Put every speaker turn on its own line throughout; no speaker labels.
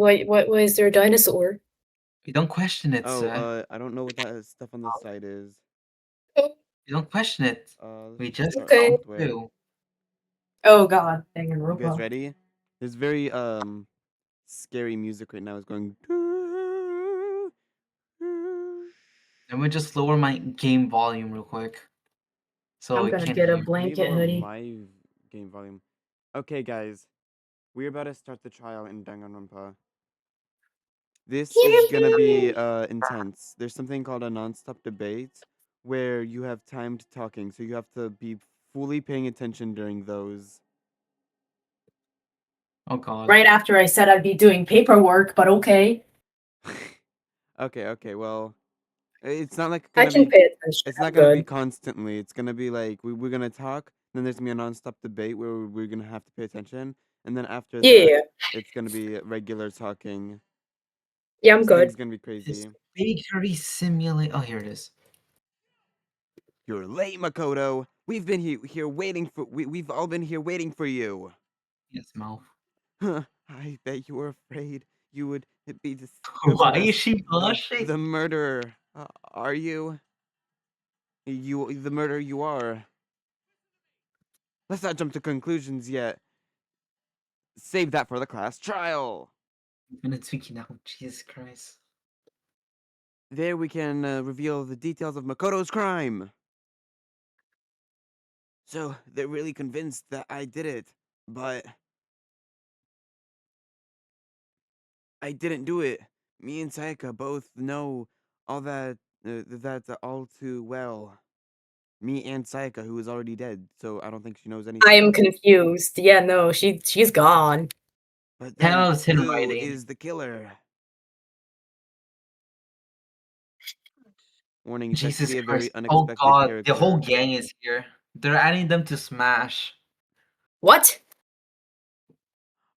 What was there a dinosaur?
You don't question it,
Oh,
sir.
I don't know what that stuff on the side is.
Oh,
You don't question it.
Let's
We
just
just
start
okay.
go
software.
through.
Oh god,
You guys
Danganronpa.
ready? There's very scary music right now. It's going.
Let me just lower my game volume real quick. So
I'm
I
gonna
can't
get a
hear.
Let me
blanket
lower
hoodie.
my game volume. Okay, guys, we're about to start the trial in Danganronpa. This is gonna be intense. There's something called a non-stop debate where you have timed talking, so you have to be fully paying attention during those.
Oh god.
Right after I said I'd be doing paperwork, but okay.
Okay. Well, it's not like
I
gonna
can
be.
pay attention.
It's
I'm
not gonna be
good.
constantly. It's gonna be like we're gonna talk. Then there's gonna be a non-stop debate where we're gonna have to pay attention, and then after that,
Yeah.
it's gonna be regular talking.
Yeah, I'm
This
good.
thing's gonna be
This
crazy.
bakery simulate. Oh, here it is.
You're late, Makoto. We've been here waiting for. We've all been here waiting for you.
Yes, mouth.
I bet you were afraid you would be
Why
discovered
is
as
she
the
blushing?
the murderer. Are you? The murderer you are. Let's not jump to conclusions yet. Save that for the class trial.
I'm gonna tweak it now. Jesus Christ.
There we can reveal the details of Makoto's crime. So they're really convinced that I did it, but I didn't do it. Me and Sayaka both know all that all too well. Me and Sayaka, who is already dead, so I don't think she knows
I am
anything.
confused. Yeah, no, she's gone.
But
10
then,
out of 10
who
writing.
is the killer? Warning, that could
Jesus
be a very
Christ. Oh
unexpected
god, the whole
character.
gang is here. They're adding them to Smash.
What?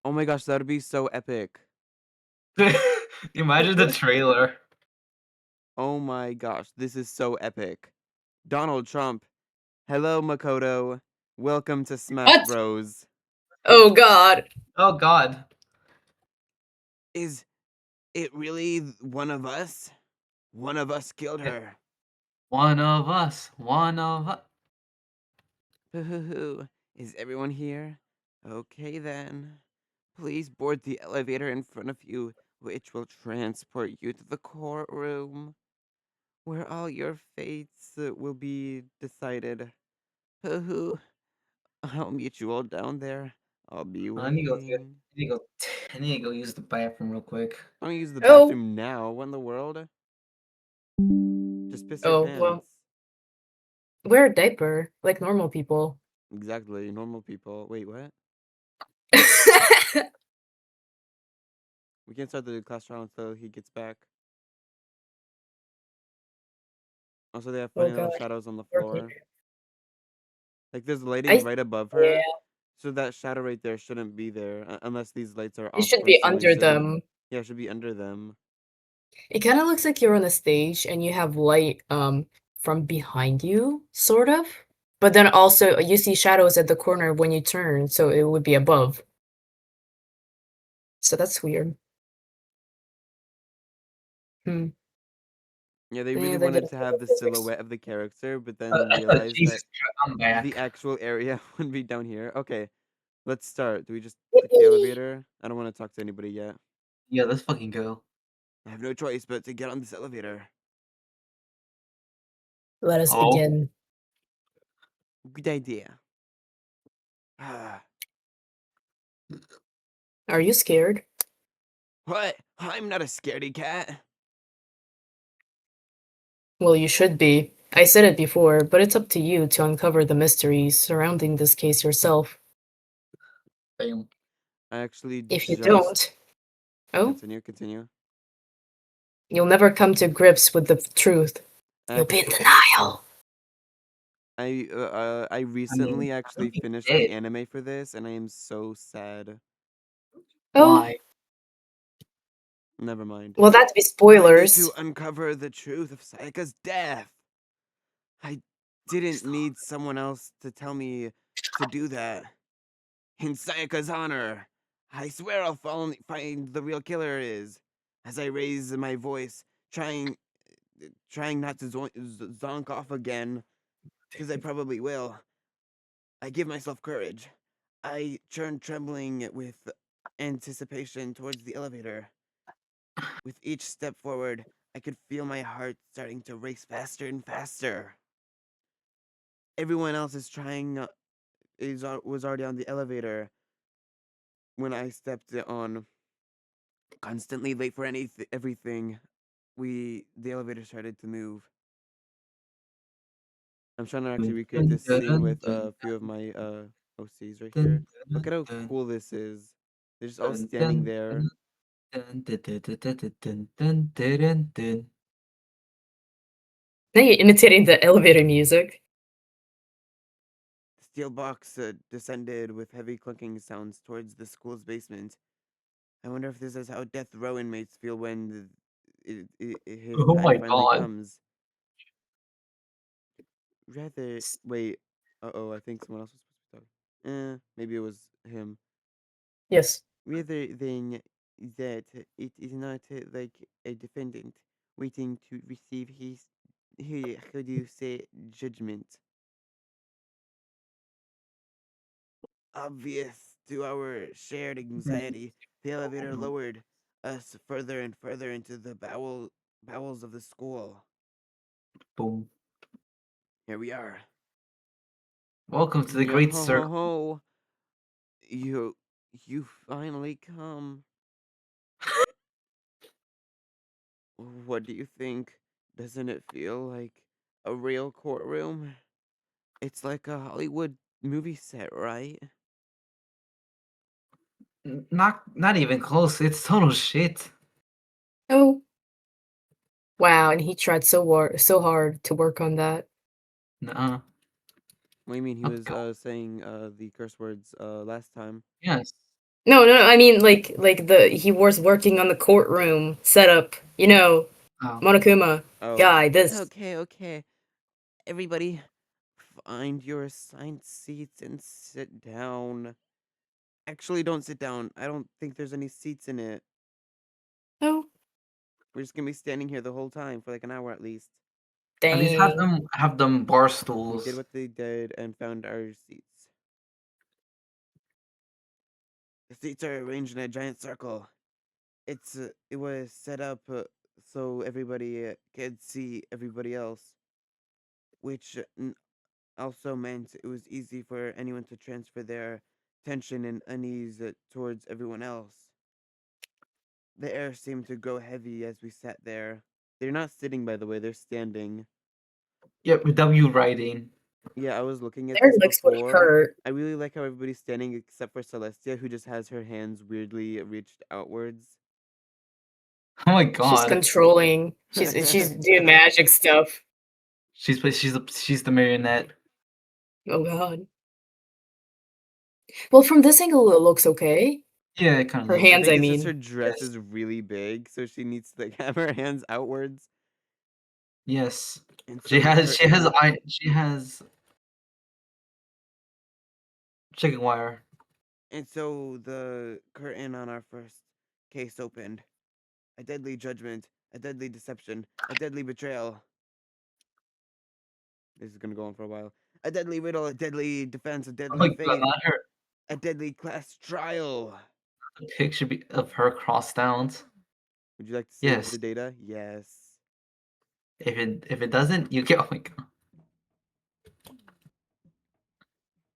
Oh my gosh, that would be so epic.
Imagine the trailer.
Oh my gosh, this is so epic. Donald Trump. Hello, Makoto. Welcome to Smash
What?
Bros.
Oh god.
Oh god.
Is it really one of us? One of us killed
Eh,
her.
One of us. One of us.
Hoo-hoo-hoo. Is everyone here? Okay then. Please board the elevator in front of you, which will transport you to the courtroom, where all your fates will be decided. Hoo-hoo. I'll meet you all down there. I'll be
I need to go
waiting.
I need to go use the bathroom real quick.
I'm gonna use the
Oh.
bathroom now. What in the world? Just piss your
Oh, well.
pants.
Wear a diaper, like normal people.
Exactly. Normal people. Wait, what? We can't start the class trial until he gets back. Also, they have
Oh
funny little
god.
shadows on the
Working.
floor. Like there's lighting
I
right above
yeah.
her, so that shadow right there shouldn't be there unless these lights are
It
off
should
for
be
some
under
reason.
them.
Yeah, it should be under them.
It kind of looks like you're on a stage and you have light from behind you, sort of. But then also you see shadows at the corner when you turn, so it would be above. So that's weird. Hmm.
Yeah, they really
Yeah, they
wanted
didn't
to
think
have
of
the
physics.
silhouette of the character, but then realized
Jesus
that
Christ, I'm
the
back.
actual area would be down here. Okay, let's start. Do we just take the
Yippee!
elevator? I don't want to talk to anybody yet.
Yeah, let's fucking go.
I have no choice but to get on this elevator.
Let us
Hello?
begin.
Good idea. Ah,
Are you scared?
what? I'm not a scaredy cat.
Well, you should be. I said it before, but it's up to you to uncover the mysteries surrounding this case yourself.
Damn.
I actually
If you
just
don't, oh,
continue.
you'll never come to grips with the truth.
I
You'll be in
actually
denial.
I
I mean,
recently
I'm
actually
being
finished the
dead.
anime for this, and I am so sad.
Oh,
Why?
Never mind.
well, that'd be
I need to
spoilers.
uncover the truth of Sayaka's death. I didn't need someone else to tell me to do that. In Sayaka's honor, I swear I'll find the real killer is. As I raise my voice, trying not to zonk off again, because I probably will. I give myself courage. I turn trembling with anticipation towards the elevator. With each step forward, I could feel my heart starting to race faster and faster. Everyone else is trying was already on the elevator when I stepped on. Constantly late for everything. The elevator started to move. I'm trying to actually
Dun,
recreate
dun,
this scene
dun,
with
dun,
a few of my OCs right here.
dun,
Look
dun,
at how
dun,
cool this is. They're just all
dun,
standing
dun,
there.
dun, dun, dun, dun, dun, dun, dun, dun, dun, dun, dun.
Now you're imitating the elevator music.
The steel box descended with heavy clunking sounds towards the school's basement. I wonder if this is how death row inmates feel when his
Oh
time
my
finally
god.
comes. Rather, wait. I think someone else was supposed to be talking. Maybe it was him.
Yes.
Rather than that, it is not like a defendant waiting to receive how do you say, judgment. Obvious to our shared anxiety, the elevator lowered us further and further into the bowels of the school.
Boom.
Here we are.
Welcome to the
Yo
Great
ho ho
Circle.
ho! You you finally come. What do you think? Doesn't it feel like a real courtroom? It's like a Hollywood movie set, right?
Not even close. It's total shit.
Oh, wow, and he tried so hard to work on that.
Nuh-uh.
What do you mean he was
Okay.
saying the curse words last time?
Yes.
No, no, I mean like the he was working on the courtroom setup,
Oh.
Monokuma
Oh.
guy, this.
Okay, okay. Everybody find your assigned seats and sit down. Actually, don't sit down. I don't think there's any seats in it.
Oh,
We're just gonna be standing here the whole time for like an hour at least.
At least
dang.
have them bar
We did
stools.
what they did and found our seats. The seats are arranged in a giant circle. It was set up so everybody could see everybody else, which also meant it was easy for anyone to transfer their tension and unease towards everyone else. The air seemed to grow heavy as we sat there. They're not sitting, by the way, they're standing.
Yep, with W writing.
Yeah, I was looking at
Their
this
legs would
before.
hurt.
I really like how everybody's standing except for Celestia, who just has her hands weirdly reached outwards.
Oh my
She's
god.
controlling. She's doing magic stuff.
She's the marionette.
Oh god. Well, from this angle it looks okay.
Yeah, it kind of
Her
looks
I
hands,
think
I
it's just her
mean.
dress
yes.
is really big, so she needs to like have her hands outwards.
Yes.
And
She
so the
has
curtain
she has chicken wire.
and so the curtain on our first case opened. A deadly judgment, a deadly deception, a deadly betrayal. This is gonna go on for a while. A deadly riddle, a deadly defense, a
Oh my
deadly
god,
faith,
not her
a deadly class trial.
picture of her crossed out.
Would you like to save the
Yes.
data? Yes.
If it doesn't, you get oh my god.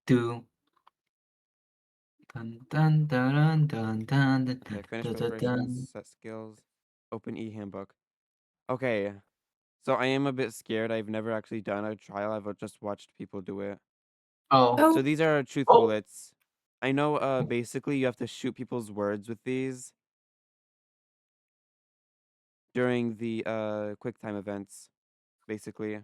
Do dun dun dun dun dun dun
Okay,
dun
finish
dun dun
preparations,
dun.
set skills, open e-handbook. Okay, so I am a bit scared. I've never actually done a trial. I've just watched people do it.
Oh.
So
Oh,
these are truth
Oh.
bullets. I know basically you have to shoot people's words with these during the quick time events, basically.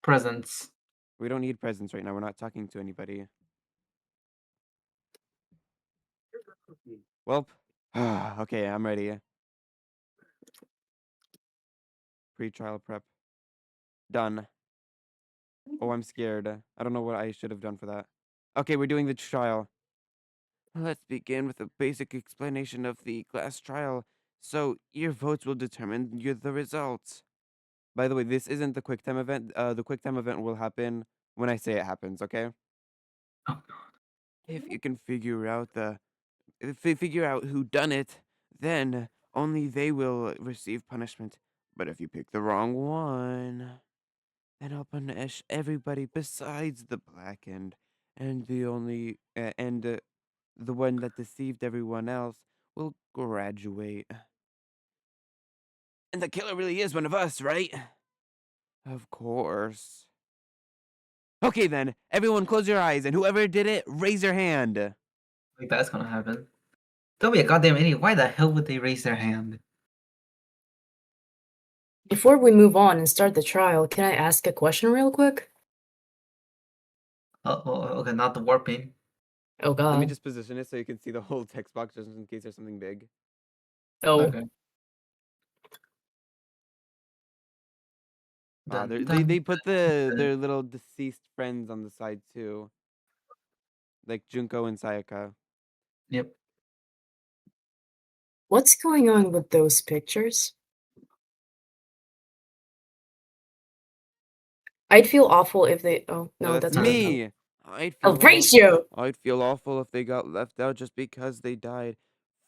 Presents.
We don't need presents right now. We're not talking to anybody. Welp. Okay, I'm ready. Pre-trial prep. Done. Oh, I'm scared. I don't know what I should have done for that. Okay, we're doing the trial. Let's begin with a basic explanation of the class trial. So, your votes will determine the results. By the way, this isn't the quick time event. The quick time event will happen when I say it happens, okay?
Oh,
If you can figure out who done it, then only they will receive punishment. But if you pick the wrong one, then I'll punish everybody besides the blackened, and the one that deceived everyone else will graduate. And the killer really is one of us, right? Of course. Okay then, everyone close your eyes, and whoever did it, raise your hand.
like that's gonna happen. Don't be a goddamn idiot. Why the hell would they raise their hand?
Before we move on and start the trial, can I ask a question real quick?
Okay, not the warping.
Oh
Let me
god.
just position it so you can see the whole text box just in case there's something big.
Oh.
Okay.
Ah,
Dun,
they
dun,
put
dun.
their little deceased friends on the side too, like Junko and Sayaka.
Yep.
What's going on with those pictures? I'd feel awful if they. Oh,
No,
no,
that's
that's Horatio.
me.
Horatio!
I'd feel awful if they got left out just because they died.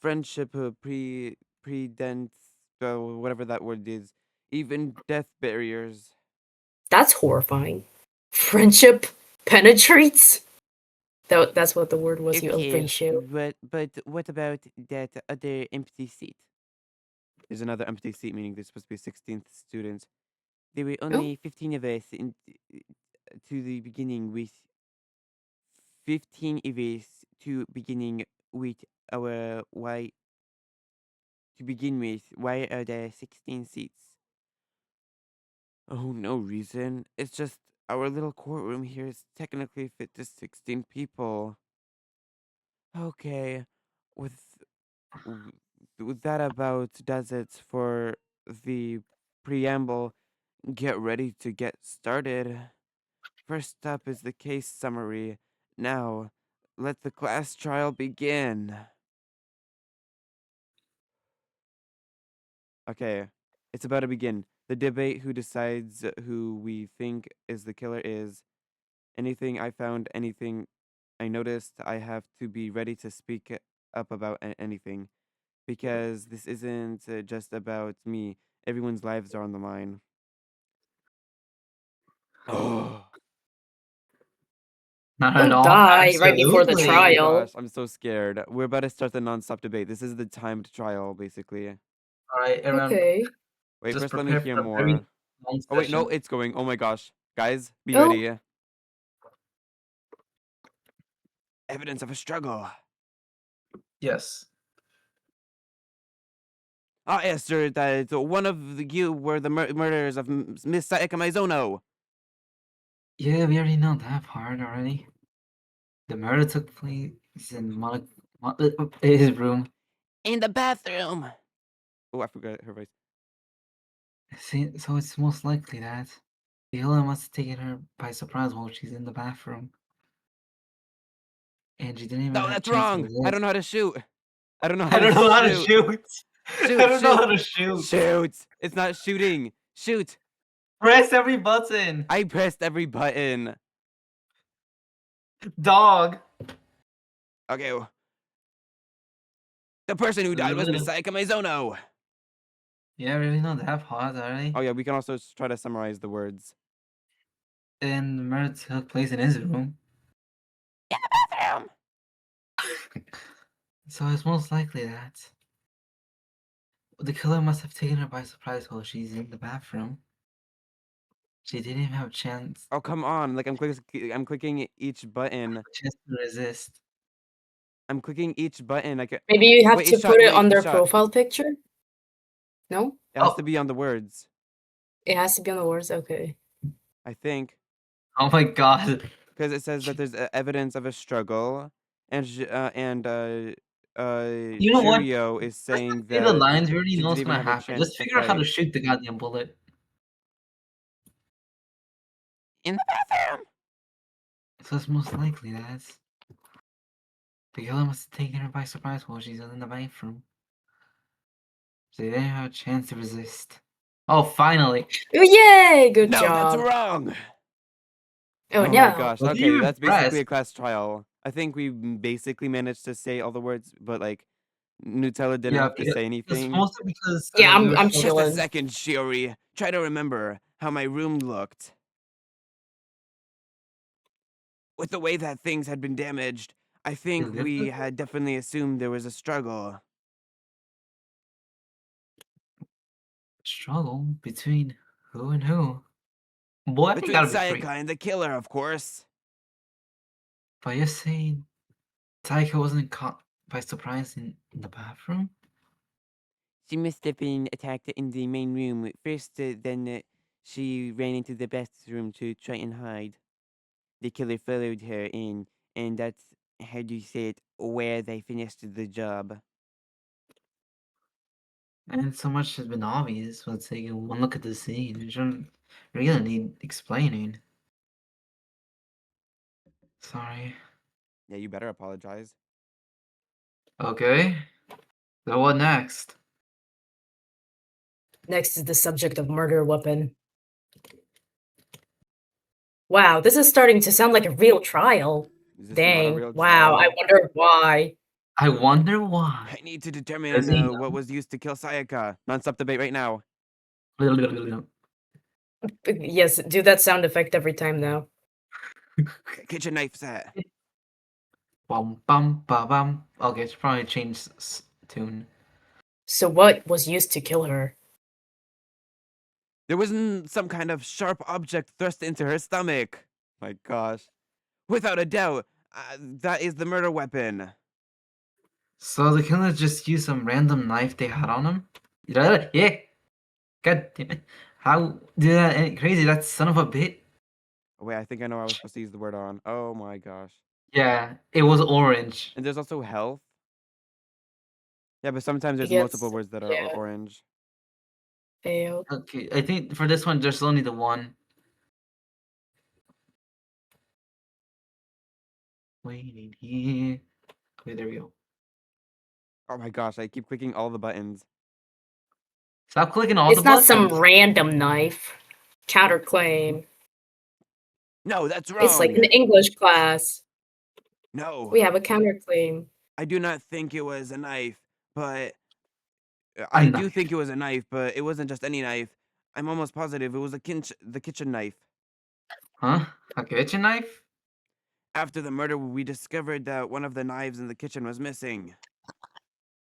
Friendship predents whatever that word is. Even death barriers.
That's horrifying. Friendship penetrates? That's what the word was, you
Okay,
Horatio.
but what about that other empty seat? There's another empty seat, meaning there's supposed to be 16th students. There were
Oh,
only 15 of us to the beginning with 15 of us to beginning with our why to begin with. Why are there 16 seats? Oh, no reason. It's just our little courtroom here is technically fit to 16 people. Okay, with w- with that about does it for the preamble. Get ready to get started. First up is the case summary. Now, let the class trial begin. Okay, it's about to begin. The debate who decides who we think is the killer is anything I found, anything I noticed. I have to be ready to speak up about anything because this isn't just about me. Everyone's lives are on the line. Oh,
Not at
don't
all.
die right before the
oh my
Absolutely.
trial.
gosh, I'm so scared. We're about to start the non-stop debate. This is the timed trial, basically.
All right, everyone,
Okay.
Wait,
just
first let me
prepare
hear
for a very
more.
long
Oh wait, no,
session.
it's going. Oh my gosh. Guys, be
Oh,
ready. Evidence of a struggle.
Yes.
Ah, yes, sir, that one of you were the murderers of Miss Sayaka Maizono.
Yeah, we already know that part already. The murder took place in his room.
In the bathroom. Oh, I forgot her voice.
See, so it's most likely that the killer must have taken her by surprise while she's in the bathroom, and she didn't even
No,
have a
that's
chance to
wrong. I don't
resist.
know how to shoot. I don't know how
I
to
don't know how to
shoot.
shoot. I
Shoot,
don't know
shoot,
how to shoot.
shoot. It's not shooting. Shoot.
Press every button.
I pressed every button.
Dog.
Okay, the person who died was Miss Sayaka Maizono.
Yeah, I really know that part already.
Oh yeah, we can also try to summarize the words.
And the murder took place in his room.
In the bathroom.
So it's most likely that the killer must have taken her by surprise while she's in the bathroom. She didn't even have a chance,
Oh come on! Like I'm clicking each button.
to resist.
I'm clicking each button. I can.
maybe you have
Wait, it
to
shot.
put it
Wait,
on
it
their
shot.
profile picture? No?
It has to
Oh,
be on the words.
It has to be on the words? Okay.
I think
oh my god.
because it says that there's evidence of a struggle, and
You know what?
Shirio is
Let's
saying
just say the
that
lines. We already
she
know
didn't
what's
even
gonna
have a
happen.
chance
Just
to
figure out how to
fight.
shoot the goddamn bullet.
In the bathroom.
So it's most likely that the killer must have taken her by surprise while she's in the bathroom. So they didn't have a chance to resist. Oh, finally!
Oh, yay! Good
No, that's
job.
wrong.
Oh,
Oh my
no.
gosh.
Well,
Okay,
you're
that's basically a
impressed.
class trial. I think we basically managed to say all the words, but like Nutella didn't
Yeah,
have to say
it's
anything.
mostly because
Yeah,
we were
I'm
so
Just a
chilling.
second, Shiori. Try to remember how my room looked. With the way that things had been damaged, I think we had definitely assumed there was a struggle.
struggle between who and who. Boy, I think
Between
gotta be free.
Sayaka and the killer, of course.
But you're saying Taika wasn't caught by surprise in the bathroom?
She must have been attacked in the main room first, then she ran into the bathroom to try and hide. The killer followed her in, and that's, how do you say it, where they finished the job.
And so much has been obvious. Let's take one look at the scene. It shouldn't really need explaining. Sorry.
Yeah, you better apologize.
Okay. So what next?
Next is the subject of murder weapon. Wow, this is starting to sound like a real trial.
Is this not a
Dang.
real
Wow, I
trial?
wonder why.
I wonder why.
I need to
Does
determine
he
what was used to kill Sayaka. Non-stop debate right now.
know?
Yes, do that sound effect every time now.
Kitchen knife set.
Bum bum ba bum. Okay, it's probably change tune.
So what was used to kill her?
There was some kind of sharp object thrust into her stomach. My gosh. Without a doubt, that is the murder weapon.
So the killer just used some random knife they had on him? Yeah. God damn it. How did that ain't crazy? That son of a bit.
Oh, wait, I think I know I was supposed to use the word on. Oh my gosh.
Yeah, it was orange.
And there's also health. Yeah, but sometimes
I
there's multiple
guess,
words that are
yeah,
orange.
failed.
Okay, I think for this one there's only the one. Waiting here. Okay, there we go.
Oh my gosh, I keep clicking all the buttons.
Stop clicking all the
It's not some
buttons.
random knife. Counterclaim.
No, that's
It's like
wrong.
an English class.
No,
We have a counterclaim.
I do not think it was a knife, but
A
I do think
knife.
it was a knife, but it wasn't just any knife. I'm almost positive it was the kitchen knife.
Huh? A kitchen knife?
After the murder, we discovered that one of the knives in the kitchen was missing.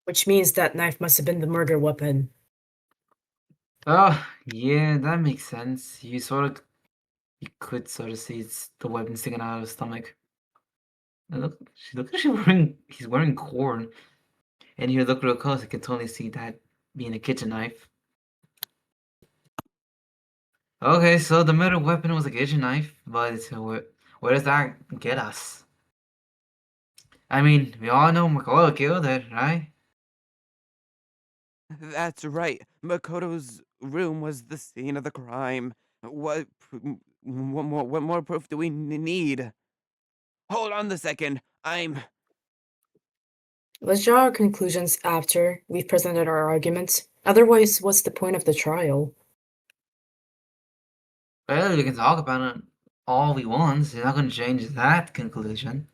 Which means that knife must have been the murder weapon.
Oh, yeah, that makes sense. You could sort of see it's the weapon sticking out of his stomach. And look, he's wearing corn. And you look real close, you can totally see that being a kitchen knife. Okay, so the murder weapon was a kitchen knife, but where does that get us? I mean, we all know Makoto killed it, right?
That's right. Makoto's room was the scene of the crime. What more proof do we need? Hold on a second.
Let's draw our conclusions after we've presented our arguments. Otherwise, what's the point of the trial?
Well, we can talk about it all we want. You're not going to change that conclusion.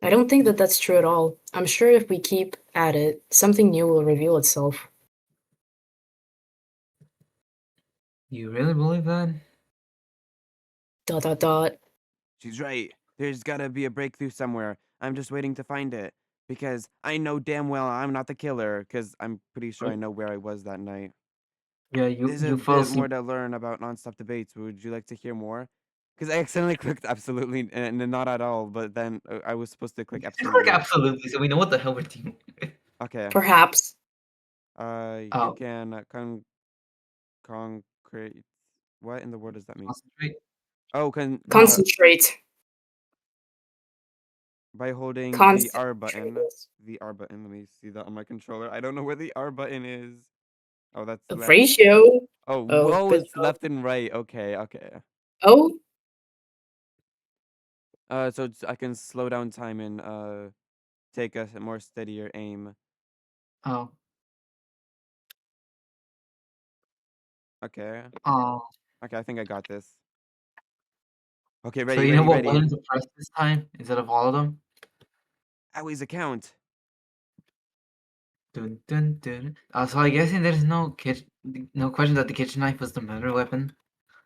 I don't think that that's true at all. I'm sure if we keep at it, something new will reveal itself.
You really believe that?
Dot dot dot.
She's right. There's gotta be a breakthrough somewhere. I'm just waiting to find it. Because I know damn well I'm not the killer, because I'm pretty sure I know where I was that night.
Yeah,
There's a
you fell
bit more
asleep.
to learn about nonstop debates. Would you like to hear more? Because I accidentally clicked absolutely and not at all, but then I was supposed to click
Just like
absolutely.
absolutely, so we know what the hell we're doing.
Okay.
Perhaps.
You
Oh,
can concrete. What in the world does that mean?
concentrate.
Oh,
Concentrate.
by holding the R
Concentrate.
button. The R button. Let me see that on my controller. I don't know where the R button is. Oh, that's left.
Ratio.
Oh,
Oh,
whoa,
but
it's left and right. Okay, okay.
oh,
So I can slow down time and take a more steadier aim.
Oh.
Okay.
Oh.
Okay, I think I got this. Okay,
So
ready,
you know
ready,
what
ready.
button to press this time instead of all of them?
Always a count.
Dun, dun, dun. So I guessing there's no question that the kitchen knife was the murder weapon.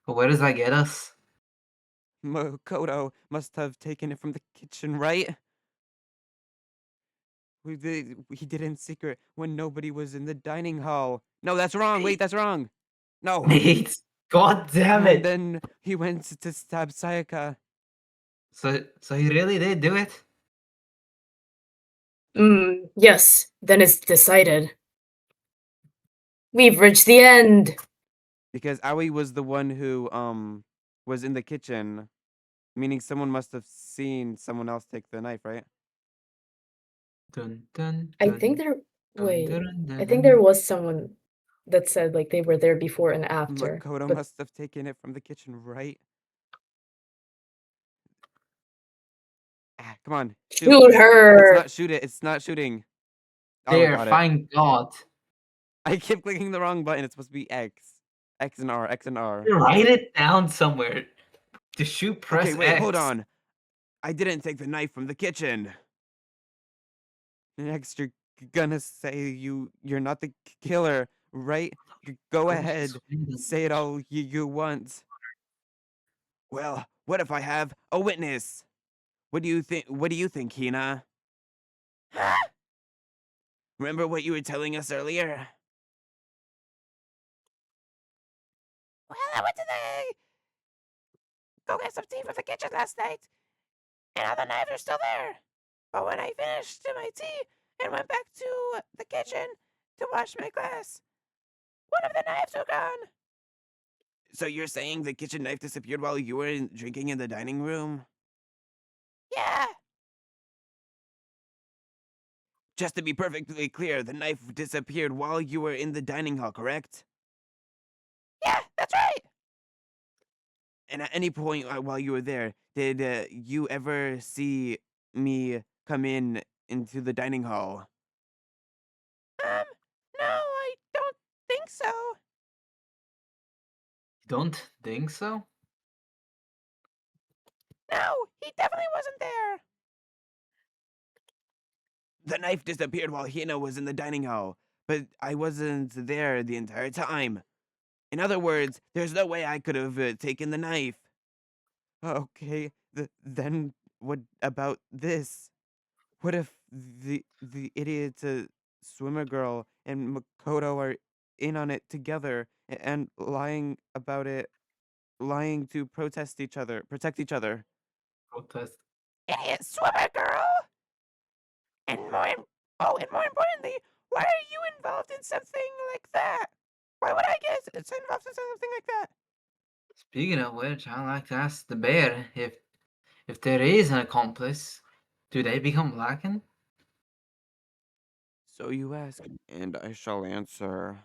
But where does that get us?
Makoto must have taken it from the kitchen, right? He did it in secret when nobody was in the dining hall. No, that's wrong. Wait, that's wrong. No.
Nate, God damn
And
it!
then he went to stab Sayaka.
So he really did do it?
yes, then it's decided. We've reached the end.
Because Aoi was the one who was in the kitchen, meaning someone must have seen someone else take the knife, right?
Dun, dun,
I think
dun,
there.
dun,
Wait,
dun,
I
dun,
think there
dun.
was someone that said like they were there before and after,
Makoto
but
must have taken it from the kitchen, right? Ah, come on, shoot.
shoot
It's
her.
not shoot it. It's not shooting. Oh, I
There,
got it.
thank God.
I kept clicking the wrong button. It's supposed to be X. X and R, X and R.
Write it down somewhere. To shoot,
Okay,
press
wait, hold
X.
on. I didn't take the knife from the kitchen. Next, you're gonna say you're not the killer, right? Go
Go just
ahead,
win the
say it all you want. Well, what if I have a witness? What do you think? What do you think, Hina? Remember what you were telling us earlier? Well, I went to the go get some tea from the kitchen last night, and all the knives are still there. But when I finished my tea and went back to the kitchen to wash my glass, one of the knives were gone. So you're saying the kitchen knife disappeared while you were drinking in the dining room? Yeah. Just to be perfectly clear, the knife disappeared while you were in the dining hall, correct? Yeah, that's right. And at any point while you were there, did you ever see me come into the dining hall? No, I don't think so.
You don't think so?
No, he definitely wasn't there. The knife disappeared while Hina was in the dining hall, but I wasn't there the entire time. In other words, there's no way I could have taken the knife. Okay, then what about this? What if the idiot swimmer girl and Makoto are in on it together and lying about it, lying to protect each other?
Protest.
Idiot swimmer girl! And and more importantly, why are you involved in something like that? Why would I get involved in something like that?
Speaking of which, I'd like to ask the bear if there is an accomplice, do they become blackened?
So you ask, and I shall answer.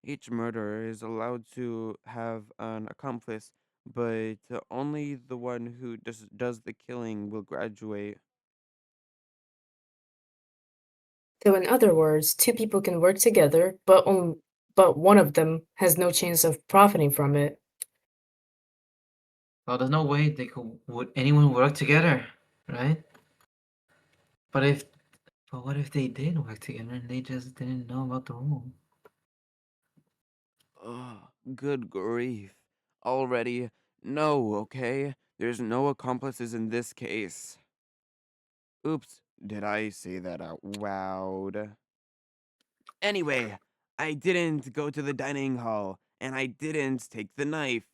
Each murderer is allowed to have an accomplice, but only the one who does the killing will graduate.
So in other words, two people can work together, but one of them has no chance of profiting from it.
Well, there's no way would anyone work together, right? But if but what if they did work together and they just didn't know about the rule?
Oh, good grief. Already? No, okay? There's no accomplices in this case. Oops, did I say that out loud? Anyway, I didn't go to the dining hall, and I didn't take the knife.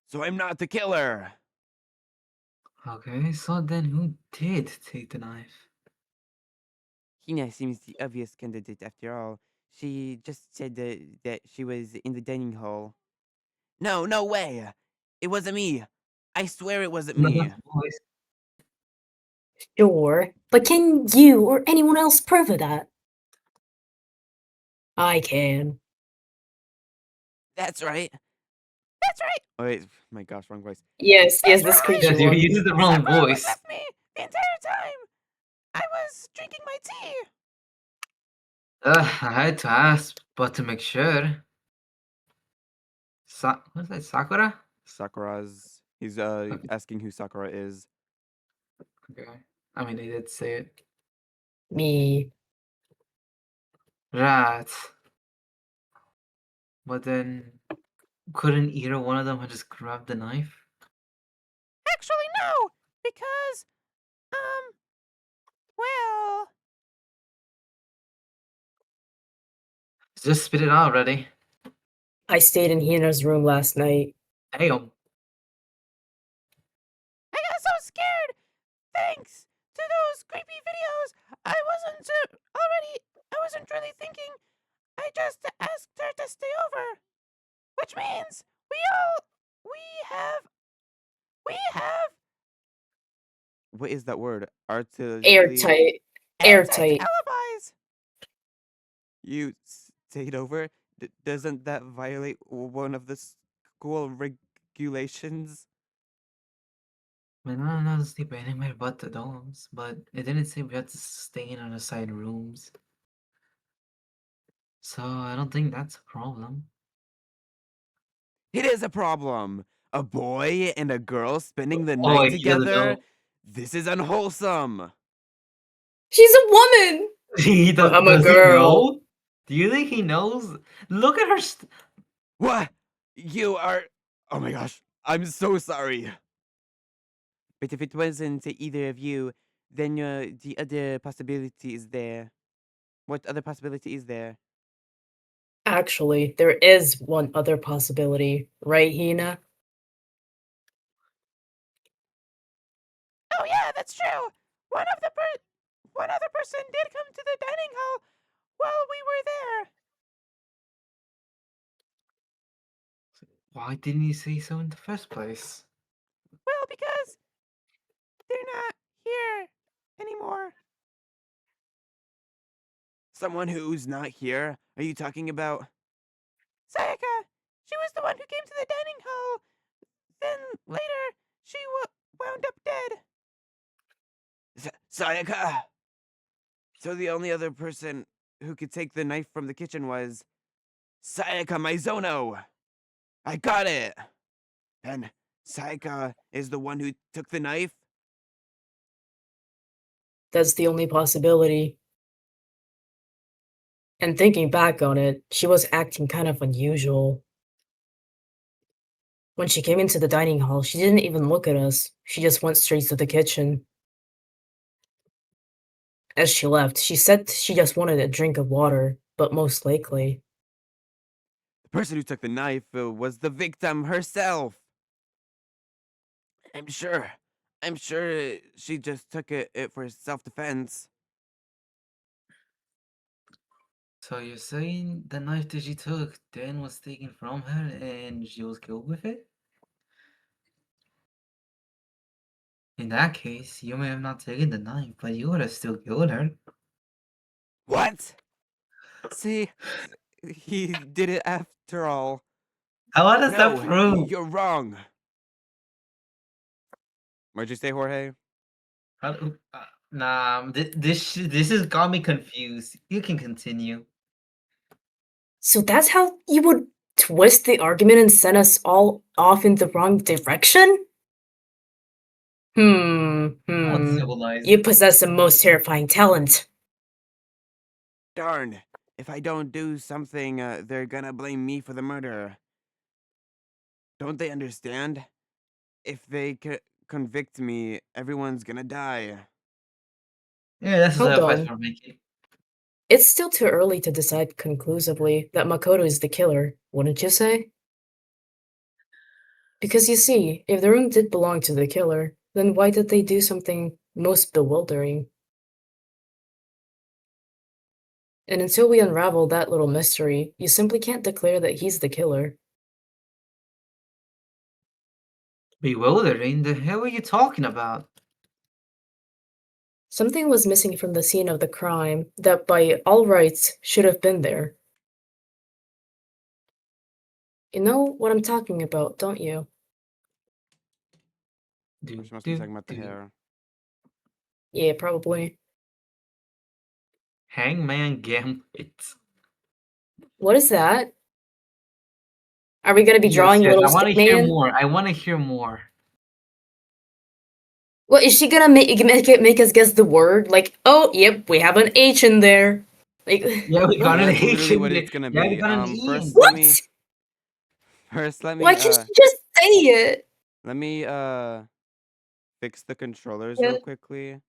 So I'm not the killer.
Okay, so then who did take the knife?
Hina seems the obvious candidate after all. She just said that she was in the dining hall. No, no way. It wasn't me. I swear it wasn't
No,
me.
boys.
Sure, but can you or anyone else prove that? I can.
That's right. That's right. Oh, wait, my gosh, wrong voice.
Yes,
That's
the
right.
screechy
Yes, you
one.
used the wrong
Sakura was
voice.
with me the entire time. I was drinking my tea.
I had to ask, but to make sure. What's that, Sakura?
Sakura's. He's
Okay.
asking who Sakura is.
Okay. I mean, they did say it.
Me.
Right. But then, couldn't either one of them have just grabbed the knife?
Actually, no, because well,
Just spit it out already.
I stayed in Hina's room last night.
Damn.
I got so scared. Thanks to those creepy videos, I wasn't really thinking. I just asked her to stay over, which means we have what is that word?
Airtight.
Airtight
Airtight.
alibis. You stayed over? Doesn't that violate one of the school regulations?
I don't know to sleep anywhere but the dorms, but it didn't say we had to stay in on the side rooms. So I don't think that's a problem.
It is a problem. A boy and a girl spending the
Oh,
night
wait, he doesn't
together?
know.
This is unwholesome.
She's a woman! But I'm a
Does he
girl.
know? Do you think he knows? Look at her.
What? You are. Oh my gosh. I'm so sorry. But if it wasn't either of you, then the other possibility is there. What other possibility is there?
Actually, there is one other possibility, right, Hina?
Oh yeah, that's true. One other person did come to the dining hall while we were there.
Why didn't he say so in the first place?
Well, because they're not here anymore. Someone who's not here? Are you talking about? Sayaka! She was the one who came to the dining hall. Then later, she wound up dead. Sayaka! So the only other person who could take the knife from the kitchen was Sayaka Maizono! I got it! Then Sayaka is the one who took the knife?
That's the only possibility. And thinking back on it, she was acting kind of unusual. When she came into the dining hall, she didn't even look at us. She just went straight to the kitchen. As she left, she said she just wanted a drink of water, but most likely.
The person who took the knife was the victim herself. I'm sure. I'm sure she just took it for self-defense.
So you're saying the knife that she took then was taken from her and she was killed with it? In that case, you may have not taken the knife, but you would have still killed her.
What? See, he did it after all.
How does that
No,
prove?
you're wrong. What'd you say, Jorge?
Nah, this has got me confused. You can continue.
So that's how you would twist the argument and send us all off in the wrong direction?
Uncivilized.
You possess the most terrifying talent.
Darn. If I don't do something, they're gonna blame me for the murder. Don't they understand? If they convict me, everyone's gonna die.
Yeah, that's a
Hold
sacrifice
on.
we're making.
It's still too early to decide conclusively that Makoto is the killer, wouldn't you say? Because you see, if the room did belong to the killer, then why did they do something most bewildering? And until we unravel that little mystery, you simply can't declare that he's the killer.
Bewildering? The hell are you talking about?
Something was missing from the scene of the crime that by all rights should have been there. You know what I'm talking about, don't you?
Do,
She must be
do,
talking about the
do.
hair.
Yeah, probably.
Hangman Gambit.
What is that? Are we gonna be
Yes,
drawing
yes.
little
I want
stick
to hear
man?
more. I want to hear more.
What is she gonna make us guess the word? Like, oh, yep, we have an H in there. Like,
Yeah, we got
what?
an
That's
H
literally
in
what
there.
it's gonna
Yeah, we
be.
got an E in
First
there.
let
What?
me first
Why can't she just say it?
let me fix the controllers
Yeah.
real quickly.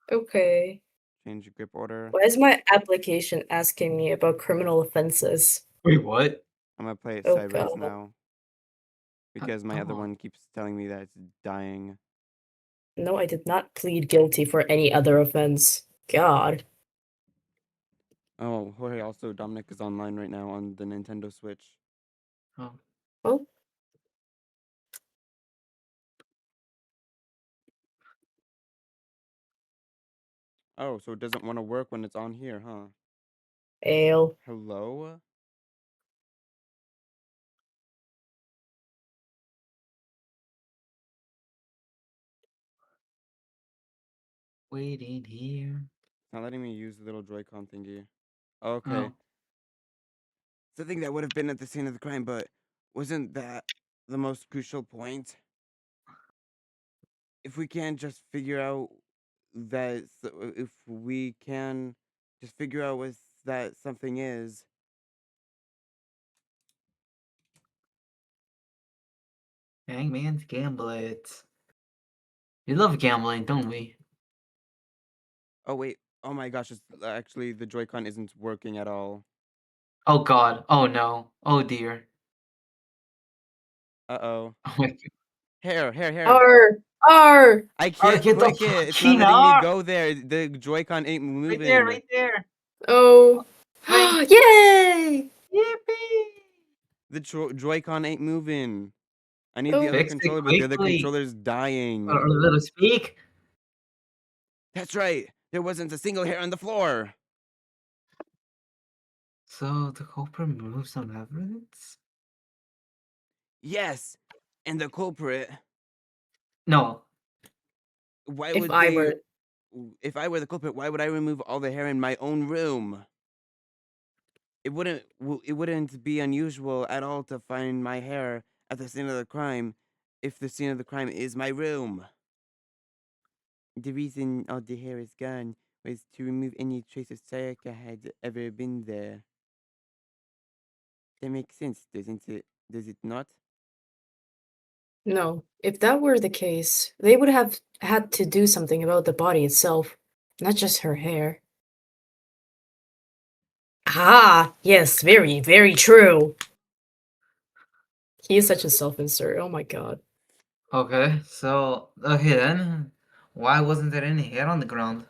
Okay.
Change grip order.
Why is my application asking me about criminal offenses?
Wait, what?
I'm gonna play it
Oh
sideways
god.
now because my other
Oh.
one keeps telling me that it's dying.
No, I did not plead guilty for any other offense. God.
Oh, Jorge, also Dominic is online right now on the Nintendo Switch.
Oh.
Oh,
Oh, so it doesn't want to work when it's on here, huh?
ale.
Hello?
Waiting here.
It's not letting me use the little Joy-Con thingy. Okay.
Oh.
Something that would have been at the scene of the crime, but wasn't that the most crucial point? If we can just figure out if we can just figure out what that something is.
Hangman's Gambit. We love gambling, don't we?
Oh wait, oh my gosh, it's actually the Joy-Con isn't working at all.
Oh god. Oh no. Oh dear.
Uh-oh.
Oh my god.
Hair.
R. R.
I
Alright,
can't
get the
click it. It's not
fucking
letting me
R!
go there. The Joy-Con ain't
Right there,
moving.
right there.
Oh.
Right.
Yay!
Yippee!
The Joy-Con ain't moving. I need the
Oh.
other
Fix it
controller, but the other
quickly.
controller's dying.
Or let us speak.
That's right. There wasn't a single hair on the floor.
So the culprit removed some evidence?
Yes. And the culprit,
No.
why
If
would
I
they
were
if I were the culprit, why would I remove all the hair in my own room? It wouldn't be unusual at all to find my hair at the scene of the crime if the scene of the crime is my room. The reason all the hair is gone was to remove any trace of Sayaka had ever been there. That makes sense, doesn't it? Does it not?
no, if that were the case, they would have had to do something about the body itself, not just her hair. Ah, yes, very, very true. He is such a self-insert. Oh my god.
Okay, so okay then. Why wasn't there any hair on the ground?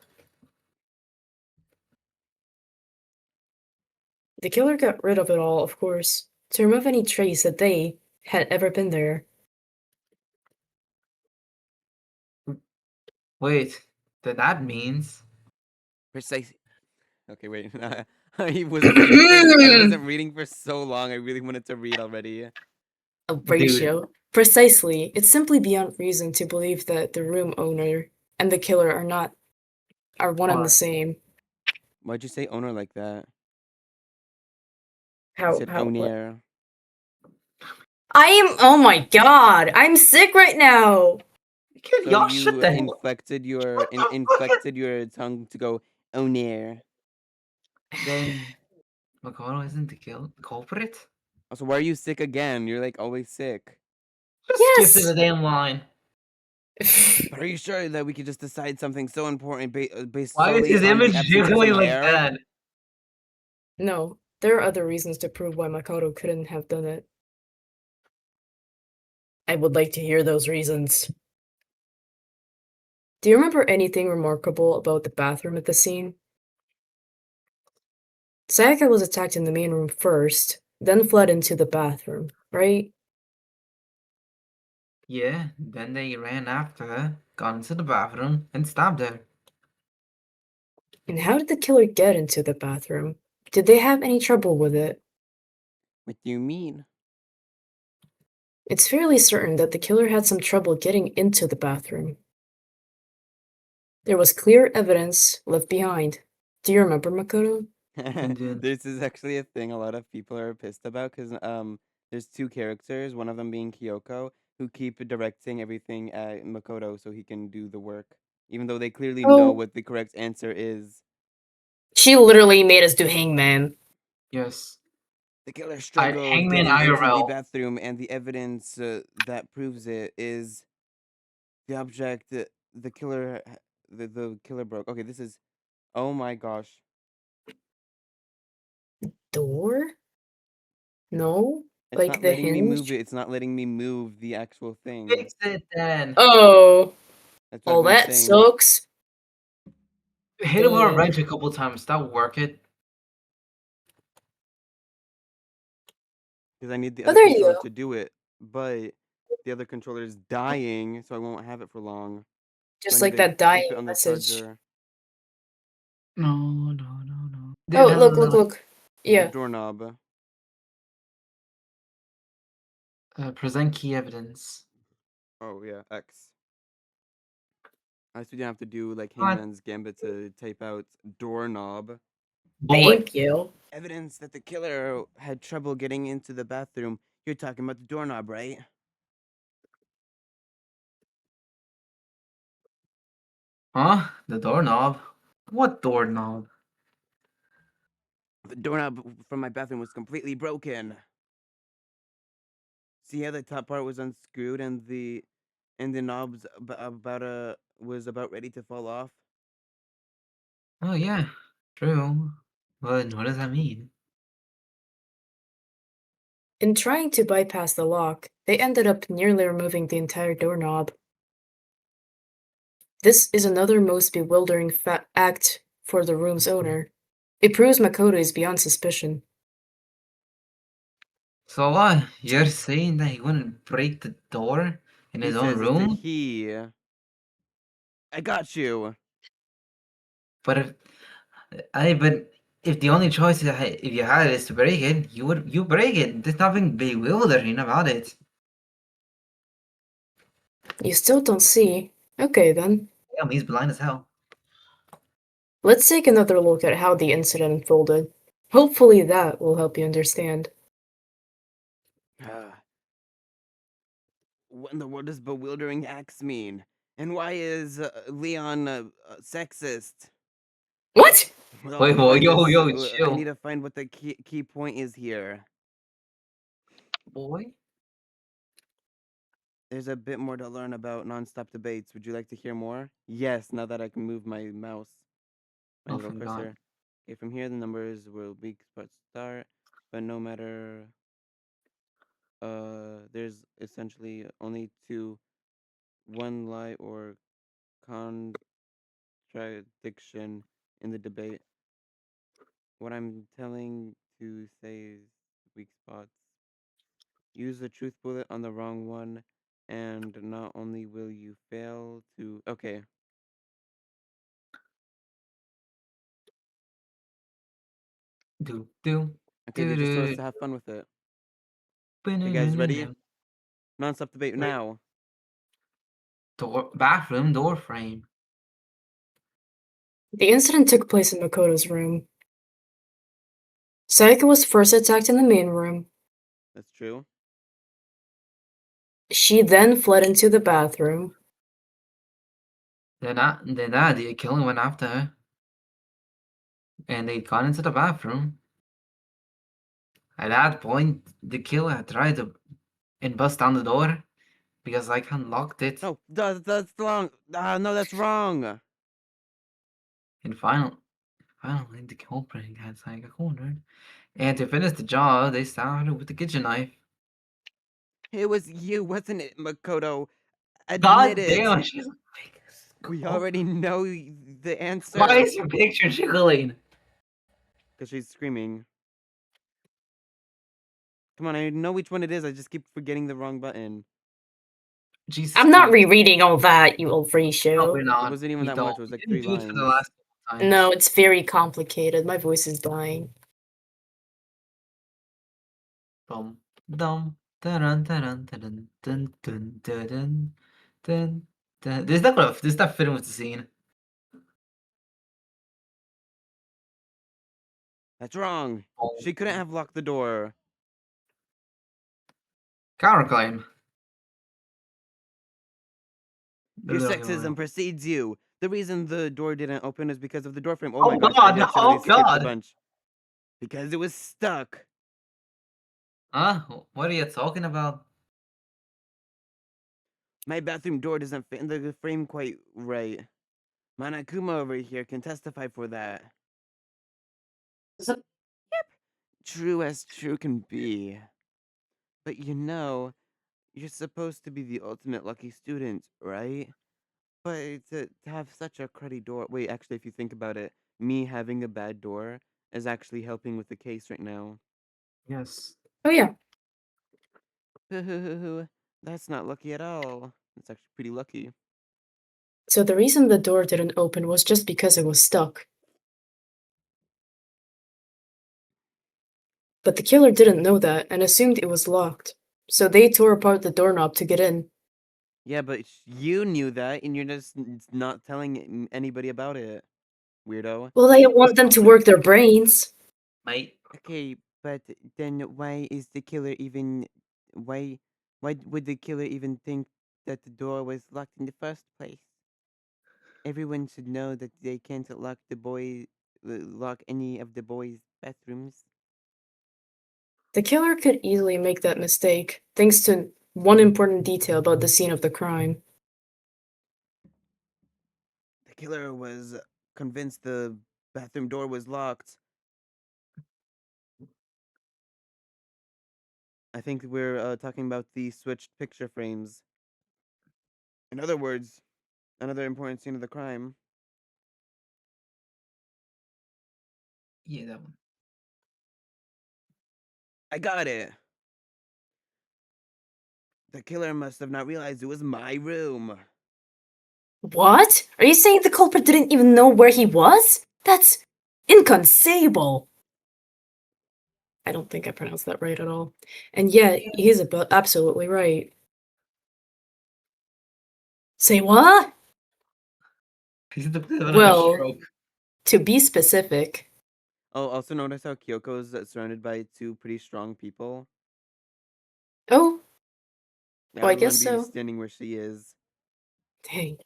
The killer got rid of it all, of course, to remove any trace that they had ever been there.
Wait, that means
Precisely. Okay, wait. I wasn't reading for I wasn't reading for so long. I really wanted to read already.
A
dude.
ratio. Precisely. It's simply beyond reason to believe that the room owner and the killer are one and the
Are
same.
Why'd you say owner like that? You said
What?
owner.
Oh my god, I'm sick right now.
Kid,
So
y'all shut
you
the hell up. What the fuck?
inflected your tongue to go owner.
Then Makoto isn't the culprit?
Also, why are you sick again? You're like always sick.
Just skip to
Yes.
the damn line.
But are you sure that we could just decide something so important based
Why is
solely
his
on the
image
absence of some
jiggling like
hair?
that?
No, there are other reasons to prove why Makoto couldn't have done it. I would like to hear those reasons. Do you remember anything remarkable about the bathroom at the scene? Sayaka was attacked in the main room first, then fled into the bathroom, right?
Yeah, then they ran after her, got into the bathroom, and stabbed her.
And how did the killer get into the bathroom? Did they have any trouble with it?
What do you mean?
It's fairly certain that the killer had some trouble getting into the bathroom. There was clear evidence left behind. Do you remember, Makoto?
Indeed.
This is actually a thing a lot of people are pissed about because there's two characters, one of them being Kyoko, who keep directing everything at Makoto so he can do the work, even though they clearly know
Oh,
what the correct answer is.
she literally made us do Hangman.
Yes.
The killer
I
struggled
Hangman
getting into the
IRL.
bathroom, and the evidence that proves it is the object the killer the killer broke. Okay, this is. Oh my gosh.
Door? No?
It's
Like
not
the
letting me move
hinge?
it. It's not letting me move the actual thing.
Fix it then.
Oh,
That's what I've
well,
been
that
saying.
sucks.
Hit it with a
Dang.
wrench a couple times. That work it.
Because I need the
Oh,
other
there you
controller
go.
to do it. But the other controller is dying, so I won't have it for long. So I
Just
need
like
to
that dying
keep it on the
message.
charger.
No.
Oh, look.
The
Yeah.
doorknob.
Present key evidence.
Oh yeah, X. I guess we didn't have to do like
What?
Hangman's Gambit to type out doorknob.
Boy.
Thank you.
Evidence that the killer had trouble getting into the bathroom. You're talking about the doorknob, right?
Huh? The doorknob? What doorknob?
The doorknob from my bathroom was completely broken. See how the top part was unscrewed and the knobs was about ready to fall off.
Oh yeah. True. But what does that mean?
In trying to bypass the lock, they ended up nearly removing the entire doorknob. This is another most bewildering act for the room's owner. It proves Makoto is beyond suspicion.
So what? You're saying that he wouldn't break the door in
He
his own
says it's a
room?
he. I got you.
But but if the only choice if you had is to break it, you break it. There's nothing bewildering about it.
You still don't see? Okay then.
Damn, he's blind as hell.
Let's take another look at how the incident unfolded. Hopefully that will help you understand.
What in the world does bewildering acts mean? And why is Leon sexist?
What?
With all
Wait,
the
whoa,
focus,
yo,
I need
chill,
to find what the key point is here.
boy.
There's a bit more to learn about non-stop debates. Would you like to hear more? Yes, now that I can move my mouse, my
Oh,
little
thank God.
cursor. Okay, from here the numbers will be spot start, but no matter. There's essentially only two, one lie or contradiction in the debate. What I'm telling to say is weak spots. Use the truth bullet on the wrong one, and not only will you fail to. Okay.
Do do
Okay, they
do
just told us
do.
to have fun with it. Okay, guys, ready?
Do.
Non-stop debate
Wait,
now.
bathroom door frame.
The incident took place in Makoto's room. Sayaka was first attacked in the main room.
That's true.
She then fled into the bathroom.
The killer went after her, and they got into the bathroom. At that point, the killer had tried to and bust down the door because I unlocked it.
No, that's wrong. No, that's wrong.
And finally, the culprit had Sayaka cornered. And to finish the job, they started with the kitchen knife.
It was you, wasn't it, Makoto? Admit
God
it.
damn, she's big as
We
coke.
already know the
Why
answer.
is your picture jiggling?
Because she's screaming. Come on, I know which one it is. I just keep forgetting the wrong button.
Jesus
I'm not
Christ.
rereading all that, you old
No,
ratio.
we're
It
not.
wasn't even
We
that
don't.
much. It was
We
like
didn't
3
do it for the
lines.
last couple times.
No, it's very complicated. My voice is dying.
Dum, dum, Dun, dun, dun, dun, dun, dun, dun, dun, dun, dun. This is not fitting with the scene.
That's wrong.
Oh.
She couldn't have locked the door.
Counterclaim.
Your sexism precedes you. The reason the door didn't open is because of the door frame. Oh my
Oh
gosh, I
god,
accidentally
oh
skipped a
god!
bunch. Because it was stuck.
Huh? What are you talking about?
My bathroom door doesn't fit in the frame quite right. Manakuma over here can testify for that. True as true can be. But you know, you're supposed to be the ultimate lucky student, right? But to have such a cruddy door. Wait, actually, if you think about it, me having a bad door is actually helping with the case right now.
Yes.
Oh yeah.
That's not lucky at all. It's actually pretty lucky.
So the reason the door didn't open was just because it was stuck. But the killer didn't know that and assumed it was locked. So they tore apart the doorknob to get in.
Yeah, but you knew that, and you're just not telling anybody about it, weirdo.
Well, I don't want them to work their brains.
Mate.
Okay, but then why is the killer even? Why? Why would the killer even think that the door was locked in the first place? Everyone should know that they can't lock any of the boys' bathrooms.
The killer could easily make that mistake, thanks to one important detail about the scene of the crime.
The killer was convinced the bathroom door was locked. I think we're talking about the switched picture frames. In other words, another important scene of the crime.
Yeah, that one.
I got it. The killer must have not realized it was my room.
What? Are you saying the culprit didn't even know where he was? That's inconceivable. I don't think I pronounced that right at all. And yet, he's absolutely right. Say what?
He's the bit of a
Well,
stroke.
to be specific.
Oh, also notice how Kyoko's surrounded by two pretty strong people.
Oh,
I
well, I
wouldn't want
guess
to be
so.
standing where she is.
Dang.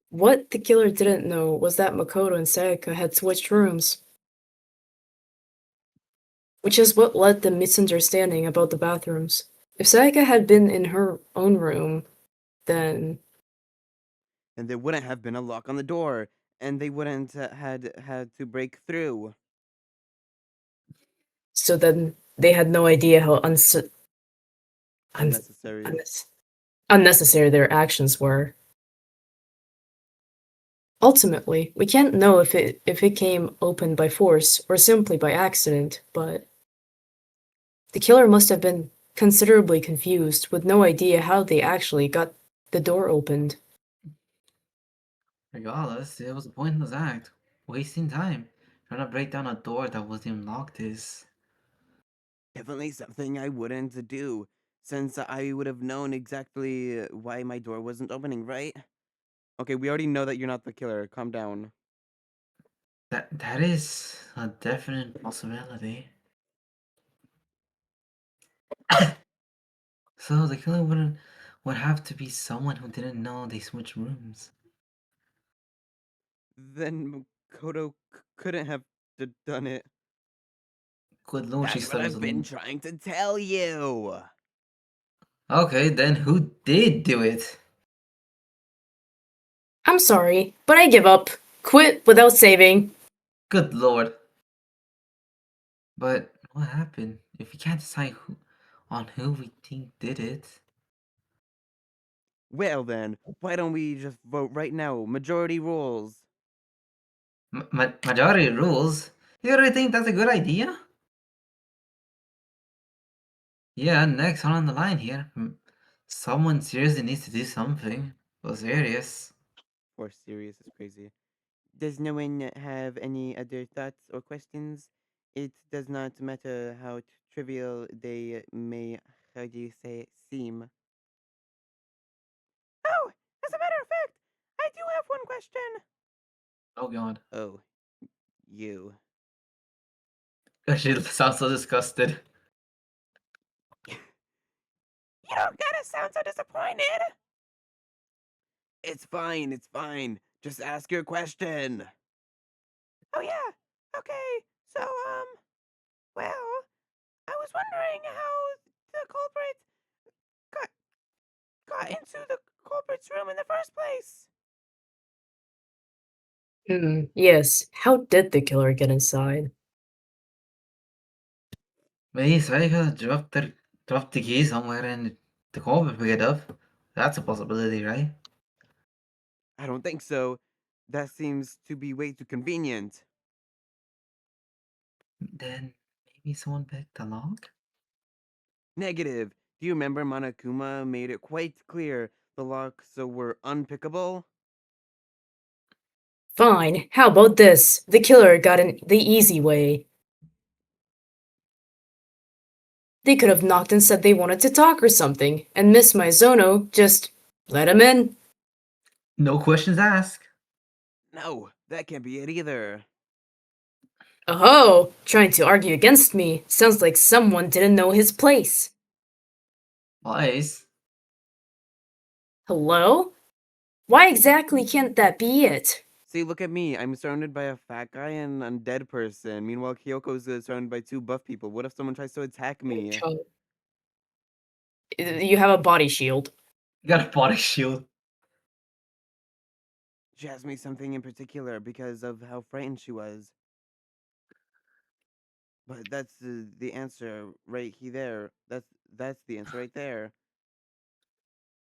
What the killer didn't know was that Makoto and Sayaka had switched rooms. Which is what led the misunderstanding about the bathrooms. If Sayaka had been in her own room, then
And there wouldn't have been a lock on the door, and they wouldn't had to break through.
then they had no idea how un-
Unnecessary.
unnecessary their actions were. Ultimately, we can't know if it came open by force or simply by accident, but the killer must have been considerably confused with no idea how they actually got the door opened.
Regardless, it was a pointless act. Wasting time. Trying to break down a door that wasn't even locked is.
Definitely something I wouldn't do, since I would have known exactly why my door wasn't opening, right? Okay, we already know that you're not the killer. Calm down.
That is a definite possibility. So the killer would have to be someone who didn't know they switched rooms.
Then Makoto couldn't have done it.
Good lord, she
That's what
still was
I've been
alone.
trying to tell you.
Okay, then who did do it?
I'm sorry, but I give up. Quit without saving.
Good lord. But what happened? If we can't decide on who we think did it.
Well then, why don't we just vote right now? Majority rules.
Majority rules? You really think that's a good idea? Yeah, next on the line here. Someone seriously needs to do something. Well, serious.
Or serious is crazy. Does no one have any other thoughts or questions? It does not matter how trivial they may how do you say it, seem. Oh, as a matter of fact, I do have one question.
Oh god.
Oh, you.
She sounds so disgusted.
You don't gotta sound so disappointed. It's fine, it's fine. Just ask your question. Oh yeah. Okay. So well, I was wondering how the culprit got into the culprit's room in the first place.
Yes, how did the killer get inside?
Maybe Sayaka dropped the key somewhere and the culprit picked it up. That's a possibility, right?
I don't think so. That seems to be way too convenient.
Then maybe someone picked the lock?
Negative. Do you remember Monokuma made it quite clear the locks were unpickable?
Fine, how about this? The killer got in the easy way. They could have knocked and said they wanted to talk or something, and Miss Maizono just let him in.
No questions asked.
No, that can't be it either.
Oh, trying to argue against me. Sounds like someone didn't know his place.
Lies.
Hello? Why exactly can't that be it?
See, look at me. I'm surrounded by a fat guy and a dead person. Meanwhile, Kyoko's surrounded by two buff people. What if someone tries to attack me?
You have a body shield.
You got a body shield.
She asked me something in particular because of how frightened she was. But that's the answer right there. That's the answer right there.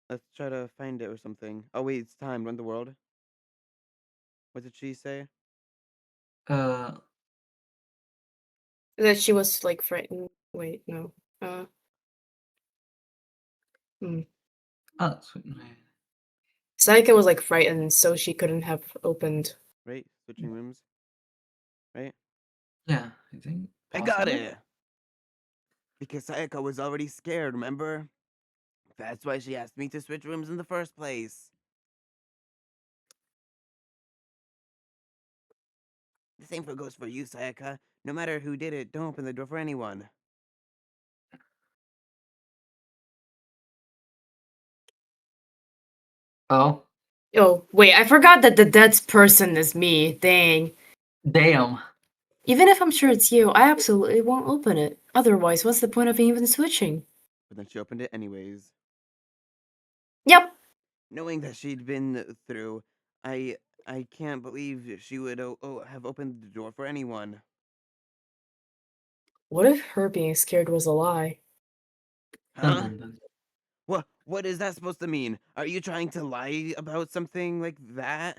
Let's try to find it or something. Oh wait, it's time. Run the world. What did she say?
Uh,
That she was like frightened. Wait, no. Uh. Hmm.
oh, sweet.
Sayaka was like frightened, so she couldn't have opened.
Right, switching rooms. Right.
Yeah, I think
I got
possibly.
it. Because Sayaka was already scared. Remember? That's why she asked me to switch rooms in the first place. The same goes for you, Sayaka. No matter who did it, don't open the door for anyone.
Oh,
Oh, wait, I forgot that the dead person is me. Dang.
damn.
Even if I'm sure it's you, I absolutely won't open it. Otherwise, what's the point of even switching?
But then she opened it anyways.
Yep.
Knowing that she'd been through, I can't believe she would have opened the door for anyone.
What if her being scared was a lie?
Dun
Huh?
dun dun.
What is that supposed to mean? Are you trying to lie about something like that?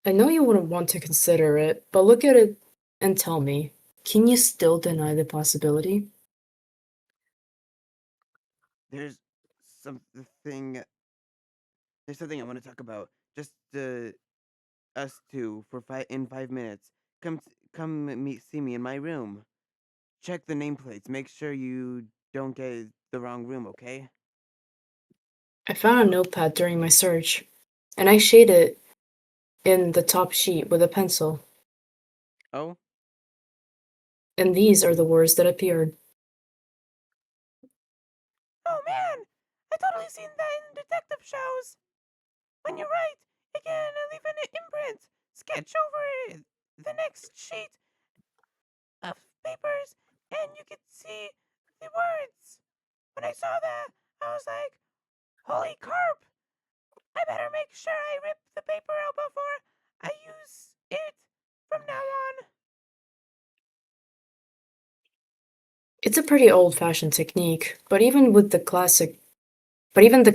I know you wouldn't want to consider it, but look at it and tell me. Can you still deny the possibility?
There's something there's something I want to talk about. Just us two for 5 minutes. Come meet see me in my room. Check the nameplates. Make sure you don't get the wrong room, okay?
I found a notepad during my search, and I shaded in the top sheet with a pencil,
Oh?
and these are the words that appeared.
Oh man! I totally seen that in detective shows. When you write, it can leave an imprint. Sketch over the next sheet of papers, and you can see the words. When I saw that, I was like, holy carp! I better make sure I rip the paper out before I use it from now on.
It's a pretty old-fashioned technique, but even the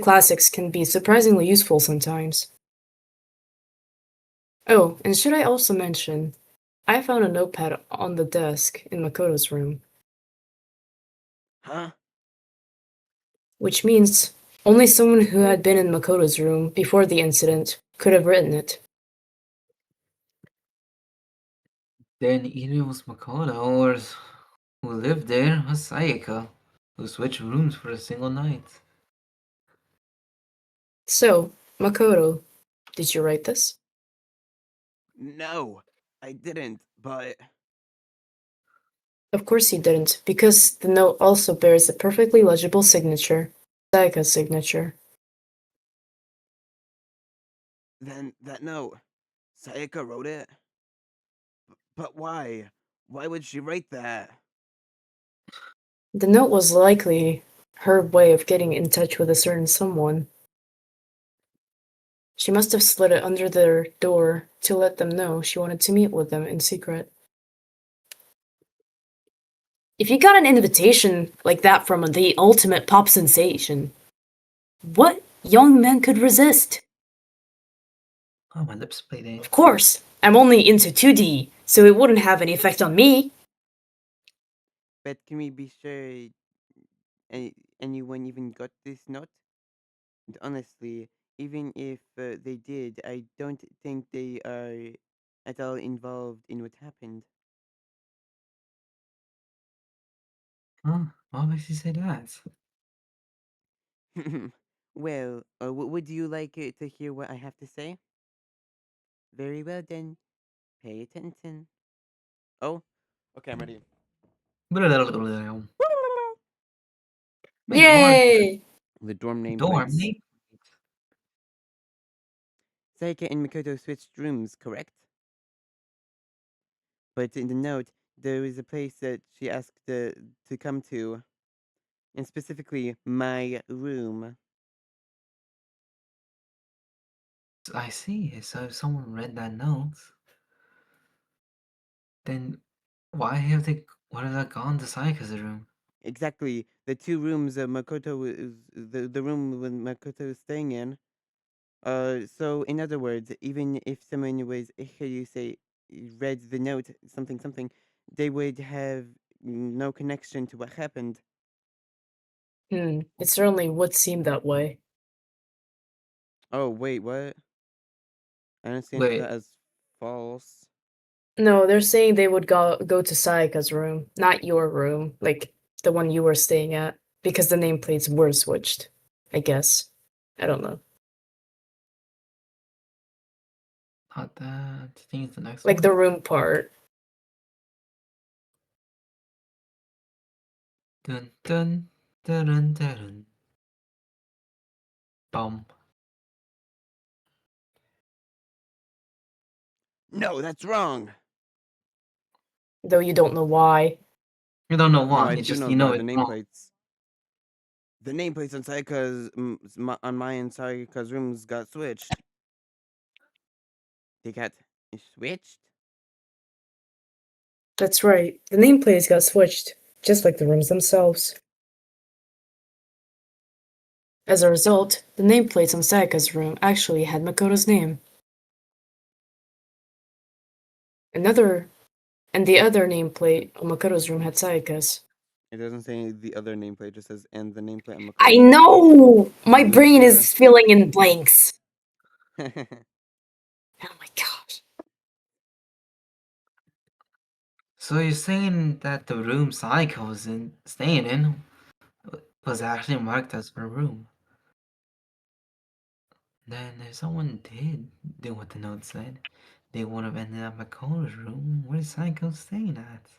classics can be surprisingly useful sometimes. Oh, and should I also mention, I found a notepad on the desk in Makoto's room,
Huh?
which means only someone who had been in Makoto's room before the incident could have written it.
Then either it was Makoto or who lived there was Sayaka. who switched rooms for a single night.
So, Makoto, did you write this?
No, I didn't, but
Of course you didn't, because the note also bears a perfectly legible signature, Sayaka's signature.
then that note, Sayaka wrote it? But why? Why would she write that?
The note was likely her way of getting in touch with a certain someone. She must have slid it under their door to let them know she wanted to meet with them in secret. If you got an invitation like that from the ultimate pop sensation, what young man could resist?
Oh, my lips bleeding.
Of course, I'm only into 2D, so it wouldn't have any effect on me.
But can we be sure anyone even got this note? And honestly, even if they did, I don't think they are at all involved in what happened.
Huh? Why makes you say that?
Well, would you like to hear what I have to say? Very well then. Pay attention. Oh, okay, I'm ready.
My dorm.
Yay!
The dorm
Dorm
nameplates.
name.
Sayaka and Mikoto switched rooms, correct? But in the note, there is a place that she asked to come to, and specifically my room.
I see. So if someone read that note, then why have they gone to Sayaka's room?
Exactly, the two rooms Makoto is the room when Makoto is staying in. So in other words, even if someone was how you say read the note something something, they would have no connection to what happened.
It certainly would seem that way.
Oh wait, what? I understand that
Wait,
as false.
No, they're saying they would go to Sayaka's room, not your room, like the one you were staying at, because the nameplates were switched. I guess. I don't know.
not that. I think it's the next
Like
one.
the room part.
Dun dun dun dun dun. Dun. Bum.
No, that's wrong.
Though you don't know why.
You don't know
No,
why.
I
It's
do
just
know
you know
why the
it's wrong.
nameplates. The nameplates on Sayaka's on my and Sayaka's rooms got switched. They got switched.
That's right. The nameplates got switched, just like the rooms themselves. As a result, the nameplates on Sayaka's room actually had Makoto's name. Another and the other nameplate on Makoto's room had Sayaka's.
It doesn't say the other nameplate. It just says and the nameplate on
I
Makoto's room.
know! My
Are you
brain
sure?
is filling in blanks. Oh my gosh.
So you're saying that the room Sayaka was staying in was actually marked as her room. Then if someone did do what the note said, they would have ended up at Cole's room. Where's Psycho staying at?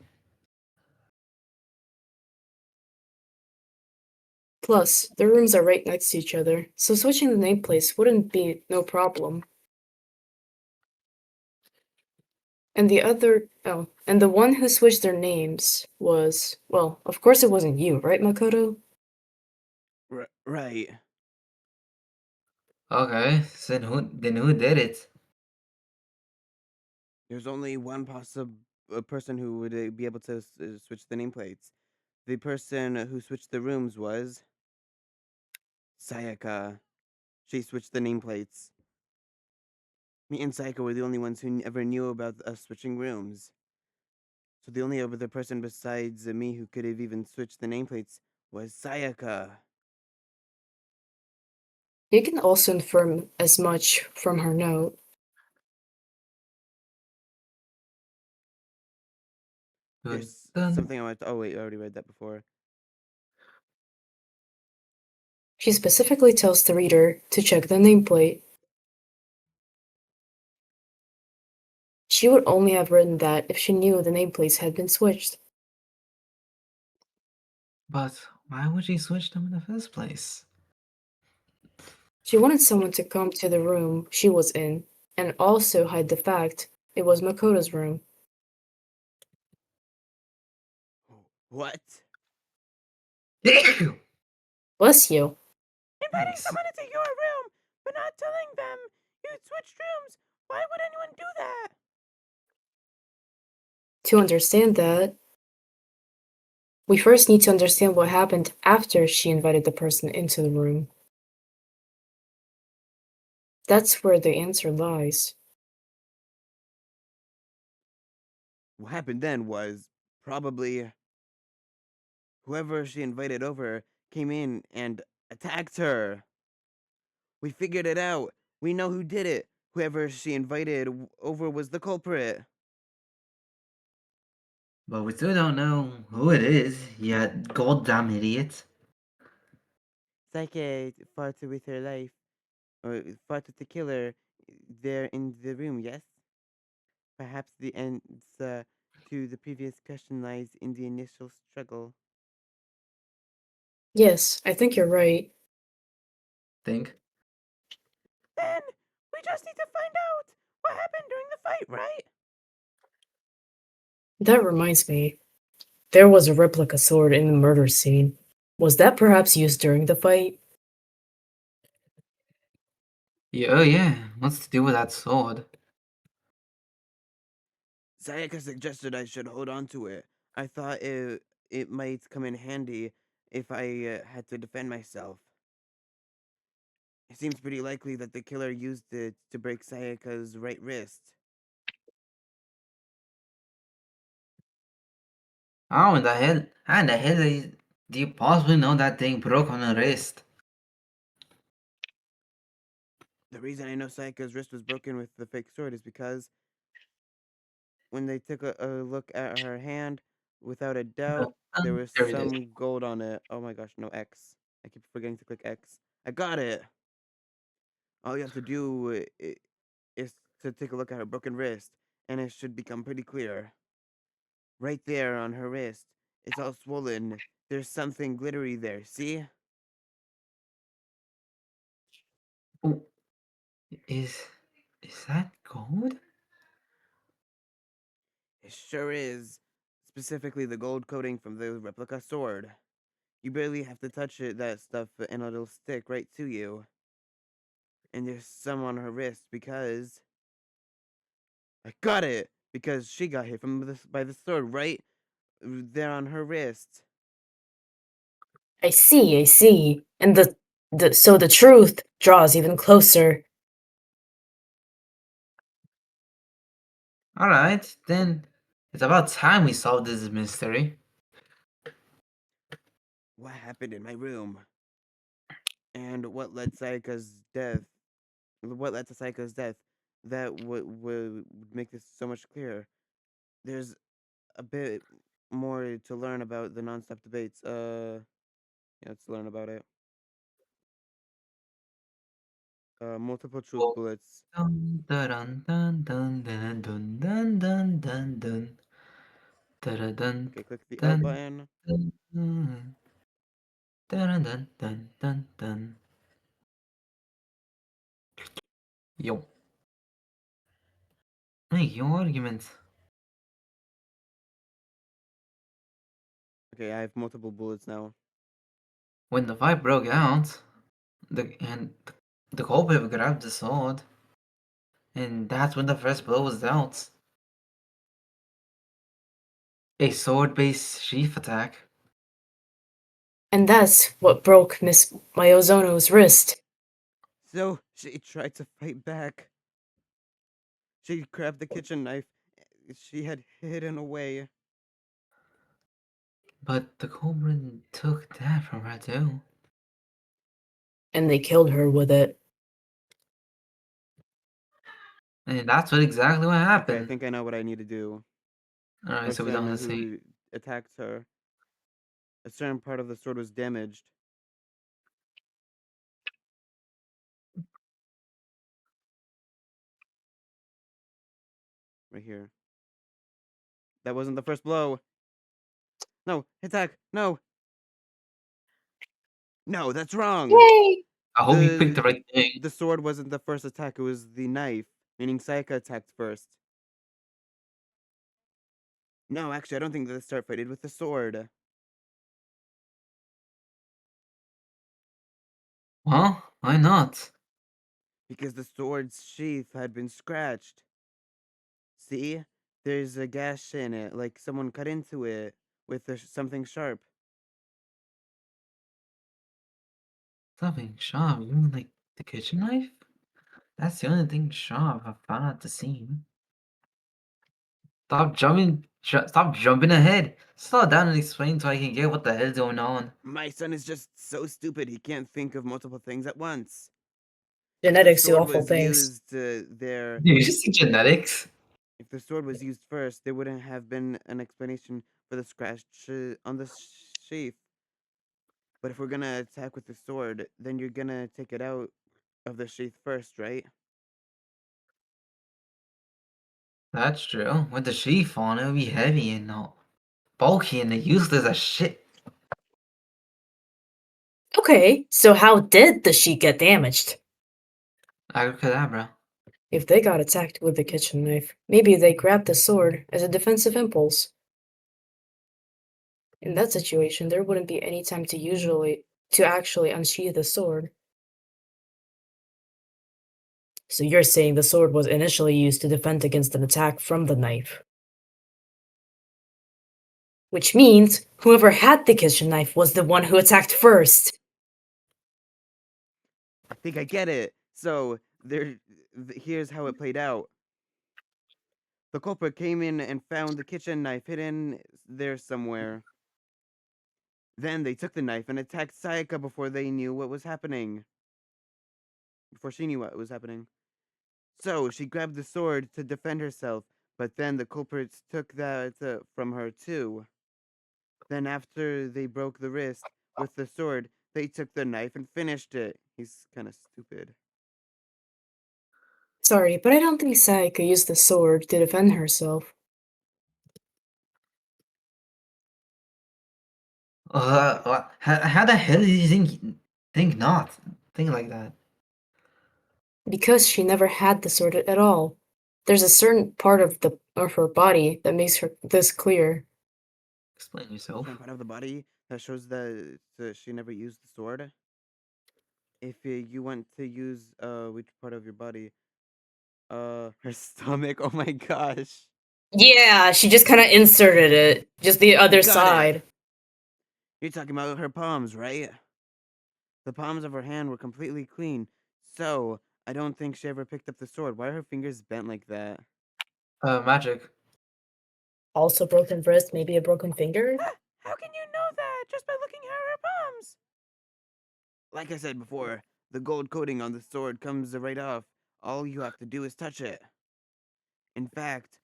Plus, the rooms are right next to each other, so switching the nameplates wouldn't be no problem. And and the one who switched their names was, well, of course it wasn't you, right, Makoto?
Right.
Okay, so then who did it?
There's only one possible person who would be able to switch the nameplates. The person who switched the rooms was Sayaka. She switched the nameplates. Me and Sayaka were the only ones who ever knew about us switching rooms. So the only other person besides me who could have even switched the nameplates was Sayaka.
You can also infer as much from her note.
Dun,
There's
dun.
something I want to. Oh wait, I already read that before.
She specifically tells the reader to check the nameplate. She would only have written that if she knew the nameplates had been switched.
But why would she switch them in the first place?
She wanted someone to come to the room she was in, and also hide the fact it was Makoto's room.
What?
Bless you.
Inviting
Thanks.
someone into your room, but not telling them you'd switched rooms. Why would anyone do that?
To understand that, we first need to understand what happened after she invited the person into the room. That's where the answer lies.
What happened then was probably whoever she invited over came in and attacked her. We figured it out. We know who did it. Whoever she invited over was the culprit.
But we still don't know who it is, you goddamn idiot.
Psyche fought with her life, or fought with the killer there in the room, yes? Perhaps the answer to the previous question lies in the initial struggle.
Yes, I think you're right.
Think?
Then we just need to find out what happened during the fight, right?
That reminds me. There was a replica sword in the murder scene. Was that perhaps used during the fight?
Yeah, oh yeah, what's to do with that sword?
Sayaka suggested I should hold on to it. I thought it might come in handy if I had to defend myself. It seems pretty likely that the killer used it to break Sayaka's right wrist.
How in the hell? How in the hell do you possibly know that thing broke on her wrist?
The reason I know Sayaka's wrist was broken with the fake sword is because when they took a look at her hand, without a doubt, there was
There it is.
some gold on it. Oh my gosh, no X. I keep forgetting to click X. I got it. All you have to do is to take a look at her broken wrist, and it should become pretty clear. Right there on her wrist, it's all swollen. There's something glittery there. See?
Oh, is is that gold?
It sure is. Specifically, the gold coating from the replica sword. You barely have to touch it, that stuff, and it'll stick right to you. And there's some on her wrist because I got it because she got hit by the sword right there on her wrist.
I see, I see. And so the truth draws even closer.
Alright, then it's about time we solved this mystery.
What happened in my room? And what led Sayaka's death? What led to Sayaka's death? That would make this so much clearer. There's a bit more to learn about the non-stop debates. Yeah, let's learn about it. Multiple truth
Oh.
bullets.
Dun dun dun dun dun dun dun dun dun dun dun dun
Okay, click the L
dun
button.
dun dun dun dun dun dun dun. Yo, make your argument.
Okay, I have multiple bullets now.
When the fight broke out, the culprit grabbed the sword, and that's when the first blow was dealt. A sword-based sheath attack.
And that's what broke Miss Miozono's wrist.
So she tried to fight back. She grabbed the kitchen knife she had hidden away.
But the culprit took that from her too.
And they killed her with it.
And that's exactly what
Okay, I
happened.
think I know what I need to do.
Alright, so
First,
we
I
don't
know
have to say.
who attacked her. A certain part of the sword was damaged. Right here. That wasn't the first blow. No, attack. No. No, that's wrong.
Yay!
I hope you picked the
The
right thing.
the sword wasn't the first attack, it was the knife, meaning Sayaka attacked first. No, actually, I don't think that the start fighted with the sword.
Well, why not?
Because the sword's sheath had been scratched. See? There's a gash in it, like someone cut into it with something sharp.
Something sharp. You mean like the kitchen knife? That's the only thing sharp I found at the scene. Stop jumping ahead. Slow down and explain so I can get what the hell's going on.
My son is just so stupid he can't think of multiple things at once.
Genetics do awful things.
There,
Dude, you just see genetics.
if the sword was used first, there wouldn't have been an explanation for the scratch on the sheath. But if we're gonna attack with the sword, then you're gonna take it out of the sheath first, right?
That's true. With the sheath on, it would be heavy and not bulky and useless as shit.
Okay, so how did the sheet get damaged?
Abracadabra.
If they got attacked with the kitchen knife, maybe they grabbed the sword as a defensive impulse. In that situation, there wouldn't be any time to actually unsheath the sword. So you're saying the sword was initially used to defend against an attack from the knife. Which means whoever had the kitchen knife was the one who attacked first.
I think I get it. So here's how it played out. The culprit came in and found the kitchen knife hidden there somewhere. Then they took the knife and attacked Sayaka before they knew what was happening. Before she knew what was happening. So she grabbed the sword to defend herself, but then the culprits took that from her too. Then after they broke the wrist with the sword, they took the knife and finished it. He's kind of stupid.
Sorry, but I don't think Sayaka used the sword to defend herself.
How the hell did you think not? Think like that?
Because she never had the sword at all. There's a certain part of her body that makes her this clear.
Explain
Certain
yourself.
part of the body that shows that she never used the sword. If you want to use which part of your body? Her stomach. Oh my gosh.
Yeah, she just kind of inserted it, just the
I
other
got it.
side.
You're talking about her palms, right? The palms of her hand were completely clean, so I don't think she ever picked up the sword. Why are her fingers bent like that?
Magic.
Also broken wrist, maybe a broken finger?
How can you know that just by looking at her palms? Like I said before, the gold coating on the sword comes right off. All you have to do is touch it. In fact,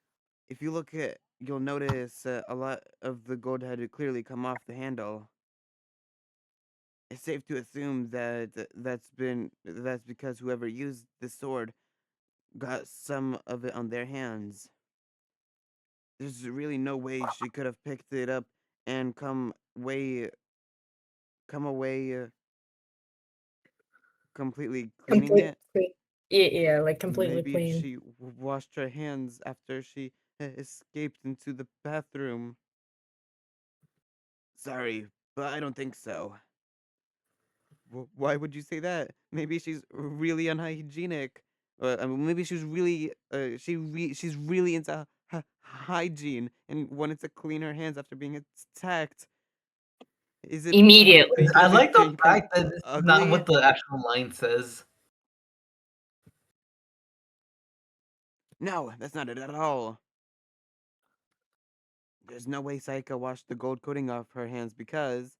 if you look at, you'll notice a lot of the gold had clearly come off the handle. It's safe to assume that that's because whoever used the sword got some of it on their hands. There's really no way she could have picked it up and come away completely cleaning
Complete,
it.
yeah, like completely
Maybe if
clean.
she washed her hands after she escaped into the bathroom. Sorry, but I don't think so. Why would you say that? Maybe she's really unhygienic. I mean, maybe she's really she's really into hygiene and wanted to clean her hands after being attacked. Is it
Immediately.
I
because it
like the
came
fact that this is not
ugly?
what the actual line says.
No, that's not it at all. There's no way Saika washed the gold coating off her hands because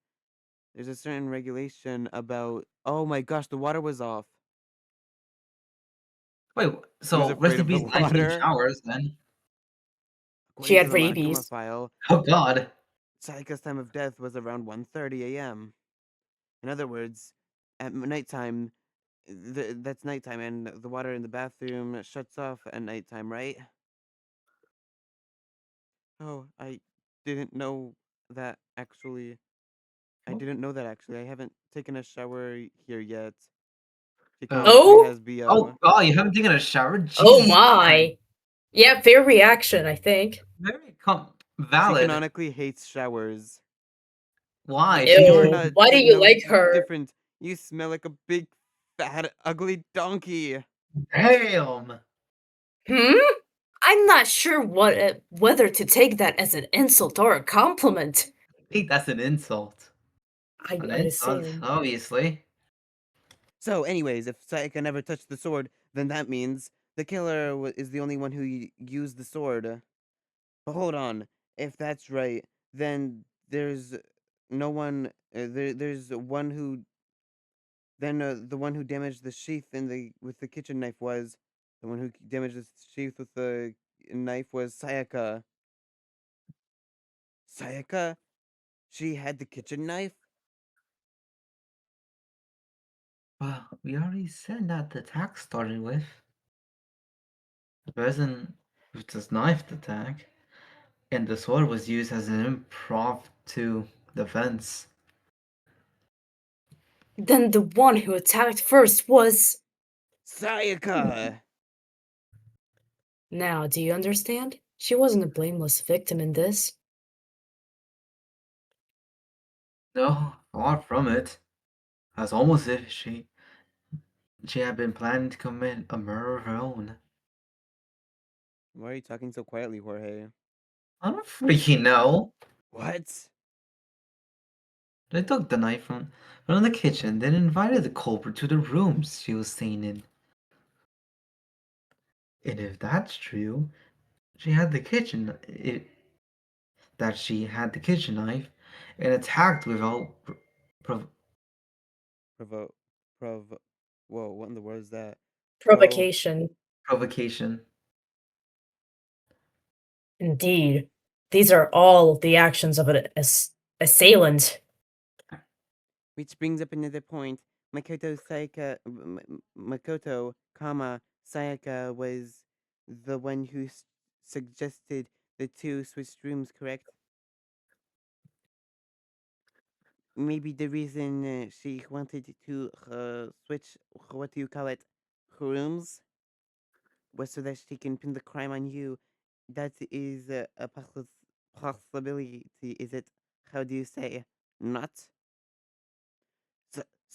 there's a certain regulation about. Oh my gosh, the water was off.
Wait,
She was
so rest
afraid
in
of the
peace, hygiene
water.
showers then.
She
According to
had
the Monokuma
rabies.
file,
Oh god.
Saika's time of death was around 1:30 a.m. In other words, at nighttime, that's nighttime, and the water in the bathroom shuts off at nighttime, right? Oh, I didn't know that actually. I
Oh,
didn't know that actually. I haven't taken a shower here yet. She
uh,
canonically
Oh?
has BO.
oh, you haven't taken a shower?
Oh
Jesus Christ.
my. Yeah, fair reaction, I think.
Very
She
valid.
canonically hates showers.
Why?
You're
Ew.
not
Why do you
no
like her?
different. You smell like a big, fat, ugly donkey.
Damn.
Hmm? I'm not sure whether to take that as an insult or a compliment.
I think that's an insult. An
I'd
insult,
assume.
obviously.
So, anyways, if Sayaka never touched the sword, then that means the killer is the only one who used the sword. But hold on, if that's right, then there's no one. There's one who. Then the one who damaged the sheath in the with the kitchen knife was the one who damaged the sheath with the knife was Sayaka. Sayaka, she had the kitchen knife.
Well, we already said that the attack started with the person with this knife attack, and the sword was used as an improv to defense.
Then the one who attacked first was.
Sayaka.
Now, do you understand? She wasn't a blameless victim in this.
No, far from it. It's almost as if she had been planning to commit a murder of her own.
Why are you talking so quietly, Jorge?
I don't freaking know.
What?
They took the knife from the kitchen, then invited the culprit to the rooms she was staying in. And if that's true, she had the kitchen. That she had the kitchen knife and attacked without prov-
Provo. Prov. Whoa, what in the world is that? Pro.
Provocation.
provocation.
Indeed. These are all the actions of an assailant.
Which brings up another point. Makoto Sayaka. Makoto, comma, Sayaka was the one who suggested the two switched rooms, correct? Maybe the reason she wanted to switch, what do you call it, rooms, was so that she can pin the crime on you. That is a possibility, is it? How do you say? Not?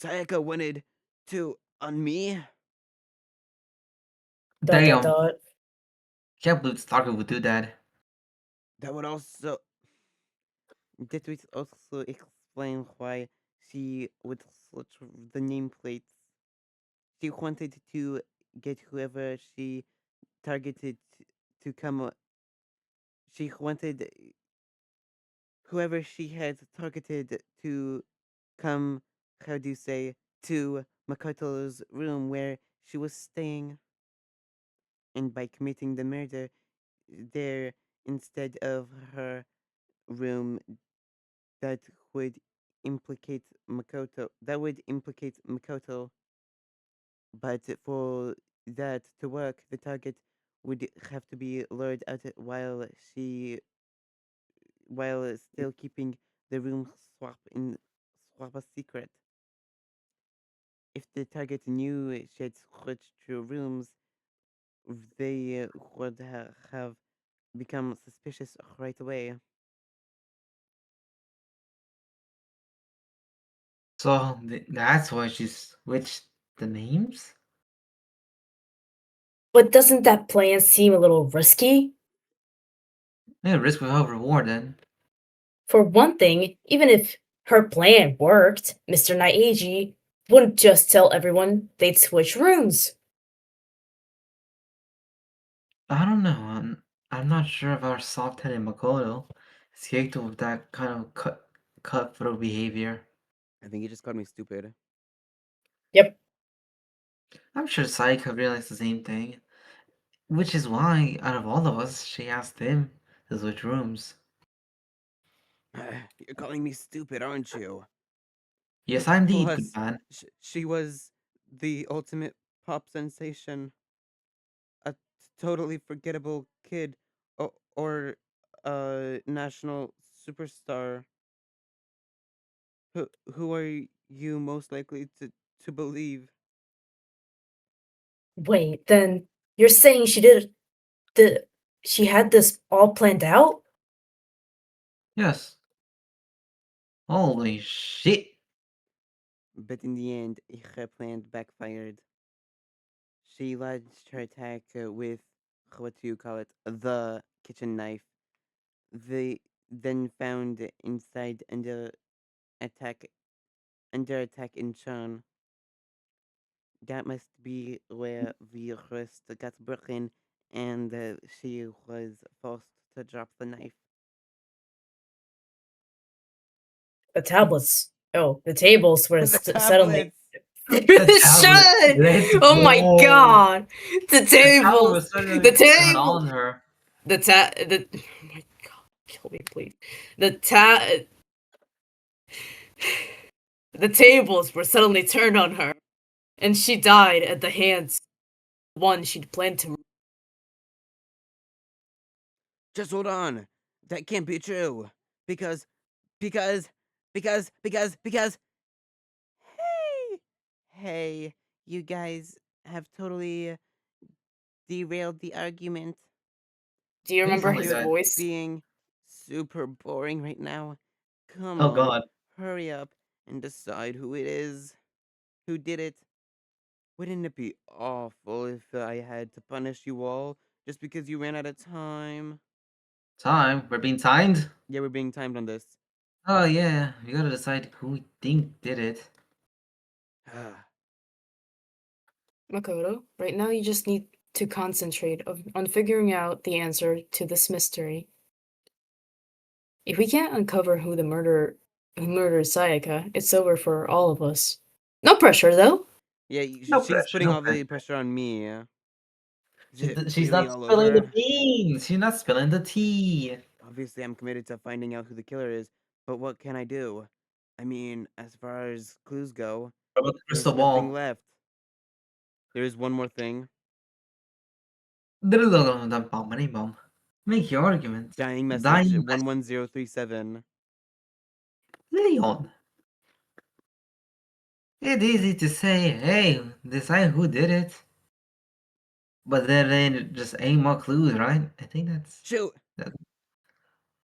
Sayaka wanted to on me?
Dot dot
Damn,
dot.
can't believe Stalker would do that.
That would also. That would also explain why she would switch the nameplates. She wanted to get whoever she targeted to come. She wanted whoever she had targeted to come, how do you say, to Makoto's room where she was staying. And by committing the murder there instead of her room, that would implicate Makoto. That would implicate Makoto. But for that to work, the target would have to be lured out while still keeping the room swap a secret. If the target knew she had switched to rooms, they would have become suspicious right away.
So that's why she switched the names?
But doesn't that plan seem a little risky?
Yeah, risk without reward then.
For one thing, even if her plan worked, Mr. Naeji wouldn't just tell everyone they'd switch rooms.
I don't know. I'm not sure if our soft-headed Makoto is capable of that kind of cutthroat behavior.
I think he just called me stupid.
Yep.
I'm sure Saika realized the same thing, which is why, out of all of us, she asked him to switch rooms.
You're calling me stupid, aren't you?
Yes, I'm indeed, good
Plus,
man.
she was the ultimate pop sensation, a totally forgettable kid, or national superstar. Who are you most likely to believe?
Wait, then you're saying the she had this all planned out?
Yes. Holy shit.
But in the end, her plan backfired. She launched her attack with, what do you call it, the kitchen knife. They then found inside attack attack in Chan. That must be where the wrist got broken, and she was forced to drop the knife.
The tablets. Oh, the tables were
The
suddenly.
tablets.
The tablet.
Shut!
Let's
Oh my
go.
god! The
The tablet
tables!
was suddenly
The
turned
table!
on her.
The oh my god, kill me please. The the tables were suddenly turned on her, and she died at the hands of the one she'd planned to.
Just hold on. That can't be true. Because, because, because. Hey! Hey, you guys have totally derailed the argument.
Do you remember
Oh my
his
You're
god.
voice?
being super boring right now. Come
Oh
on,
god.
hurry up and decide who it is. Who did it? Wouldn't it be awful if I had to punish you all just because you ran out of time?
Time. We're being timed?
Yeah, we're being timed on this.
Oh yeah. We gotta decide who we think did it.
Makoto, right now you just need to concentrate on figuring out the answer to this mystery. If we can't uncover who murdered Sayaka, it's over for all of us. No pressure, though.
Yeah,
No
she's
pressure,
putting
no
all the
pressure.
pressure on me. Is it
She's
really
not
all
spilling the
over?
beans. She's not spilling the tea.
Obviously, I'm committed to finding out who the killer is, but what can I do? I mean, as far as clues go,
What about the
there's
crystal
nothing
ball?
left. There is one more thing.
Make your argument.
Dying message
Dying message.
11037.
Leon. It's easy to say, hey, decide who did it. But then just ain't more clues, right? I think
Shoot!
that's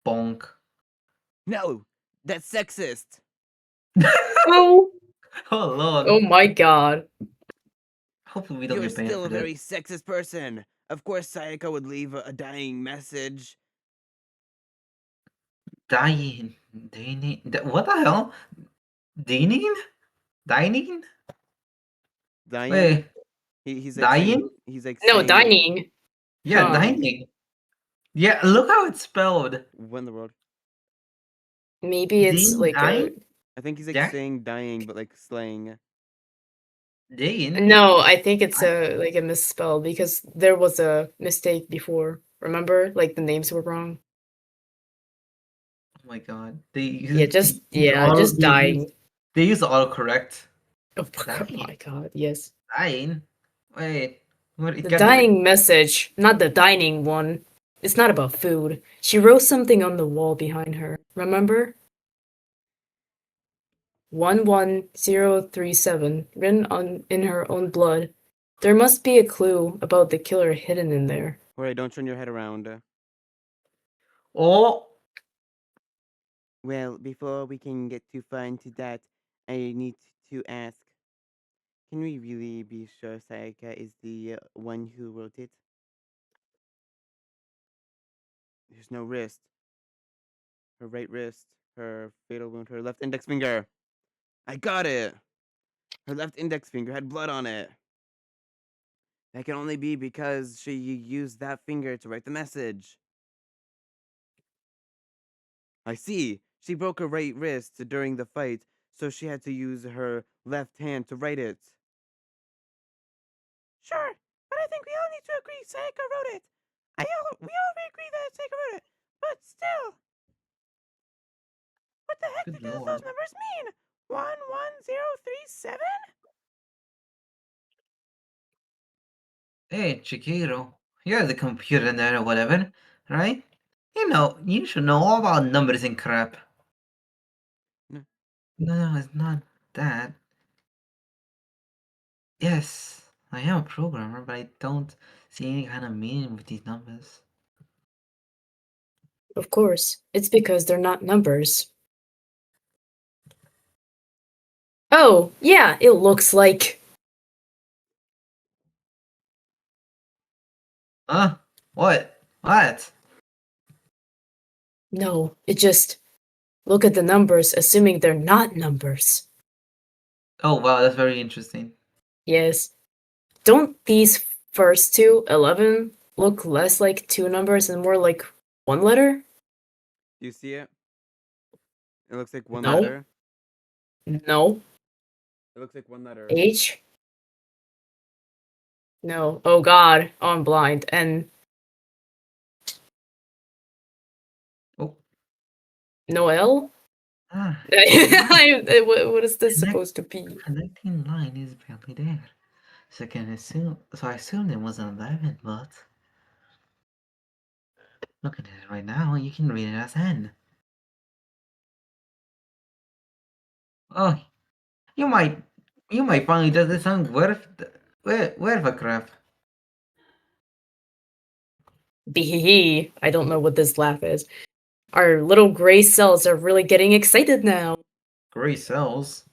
bonk.
No! That's sexist!
Oh,
Oh
oh
lord.
my god.
Hopefully we don't
You're
get banned
still
for
a
this.
very sexist person. Of course, Sayaka would leave a dying message.
Dying. Dining. What the hell? Dining? Dining?
Dying?
Wait.
He's like saying
Dying?
No,
saying
dining.
Yeah,
Huh.
dining. Yeah, look how it's spelled.
what in the world?
Maybe it's
Dean
like a.
dying?
I think he's like
Jack?
saying dying, but like slaying.
Dean?
No, I think it's
I,
a like a misspell because there was a mistake before. Remember? Like the names were wrong.
oh my god. They
Yeah,
use,
just dying.
they use autocorrect.
Oh
Dying.
my god, yes.
Dying? Wait. What it
The
can't be like
dying message, not the dining one. It's not about food. She wrote something on the wall behind her. Remember? 11037, written on in her own blood. There must be a clue about the killer hidden in there.
Alright, don't turn your head around.
oh
Well, before we can get too far into that, I need to ask, can we really be sure Sayaka is the one who wrote it? There's no wrist. Her right wrist, her fatal wound, her left index finger. I got it! Her left index finger had blood on it. That can only be because she used that finger to write the message. I see. She broke her right wrist during the fight, so she had to use her left hand to write it. Sure, but I think we all need to agree Sayaka wrote it. We all agree that Sayaka wrote it, but still, what the heck
good
does those
lord.
numbers mean? 11037?
Hey, Chiquito. You're the computer nerd or whatever, right? You should know all about numbers and crap.
No.
No, it's not that. Yes, I am a programmer, but I don't see any kind of meaning with these numbers.
Of course, it's because they're not numbers. Oh, yeah, it looks like.
Huh? What? What?
No, it just. Look at the numbers, assuming they're not numbers.
Oh, wow, that's very interesting.
Yes. Don't these first two, 11, look less like two numbers and more like one letter?
Do you see it? It looks like one
No.
letter.
No.
It looks like one letter.
H? No. Oh god. Oh, I'm blind. And
Oh.
no L?
Ah,
What is this
connect-
supposed to be?
connecting line is barely there. So I assumed it was an 11, but looking at it right now, you can read it as N. Oh, you might finally just this song worth a crap.
Bee. I don't know what this laugh is. Our little gray cells are really getting excited now.
Gray cells.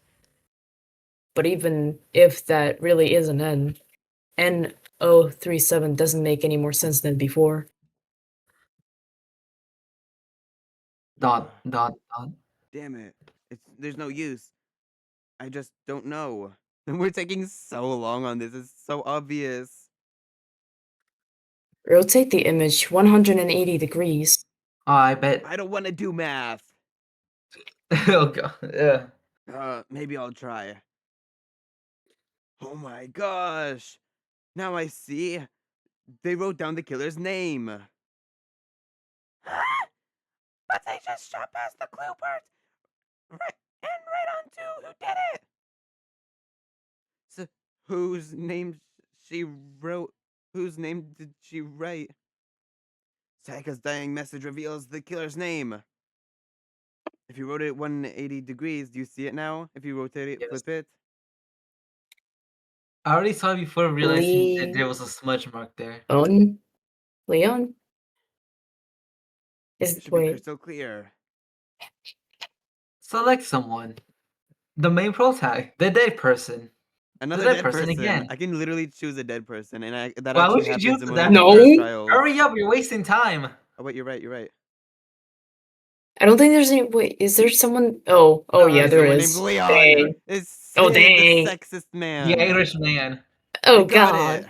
But even if that really is an N, N037 doesn't make any more sense than before.
Dot. Dot.
Damn it. There's no use. I just don't know. We're taking so long on this. It's so obvious.
Rotate the image 180 degrees.
Oh, I bet.
I don't want to do math.
Oh god. Yeah.
Maybe I'll try. Oh my gosh. Now I see. They wrote down the killer's name. But they just shot past the clue part. Right on to who did it. So whose name she wrote? Whose name did she write? Saga's dying message reveals the killer's name. If you rotate it 180 degrees, do you see it now? If you rotate it,
Yes.
flip it.
I already saw it before realizing that there was a smudge mark there.
Leon?
It should be
Wait.
crystal clear.
Select someone. The main protagonist. The dead person.
Another
dead
dead
person
person.
again.
I can literally choose a dead person, and that
Why
actually
would you
happens
choose
in one
that?
of the
No.
first trials.
Hurry up, you're wasting time.
Oh wait, you're right. You're right.
I don't think there's any. Wait, is there someone? Oh, yeah,
There's
there
someone
is.
named Leon.
Dang.
It's
Oh,
Sid,
dang.
the sexist man.
The Irish man.
Oh,
I got
god.
it.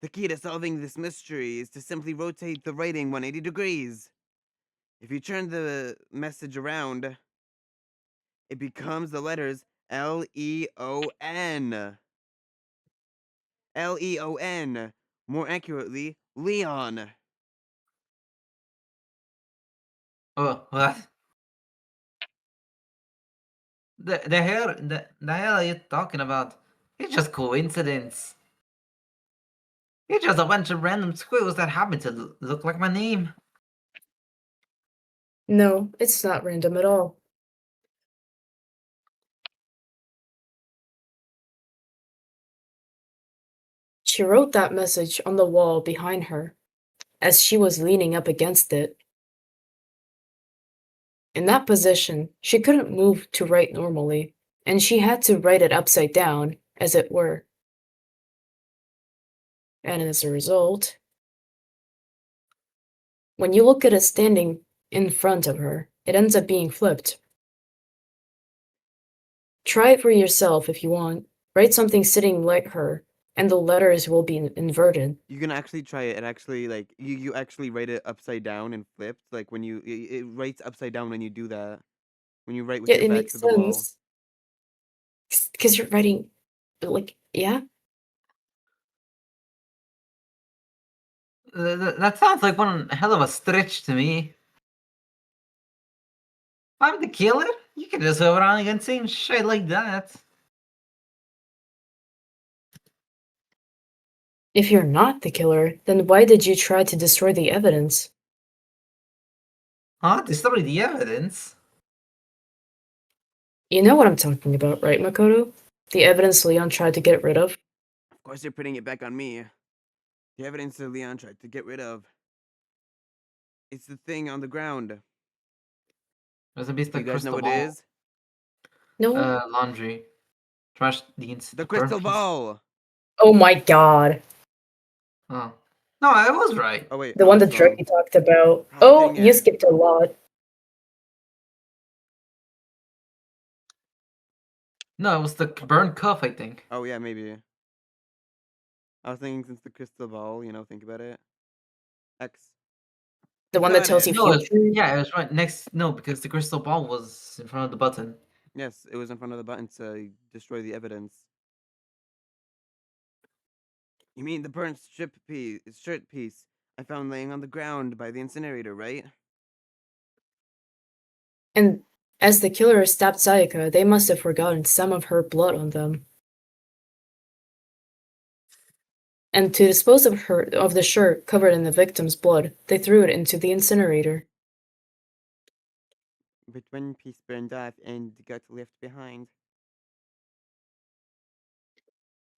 The key to solving this mystery is to simply rotate the writing 180 degrees. If you turn the message around, it becomes the letters Leon. Leon. More accurately, Leon.
Oh, what? The hell are you talking about? It's just coincidence. It's just a bunch of random squiggles that happen to look like my name.
No, it's not random at all. She wrote that message on the wall behind her, as she was leaning up against it. In that position, she couldn't move to write normally, and she had to write it upside down, as it were. And as a result, when you look at it standing in front of her, it ends up being flipped. Try it for yourself if you want. Write something sitting like her, and the letters will be inverted.
You can actually try it. It actually like you actually write it upside down and flipped. Like when it writes upside down when you do that. When you write with
Yeah,
your
it
back
makes
to the wall.
sense. Because you're writing, like, yeah?
That sounds like one hell of a stretch to me. If I'm the killer, you can just go around and saying shit like that.
If you're not the killer, then why did you try to destroy the evidence?
Huh? Destroy the evidence?
You know what I'm talking about, right, Makoto? The evidence Leon tried to get rid of?
Of course, you're putting it back on me. The evidence that Leon tried to get rid of. It's the thing on the ground.
It was a bit
Do you
like
guys know
crystal
what it
ball.
is?
No?
Laundry. Trash
The
the burnt
crystal
piece.
ball!
Oh my god.
Oh. No, I was right.
Oh, wait,
The
I
one that
was wrong.
Drake talked about.
Oh,
Oh,
dang
you
it.
skipped a lot.
No, it was the burnt cuff, I think.
Oh, yeah, maybe. I was thinking since the crystal ball, think about it. X.
The one that
Got
tells
it!
you
No,
future?
yeah, it was right next. No, because the crystal ball was in front of the button.
Yes, it was in front of the button to destroy the evidence. You mean the burnt shirt piece I found laying on the ground by the incinerator, right?
And as the killer stabbed Sayaka, they must have forgotten some of her blood on them. And to dispose of the shirt covered in the victim's blood, they threw it into the incinerator.
But one piece burned off and got left behind.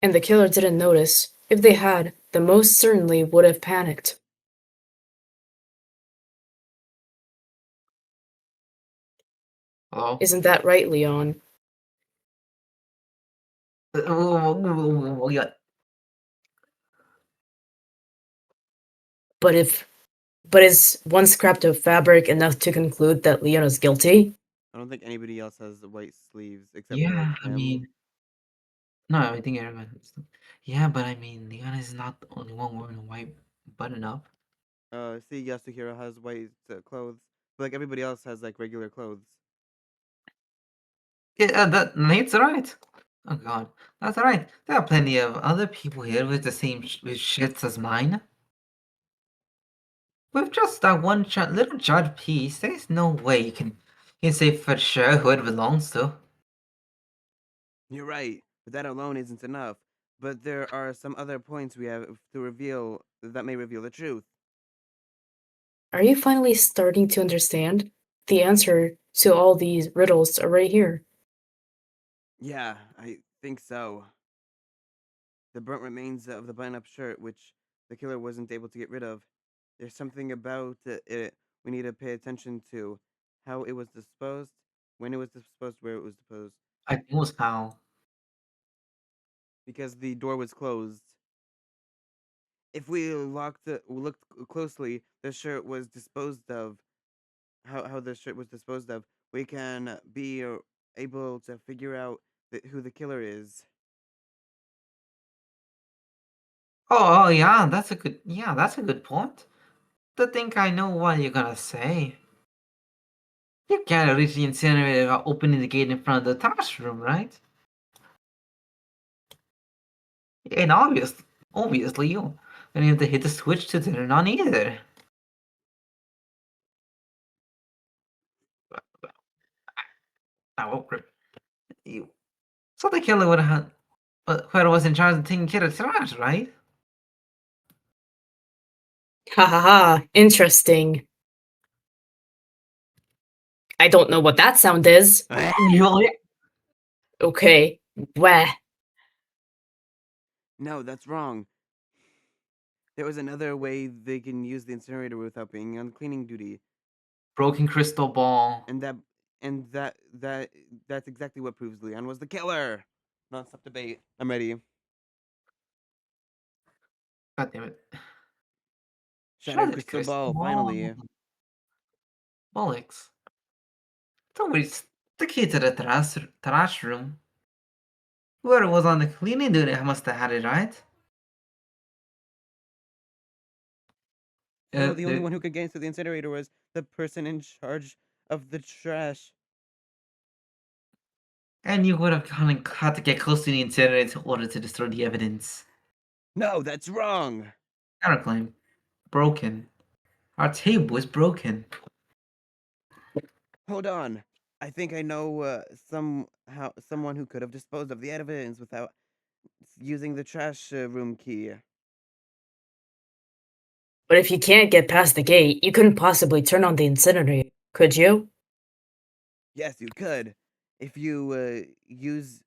And the killer didn't notice. If they had, they most certainly would have panicked.
Hello?
Isn't that right, Leon?
Yeah.
But if but is one scrap of fabric enough to conclude that Leon is guilty?
I don't think anybody else has the white sleeves except for
Yeah, I
him.
mean, no, I think everyone. Yeah, but I mean, Leon is not the only one wearing a white button up.
See, Yasuhiro has white clothes, but like everybody else has like regular clothes.
Yeah, that Nate's right. Oh God, that's right. There are plenty of other people here with the same with shits as mine. With just that one little charred piece, there's no way you can say for sure who it belongs to.
You're right, but that alone isn't enough. But there are some other points we have to reveal that may reveal the truth.
Are you finally starting to understand? The answer to all these riddles are right here.
Yeah, I think so. The burnt remains of the button-up shirt, which the killer wasn't able to get rid of. There's something about it we need to pay attention to. How it was disposed, when it was disposed, where it was disposed.
I think it was how.
Because the door was closed. If we looked closely, the shirt was disposed of. How the shirt was disposed of, we can be able to figure out who the killer is.
Oh, yeah, that's a good point. I think I know what you're gonna say. You can't reach the incinerator without opening the gate in front of the trash room, right? And obviously you don't have to hit the switch to turn it on either. Oh, you. So the killer would have whoever was in charge of taking care of trash, right?
Ha ha ha, interesting. I don't know what that sound is.
You,
Okay, wah.
No, that's wrong. There was another way they can use the incinerator without being on cleaning duty,
broken crystal ball.
and that's exactly what proves Leon was the killer. Non-stop debate. I'm ready.
God damn it.
Shattered
Shattered
crystal
crystal
ball.
ball.
Finally.
Bollocks. Don't worry, it's the key to the trash room. Whoever was on the cleaning duty must have had it, right?
So the only
The
one who could get into the incinerator was the person in charge of the trash.
And you would have had to get close to the incinerator in order to destroy the evidence.
No, that's wrong.
Counterclaim. Broken. Our table is broken.
Hold on. I think I know someone who could have disposed of the evidence without using the trash room key.
But if you can't get past the gate, you couldn't possibly turn on the incinerator, could you?
Yes, you could. If you use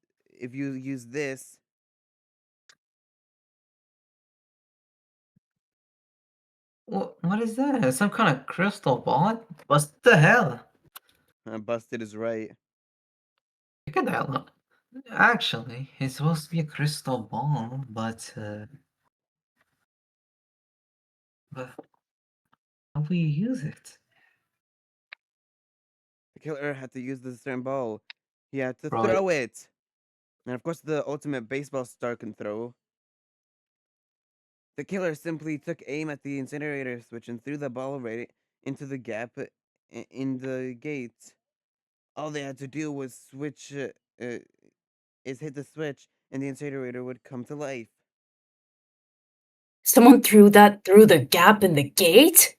this.
What is that? Some kind of crystal ball? What the hell?
Busted is right.
Look at that. Look. Actually, it's supposed to be a crystal ball, but how do you use it?
The killer had to use the certain ball. He had to
Right.
throw it. And of course, the ultimate baseball star can throw. The killer simply took aim at the incinerator switch and threw the ball right into the gap in the gate. All they had to do was hit the switch, and the incinerator would come to life.
Someone threw that through the gap in the gate?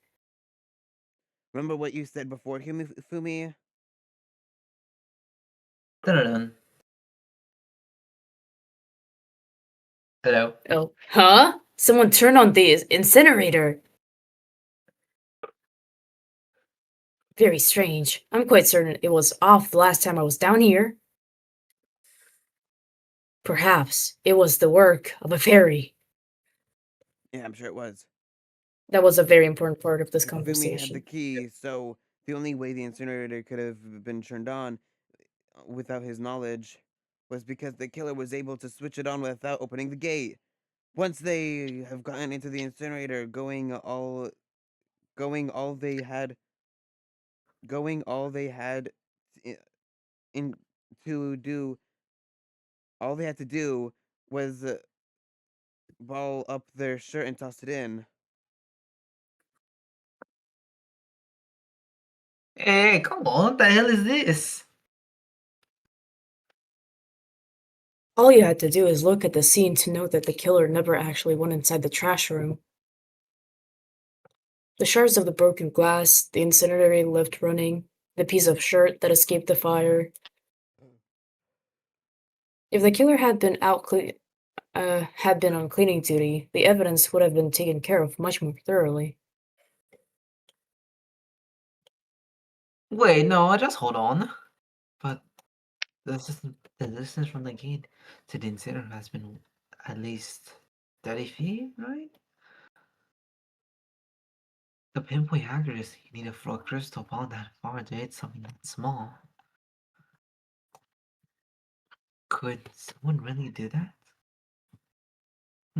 Remember what you said before, Fumi?
Dun-dun-dun. Hello.
Oh, huh? Someone turned on the incinerator. Very strange. I'm quite certain it was off the last time I was down here. Perhaps it was the work of a fairy.
Yeah, I'm sure it was.
That was a very important part of this
Fumi had the
conversation.
key, so the only way the incinerator could have been turned on without his knowledge was because the killer was able to switch it on without opening the gate. Once they have gotten into the incinerator, going all they had going all they had i- in to do all they had to do was ball up their shirt and toss it in.
Hey, come on, what the hell is this?
All you had to do is look at the scene to know that the killer never actually went inside the trash room. The shards of the broken glass, the incinerator left running, the piece of shirt that escaped the fire. If the killer had been had been on cleaning duty, the evidence would have been taken care of much more thoroughly.
Wait, no, just hold on. But the distance from the gate to the incinerator has been at least 30 feet, right? The pinpoint accuracy needed for a crystal ball that far to hit something that small. Could someone really do that?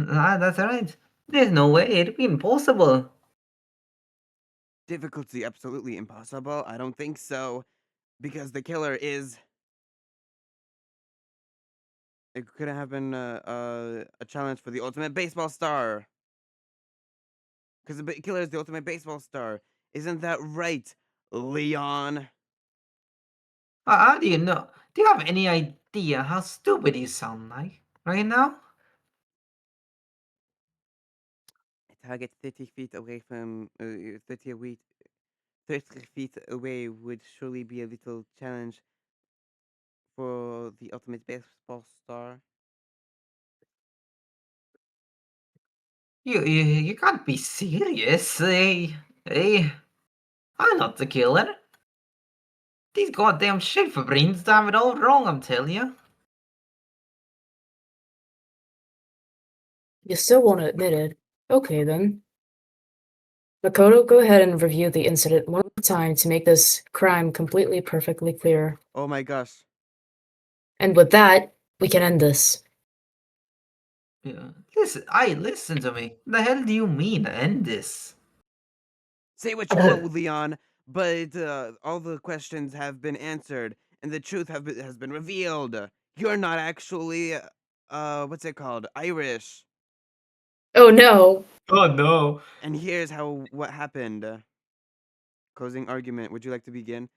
Ah, that's right. There's no way. It'd be impossible.
Difficulty absolutely impossible. I don't think so, because the killer is. It could have been a challenge for the ultimate baseball star. Because the killer is the ultimate baseball star. Isn't that right, Leon?
How do you know? Do you have any idea how stupid you sound like right now?
A target 30 feet away from 30 feet away would surely be a little challenge for the ultimate baseball star.
You can't be serious. Hey, I'm not the killer. These goddamn shiver brains have it all wrong, I'm telling you.
You still won't admit it. Okay then. Makoto, go ahead and review the incident one more time to make this crime completely perfectly clear.
Oh my gosh.
And with that, we can end this.
Yeah. Listen to me. The hell do you mean end this?
Say what you will, Leon, but all the questions have been answered, and the truth has been revealed. You're not actually, what's it called? Irish.
Oh no!
Oh no.
And here's what happened. Closing argument. Would you like to begin?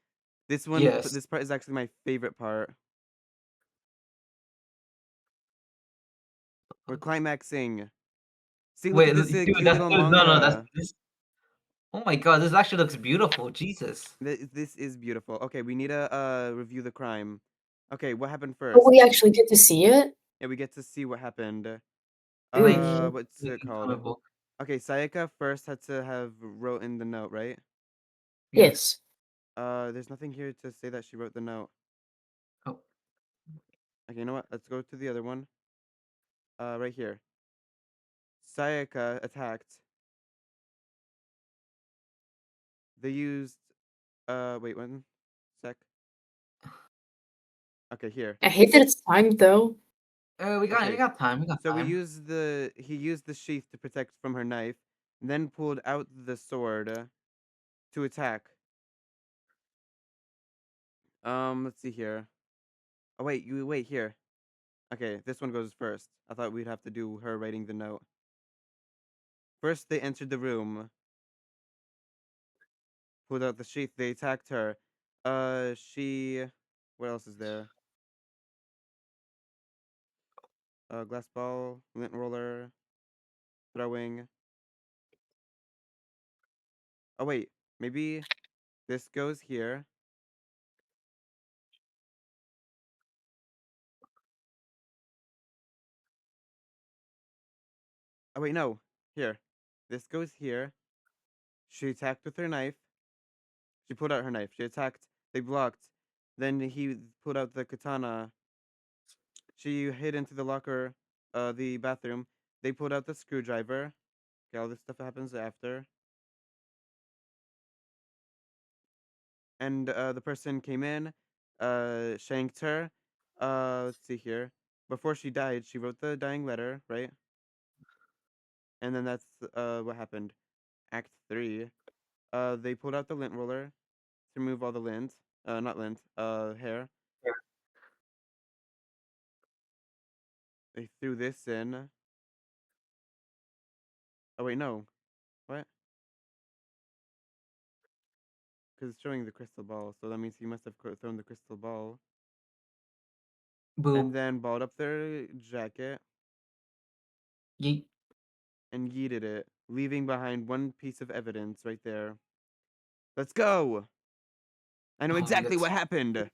Yes.
This part is actually my favorite part. We're climaxing. See, look
Wait,
at this
dude,
cute
that's
little
no, no, that's
manga.
this. Oh my god, this actually looks beautiful. Jesus.
This is beautiful. Okay, we need to review the crime. Okay, what happened
Oh,
first?
we actually get to see it?
Yeah, we get to see what happened.
Like
Ooh.
What's
like
it
in
called?
comic book.
Okay, Sayaka first had to have wrote in the note, right?
Yeah.
Yes.
There's nothing here to say that she wrote the note.
Oh,
Okay, you know what? Let's go to the other one. Right here. Sayaka attacked. They used. Wait one sec. Okay, here.
I hate that it's timed though.
we
Okay,
got time. We got
so
time.
he used the sheath to protect from her knife, then pulled out the sword to attack. Let's see here. Oh wait, you wait here. Okay, this one goes first. I thought we'd have to do her writing the note. First, they entered the room, pulled out the sheath. They attacked her. She. What else is there? Glass ball, lint roller, throwing. Oh wait, maybe this goes here. Oh wait, no. Here. This goes here. She attacked with her knife. She pulled out her knife. She attacked. They blocked. Then he pulled out the katana. She hid into the locker, the bathroom. They pulled out the screwdriver. Okay, all this stuff happens after. And the person came in, shanked her. Let's see here. Before she died, she wrote the dying letter, right? And then that's what happened. Act 3. They pulled out the lint roller to remove all the lint. Not lint, hair.
Yeah.
They threw this in. Oh wait, no. What? Because it's showing the crystal ball, so that means he must have thrown the crystal ball. And
Boo.
then balled up their jacket
Yeet.
and yeeted it, leaving behind one piece of evidence right there. Let's go! I know
Oh,
exactly
yes.
what happened.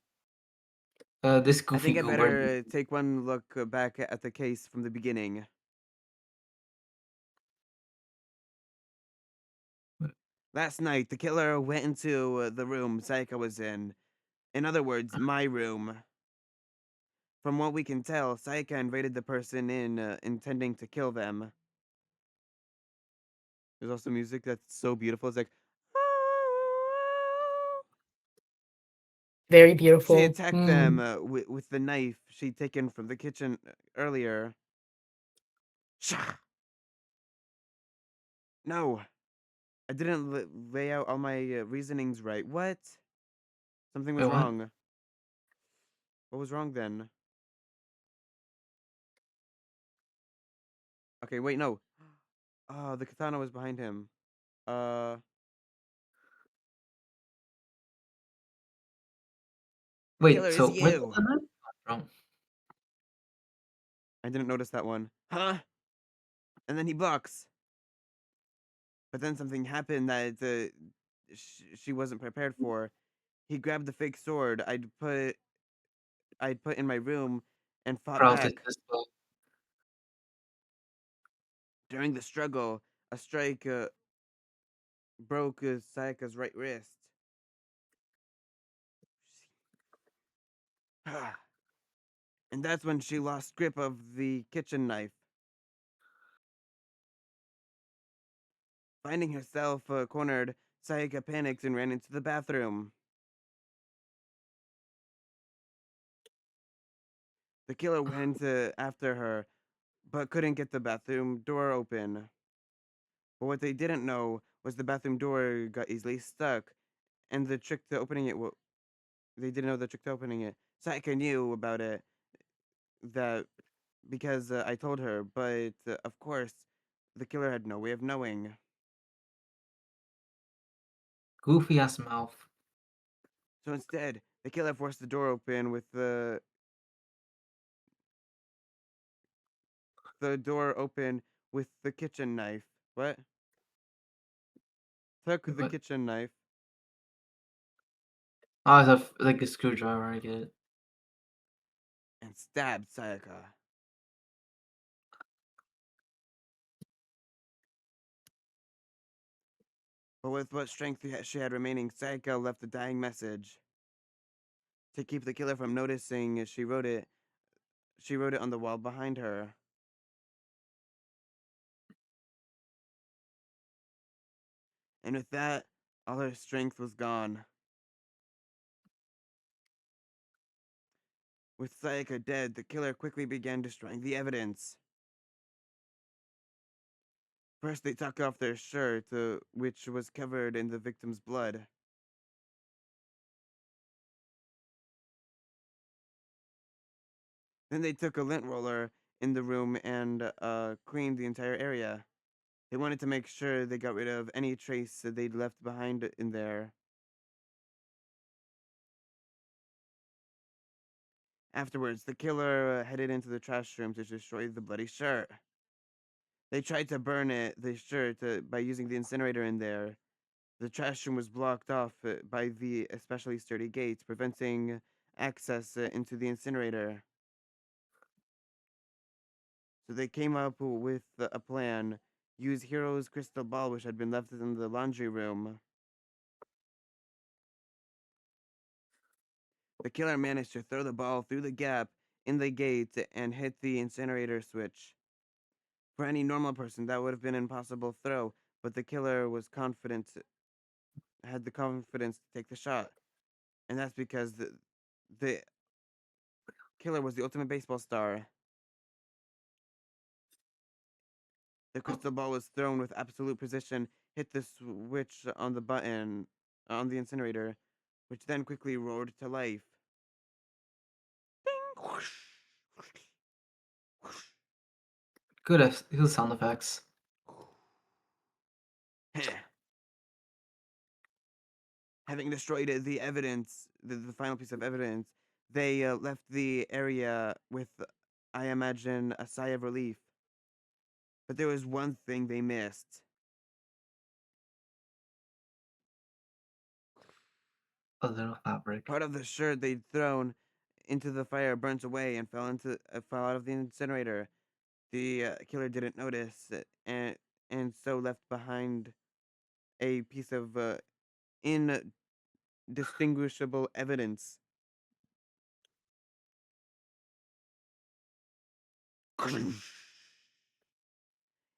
This
I
goofy
think I
goober.
better take one look back at the case from the beginning. Last night, the killer went into the room Sayaka was in. In other words, my room. From what we can tell, Sayaka invited the person in, intending to kill them. There's also music that's so beautiful. It's like,
Very
she
beautiful.
attacked them with the knife she'd taken from the kitchen earlier. Shah! No, I didn't lay out all my reasonings right. What? Something
Wait,
was
what?
wrong. What was wrong then? Okay, wait, no. Oh, the katana was behind him. Uh, the
Wait,
killer is
so where did
you.
the knife come from?
I didn't notice that one. Huh? And then he blocks. But then something happened that she wasn't prepared for. He grabbed the fake sword I'd put in my room and fought
Proud to
back.
display.
During the struggle, a strike broke Sayaka's right wrist. And that's when she lost grip of the kitchen knife. Finding herself cornered, Sayaka panicked and ran into the bathroom. The killer went after her, but couldn't get the bathroom door open. But what they didn't know was the bathroom door got easily stuck, and the trick to opening it. They didn't know the trick to opening it. Sayaka knew about it that because I told her, but of course, the killer had no way of knowing.
Goofy ass mouth.
So instead, the killer forced the door open with the door open with the kitchen knife. What? Took
Wait,
the
what?
kitchen knife
Oh, it's like a screwdriver, I get it.
and stabbed Sayaka. But with what strength she had remaining, Sayaka left a dying message. To keep the killer from noticing, she wrote it on the wall behind her. And with that, all her strength was gone. With Sayaka dead, the killer quickly began destroying the evidence. First, they took off their shirt, which was covered in the victim's blood. Then they took a lint roller in the room and cleaned the entire area. They wanted to make sure they got rid of any trace that they'd left behind in there. Afterwards, the killer headed into the trash room to destroy the bloody shirt. They tried to burn the shirt, by using the incinerator in there. The trash room was blocked off by the especially sturdy gates, preventing access into the incinerator. So they came up with a plan. Use Hero's crystal ball, which had been left in the laundry room. The killer managed to throw the ball through the gap in the gate and hit the incinerator switch. For any normal person, that would have been an impossible throw, but the killer had the confidence to take the shot. And that's because the killer was the ultimate baseball star. The crystal ball was thrown with absolute precision, hit the switch on the button on the incinerator, which then quickly roared to life.
Good sound effects.
Having destroyed the evidence, the final piece of evidence, they left the area with, I imagine, a sigh of relief. But there was one thing they missed.
A little fabric.
Part of the shirt they'd thrown into the fire burnt away and fell out of the incinerator. The killer didn't notice, and so left behind a piece of indistinguishable evidence.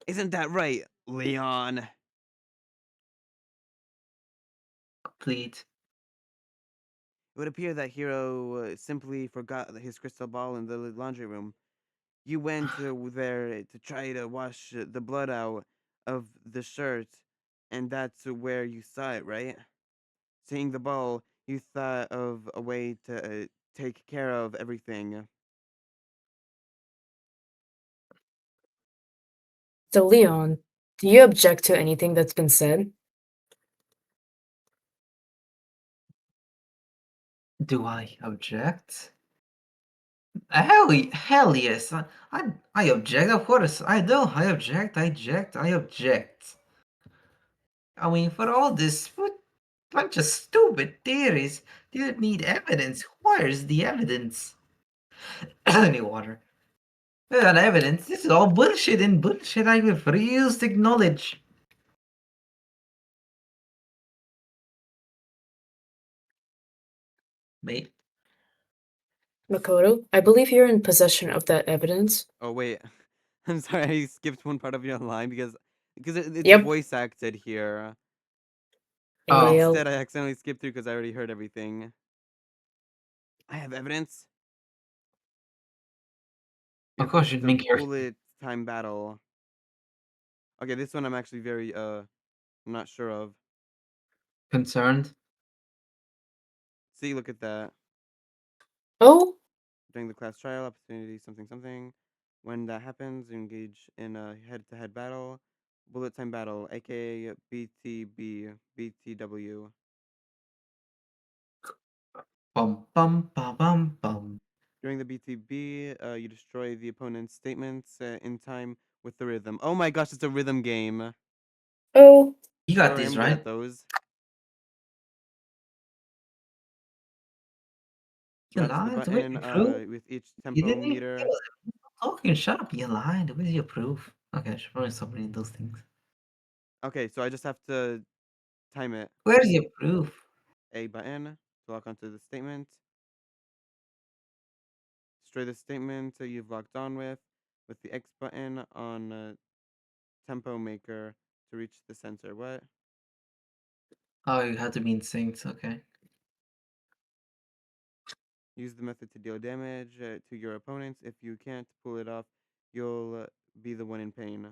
Isn't that right, Leon? It
Complete.
would appear that Hero simply forgot his crystal ball in the laundry room. You went there to try to wash the blood out of the shirt, and that's where you saw it, right? Seeing the ball, you thought of a way to take care of everything.
So, Leon, do you object to anything that's been said?
Do I object? Hell yes. I object. Of course, I do. I object. I object. I object. I mean, for all this bunch of stupid theories, you don't need evidence. Where's the evidence? Any water. Without evidence, this is all bullshit, and bullshit I refuse to acknowledge. Mate.
Makoto, I believe you're in possession of that evidence.
Oh wait, I'm sorry, I skipped one part of your line because it's
Yep.
voice acted here.
Oh.
Instead, I accidentally skipped through because I already heard everything. I have evidence.
Of course, you'd make your
bullet time battle. Okay, this one I'm actually very I'm not sure of.
concerned.
See, look at that.
Oh,
During the class trial, opportunity something something. When that happens, engage in a head-to-head battle. Bullet time battle, aka BTW.
Bum bum bum bum bum.
During the BTB, you destroy the opponent's statements in time with the rhythm. Oh my gosh, it's a rhythm game.
oh,
You got
Sorry,
this,
I'm good
right?
at those.
You
Press the
lied with
button
your proof.
with each
You
tempo
didn't even
meter.
talking. Shut up. You lied. Where's your proof? Okay, I should probably stop reading those things.
Okay, so I just have to time it.
Where's your proof?
A button to lock onto the statement. Destroy the statement you've locked on with the X button on tempo maker to reach the sensor. What?
Oh, you have to be in sync. Okay.
Use the method to deal damage to your opponents. If you can't pull it off, you'll be the one in pain.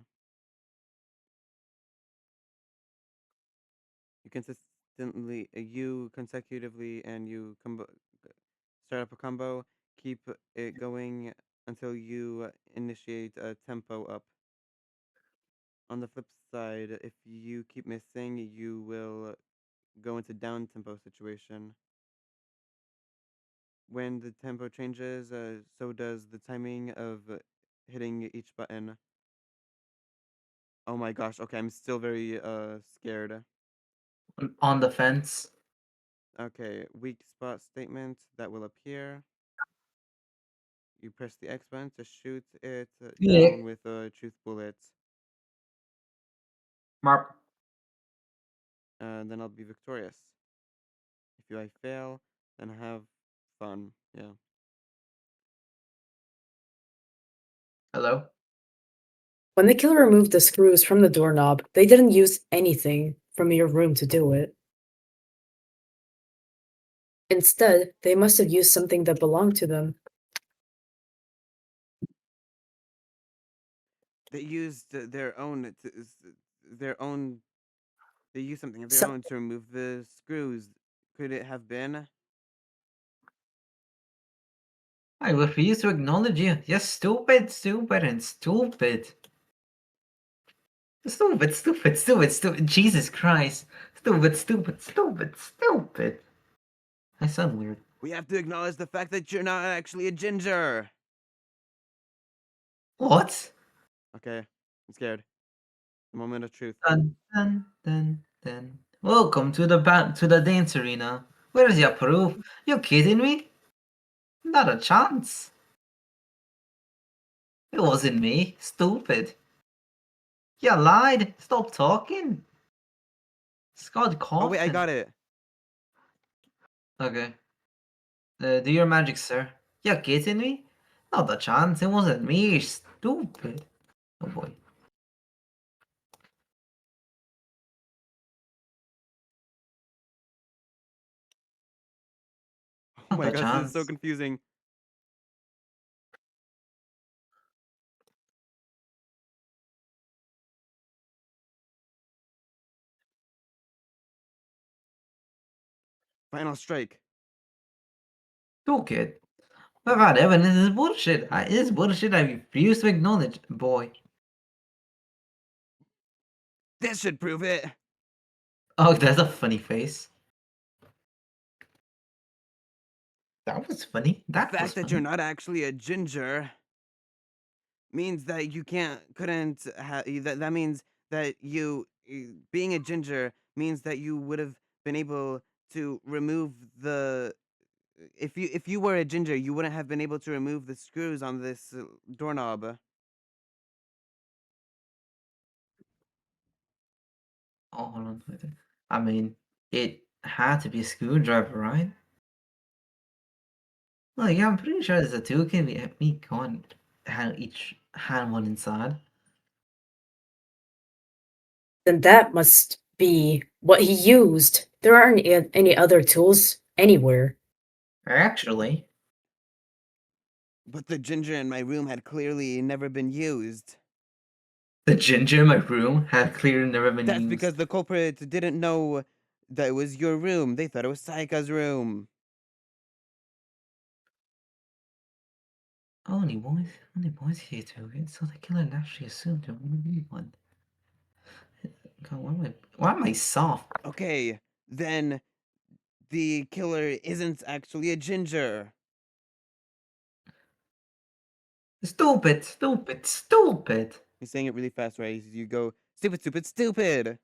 You consecutively, and you start up a combo. Keep it going until you initiate a tempo up. On the flip side, if you keep missing, you will go into down tempo situation. When the tempo changes, so does the timing of hitting each button. Oh my gosh, okay, I'm still very scared.
On the fence.
Okay, weak spot statement that will appear. You press the X button to shoot it
Yeah.
down with a truth bullet.
Mark.
Then I'll be victorious. If I fail, then have fun. Yeah.
Hello?
When the killer removed the screws from the doorknob, they didn't use anything from your room to do it. Instead, they must have used something that belonged to them.
They used their own, their own. They used something of their
So-
own to remove the screws. Could it have been?
I refuse to acknowledge you. You're stupid, stupid, and stupid. Stupid, stupid, stupid, stupid. Jesus Christ. Stupid, stupid, stupid, stupid. I sound weird.
We have to acknowledge the fact that you're not actually a ginger.
What?
Okay, I'm scared. The moment of truth.
Dun, dun, dun, dun. Welcome to the dance arena. Where's your proof? You kidding me? Not a chance. It wasn't me. Stupid. You lied. Stop talking. Scott
Oh wait, I
Cawthon.
got it.
Okay. Do your magic, sir. You kidding me? Not a chance. It wasn't me. You're stupid. Oh boy.
Oh
Not
my
a
gosh, this is so
chance.
confusing. Final strike.
Toolkit. Without evidence is bullshit. It is bullshit. I refuse to acknowledge. Boy.
This should prove it.
Oh, that's a funny face. That was funny.
The
That was
fact that you're
funny.
not actually a ginger means that you couldn't that means that you being a ginger means that you would have been able to remove the if you were a ginger, you wouldn't have been able to remove the screws on this doorknob.
Oh, hold on. I mean, it had to be a screwdriver, right? Like, yeah, I'm pretty sure there's a toolkit. We can't have each hand one inside.
Then that must be what he used. There aren't any other tools anywhere.
Actually,
But the ginger in my room had clearly never been used.
the ginger in my room had clearly never been
That's
used.
because the culprit didn't know that it was your room. They thought it was Saika's room.
Only boys here toolkit, so the killer naturally assumed there would be one. God, why am I soft?
Okay, then the killer isn't actually a ginger.
Stupid, stupid, stupid.
You're saying it really fast, right? You go, stupid, stupid, stupid.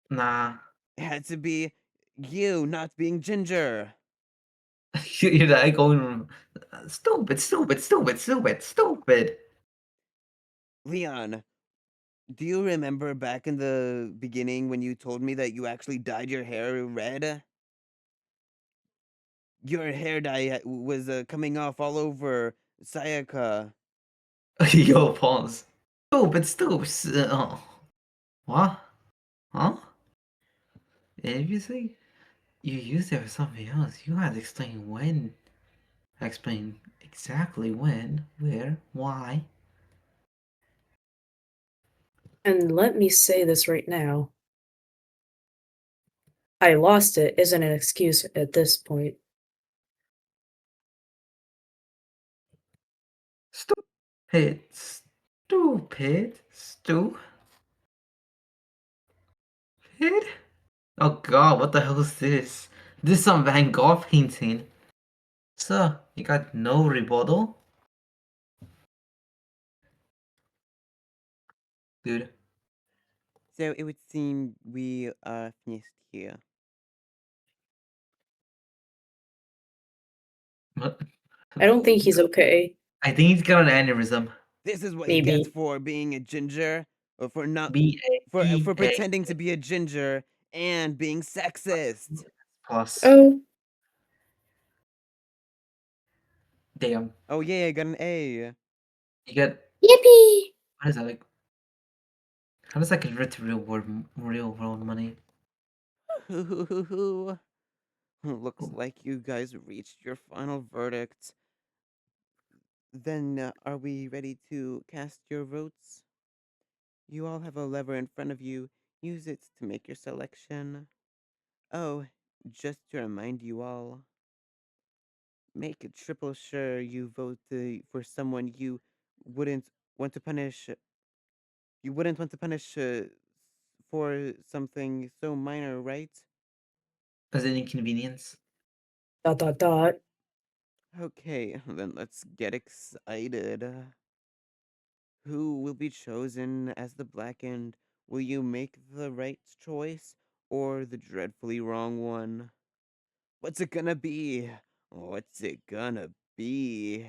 Nah.
It had to be you not being ginger.
You're like going stupid, stupid, stupid, stupid, stupid.
Leon, Do you remember back in the beginning when you told me that you actually dyed your hair red? Your hair dye was coming off all over Sayaka.
Yo, pause. Oh, but still, what? Huh? If you say you used it for something else, you had to explain when. Explain exactly when, where, why.
And let me say this right now. I lost it isn't an excuse at this point.
Stupid. Stupid. Stupid. Oh god, what the hell is this? This is some Van Gogh painting. Sir, you got no rebuttal? Dude.
So it would seem we are finished here.
What?
I don't think he's okay.
I think he's got an aneurysm.
This is what he gets
Maybe.
for being a ginger, or for not for
B-A-E-A
pretending to be a ginger and being sexist.
plus.
Oh,
Damn.
Oh yeah, I got an A.
You get,
yippee!
what is that like? How does that convert to real world money?
Looks like you guys reached your final verdict. Then are we ready to cast your votes? You all have a lever in front of you. Use it to make your selection. Oh, just to remind you all, make it triple sure you vote for someone wouldn't want to punish. You wouldn't want to punish for something so minor, right?
As an inconvenience?
Dot dot dot.
Okay, then let's get excited. Who will be chosen as the Blackened? Will you make the right choice or the dreadfully wrong one? What's it gonna be? What's it gonna be?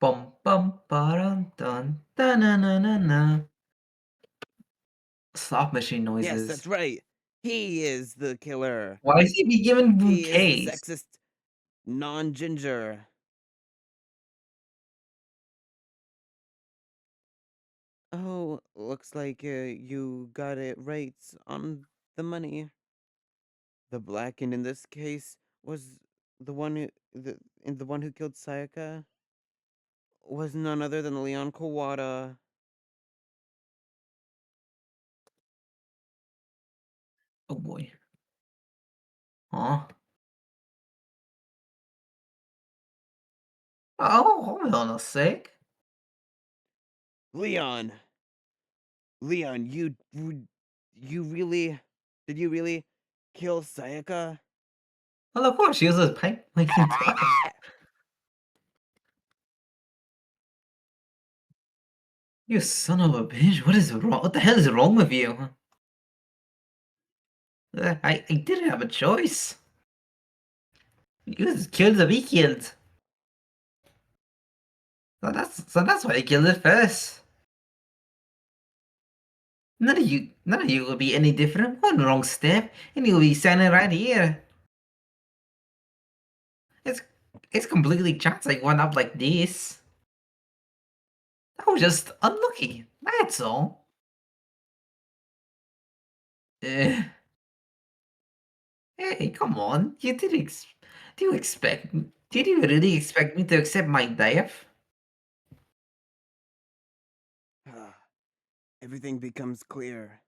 Bum bum ba dun dun na na na na. Slot machine
Yes,
noises.
that's right. He is the killer.
Why is he be given
He is the
bouquets?
sexist non-ginger. Oh, looks like you got it right on the money. The Blackened in this case was the one who killed Sayaka was none other than Leon Kawada.
Oh boy. Huh? Oh, hold on a sec.
Leon, Leon, you really did you really kill Sayaka?
Well, of course, she was a pipe making toy. You son of a bitch, what is wrong? What the hell is wrong with you? I didn't have a choice. You just killed the be killed. So that's why I killed it first. None of you will be any different. One wrong step, and you'll be standing right here. It's it's completely chance I wound up like this. I was just unlucky. That's all. Eh, hey, come on. Do you expect? Did you really expect me to accept my death?
Everything becomes clear.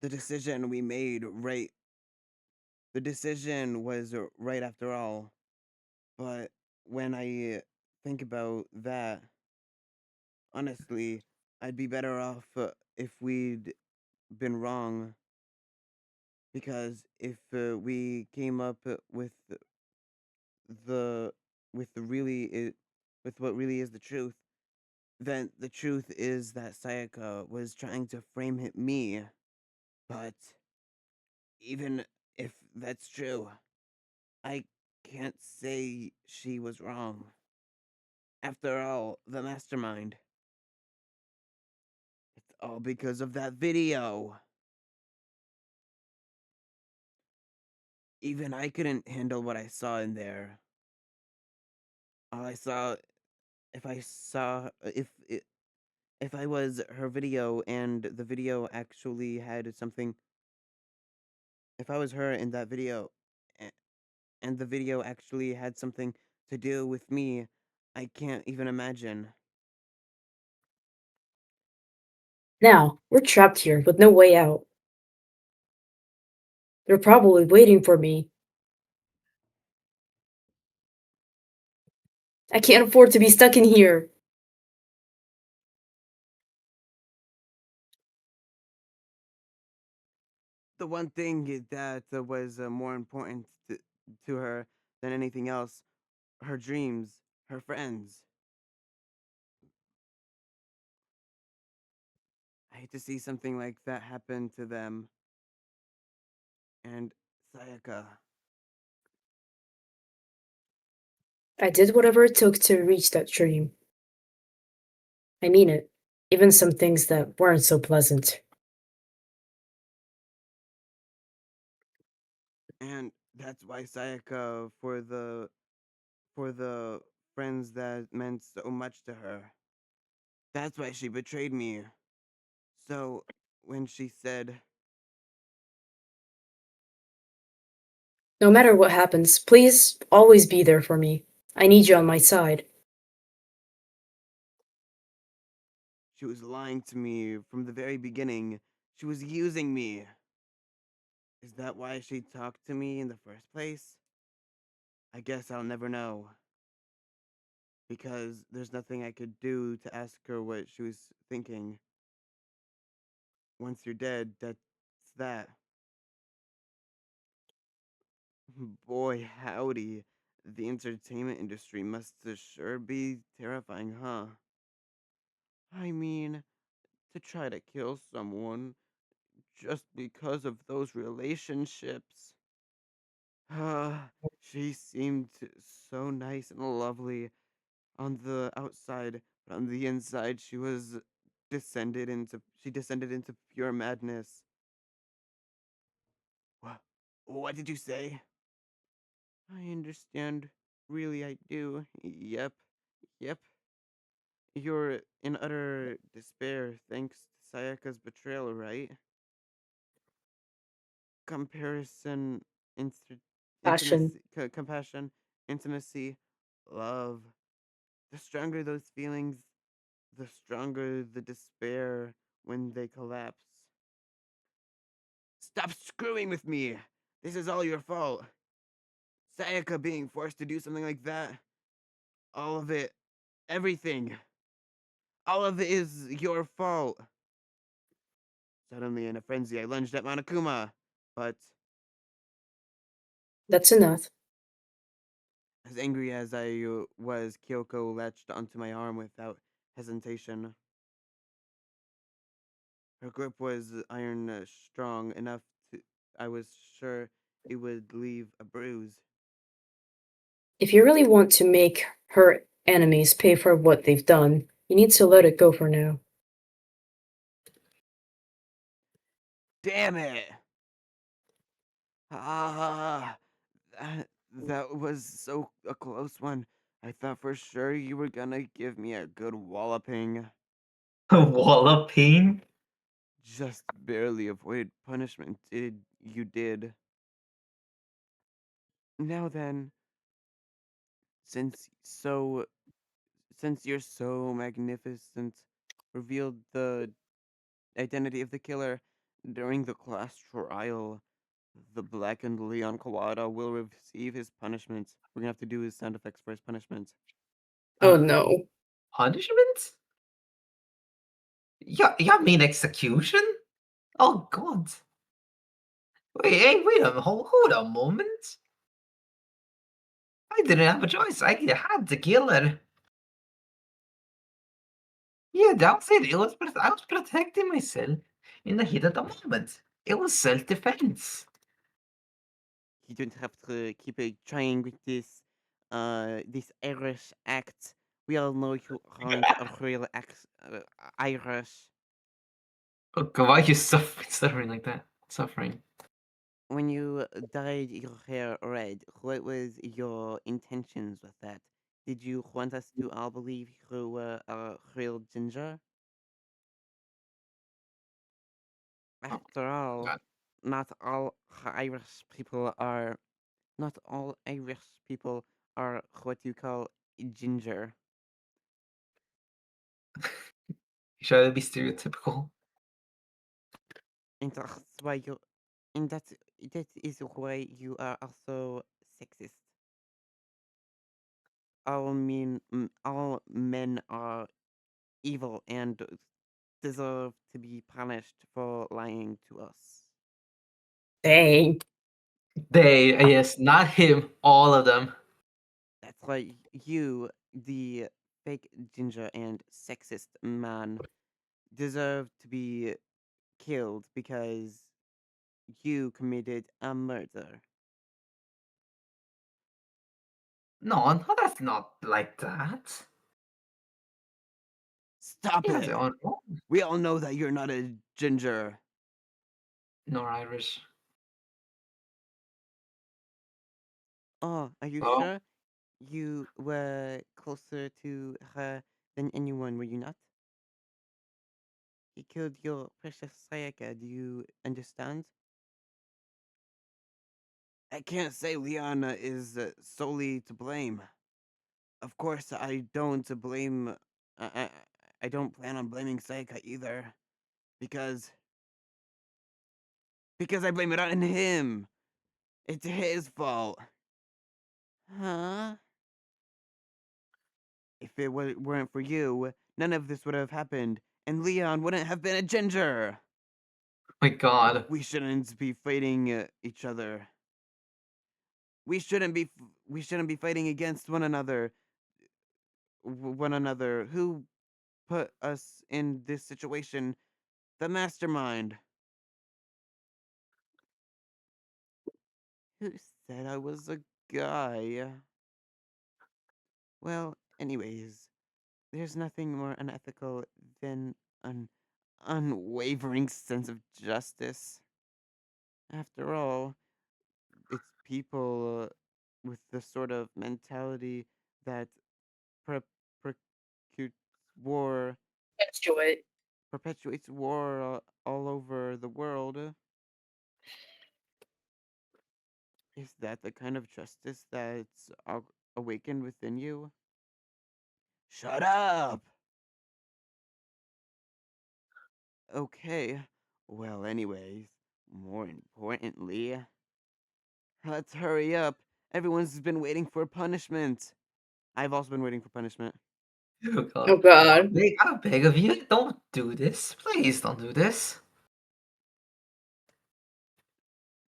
The decision we made right the decision was right after all. But when I think about that, honestly, I'd be better off if we'd been wrong. Because if we came up the with the really with what really is the truth, then the truth is that Sayaka was trying to me. But even if that's true, I can't say she was wrong. After all, the mastermind. It's all because of that video. Even I couldn't handle what I saw in there. All I saw, if I saw, if I was her video and the video actually had something, if I was her in that video and the video actually had something to do with me, I can't even imagine.
Now, we're trapped here with no way out. They're probably waiting for me. I can't afford to be stuck in here.
The one thing that was more important to her than anything else, her dreams, her friends. I hate to see something like that happen to them. And Sayaka.
I did whatever it took to reach that dream. I mean it. Even some things that weren't so pleasant.
And that's why Sayaka, for the friends that meant so much to her. That's why she betrayed me. So when she said
No matter what happens, please always be there for me. I need you on my side.
she was lying to me from the very beginning, she was using me. Is that why she talked to me in the first place? I guess I'll never know. Because there's nothing I could do to ask her what she was thinking. Once you're dead, that's that. Boy, howdy. The entertainment industry must sure be terrifying, huh? I mean, to try to kill someone just because of those relationships. She seemed so nice and lovely on the outside, but on the inside she descended into pure madness. What did you say? I understand. Really, I do. Yep. Yep. You're in utter despair thanks to Sayaka's betrayal, right? Comparison,
Passion.
compassion, intimacy, love. The stronger those feelings, the stronger the despair when they collapse. Stop screwing with me! This is all your fault. Sayaka being forced to do something like that. All of it. Everything. All of it is your fault. Suddenly, in a frenzy, I lunged at Monokuma. But,
That's enough.
as angry as I was, Kyoko latched onto my arm without hesitation. Her grip was iron strong enough to. I was sure it would leave a bruise.
If you really want to make her enemies pay for what they've done, you need to let it go for now.
Damn it! Ah, that was so a close one. I thought for sure you were gonna give me a good walloping.
A wall of pain?
Just barely avoided punishment. You did. Now then, since so since you're so magnificent, revealed the identity of the killer during the class trial, the blackened Leon Kawada will receive his punishment. We're gonna have to do his sound effects for his punishment.
Oh no.
Punishment? You mean execution? Oh god. Wait, hey, hold a moment. I didn't have a choice. I had to kill her. Yeah, that was it. I was protecting myself in the heat of the moment. It was self-defense.
You don't have to keep trying with this Irish act. we all know you aren't a real Irish.
Oh god, why are you suffering like that? Suffering.
When you dyed your hair red, what was your intentions with that? Did you want us to all believe you were a real ginger?
Oh
After all,
god.
not all Irish people are not all Irish people are what you call ginger.
You try to be stereotypical.
And that's why you and that is why you are also sexist. All men are evil and deserve to be punished for lying to us.
Dang.
They, yes, not him, all of them.
That's why you, the fake ginger and sexist man, deserve to be killed because you committed a murder.
No, no, that's not like that.
Stop
He has
it!
their own wrong.
We all know that you're not a ginger.
Nor Irish.
Oh, are you
Oh,
sure? You were closer to her than anyone, were you not? He killed your precious Sayaka, do you understand? I can't say Liana is solely to blame. Of course, I don't blame. I, I, I don't plan on blaming Sayaka either, because I blame it on him. It's his fault. Huh? If it weren't for you, none of this would have happened, and Leon wouldn't have been a ginger.
my god.
We shouldn't be fighting each other. We shouldn't be. We shouldn't be fighting against one another. One another. Who put us in this situation? The mastermind. Who said I was a guy? Well, anyways, there's nothing more unethical than an unwavering sense of justice. After all, it's people with the sort of mentality that perpetuates war,
Perpetuate.
perpetuates war all over the world. Is that the kind of justice that's awakened within you? Shut up! Okay. Well, anyways, more importantly, let's hurry up. Everyone's been waiting for punishment. I've also been waiting for punishment.
Oh
Oh
god.
god.
I beg of you, don't do this. Please don't do this.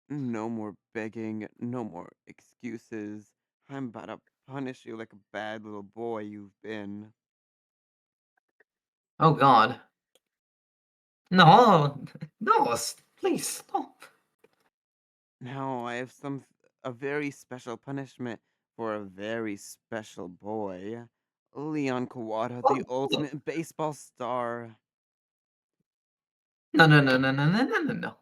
No more begging, no more excuses. I'm about to punish you like a bad little boy you've been.
Oh god. No, no, please stop.
Now I have a very special punishment for a very special boy. Leon Kawada, the
Oh, look.
ultimate baseball star.
No, no, no, no, no, no, no, no, no.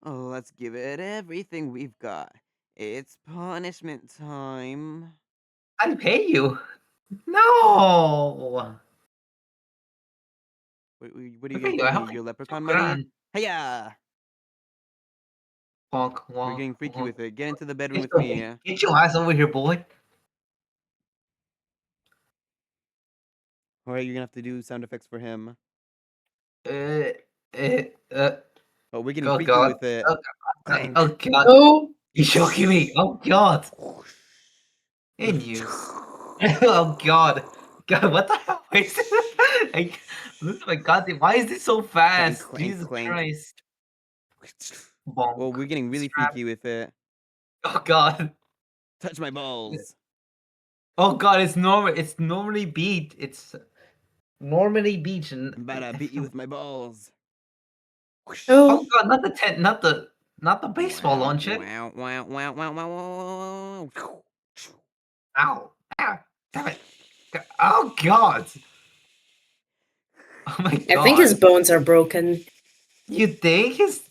Oh, let's give it everything we've got. It's punishment time.
I'll pay you. No.
What are you
I'll
gonna
pay you.
give
I
me?
have
Your
like two
leprechaun money?
grand.
Hiya!
Wonk,
We're
wonk,
getting freaky
wonk.
with it. Get into the bedroom
Get
with me.
get your ass over here, boy.
Alright, you're gonna have to do sound effects for him.
Uh, uh, uh,
Oh, we're getting
oh
freaky
god.
with it.
Oh god. Oh
Clank.
god.
Oh.
You're shocking me. Oh god. And you. Oh god. God, what the hell? Is this? Like, oh my god, why is this so
Clank,
fast?
clank,
Jesus
clank.
Christ. Bonk.
Well, we're getting really
Strap.
freaky with it.
Oh god.
Touch my balls.
Oh god, it's normally beat. It's normally beach and
I'm about to beat you with my balls.
oh
Oh.
god, not the tent, not the baseball
Wow,
launcher.
wow, wow, wow, wow, wow, wow, wow.
Ow. Ow. Damn it. Oh god! Oh my
I think his
god.
bones are broken.
You think he's...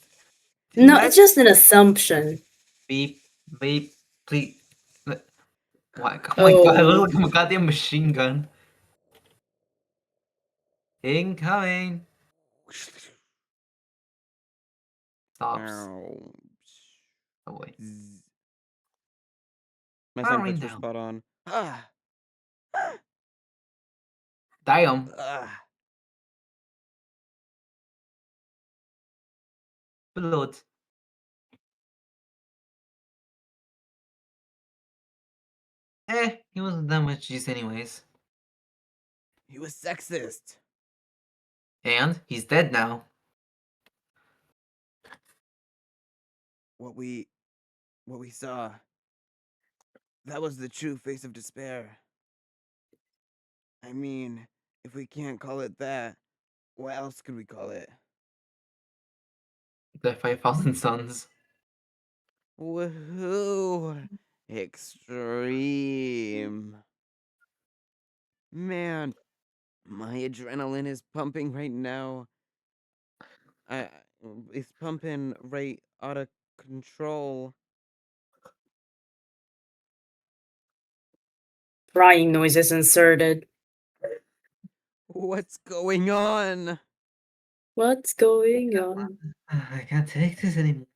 No, it's just an assumption.
Beep, beep, please. What? Oh my god, I
Oh,
look like a goddamn machine gun. Incoming. Stops.
Ow.
Oh wait.
Zzz. My
I don't
sound
read
effects were
now.
spot on. Ah!
Damn.
Ah!
Blood. He wasn't that much use anyways.
He was sexist.
And he's dead now.
What we saw, that was the true face of despair. I mean, if we can't call it that, what else could we call it?
The 5,000 Suns.
Woohoo! Extreme. Man, my adrenaline is pumping right now. I it's pumping right out of control.
crying noises inserted.
What's going on?
What's going on?
I can't take this anymore.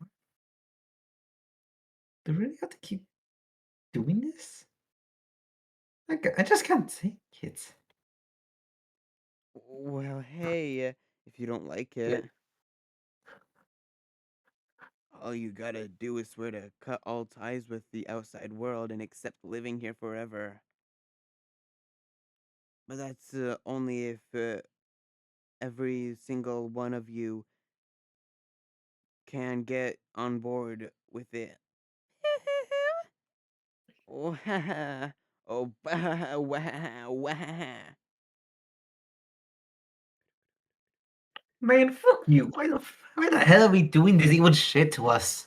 Do we really have to keep doing this? I just can't take it.
Well, hey, if you don't like it, all you gotta do is swear to cut all ties with the outside world and accept living here forever. But that's only if every single one of you can get on board with it. Oh, ha, ha. Oh, bah, wah, wah.
Man, fuck you. Why the hell are we doing this evil shit to us?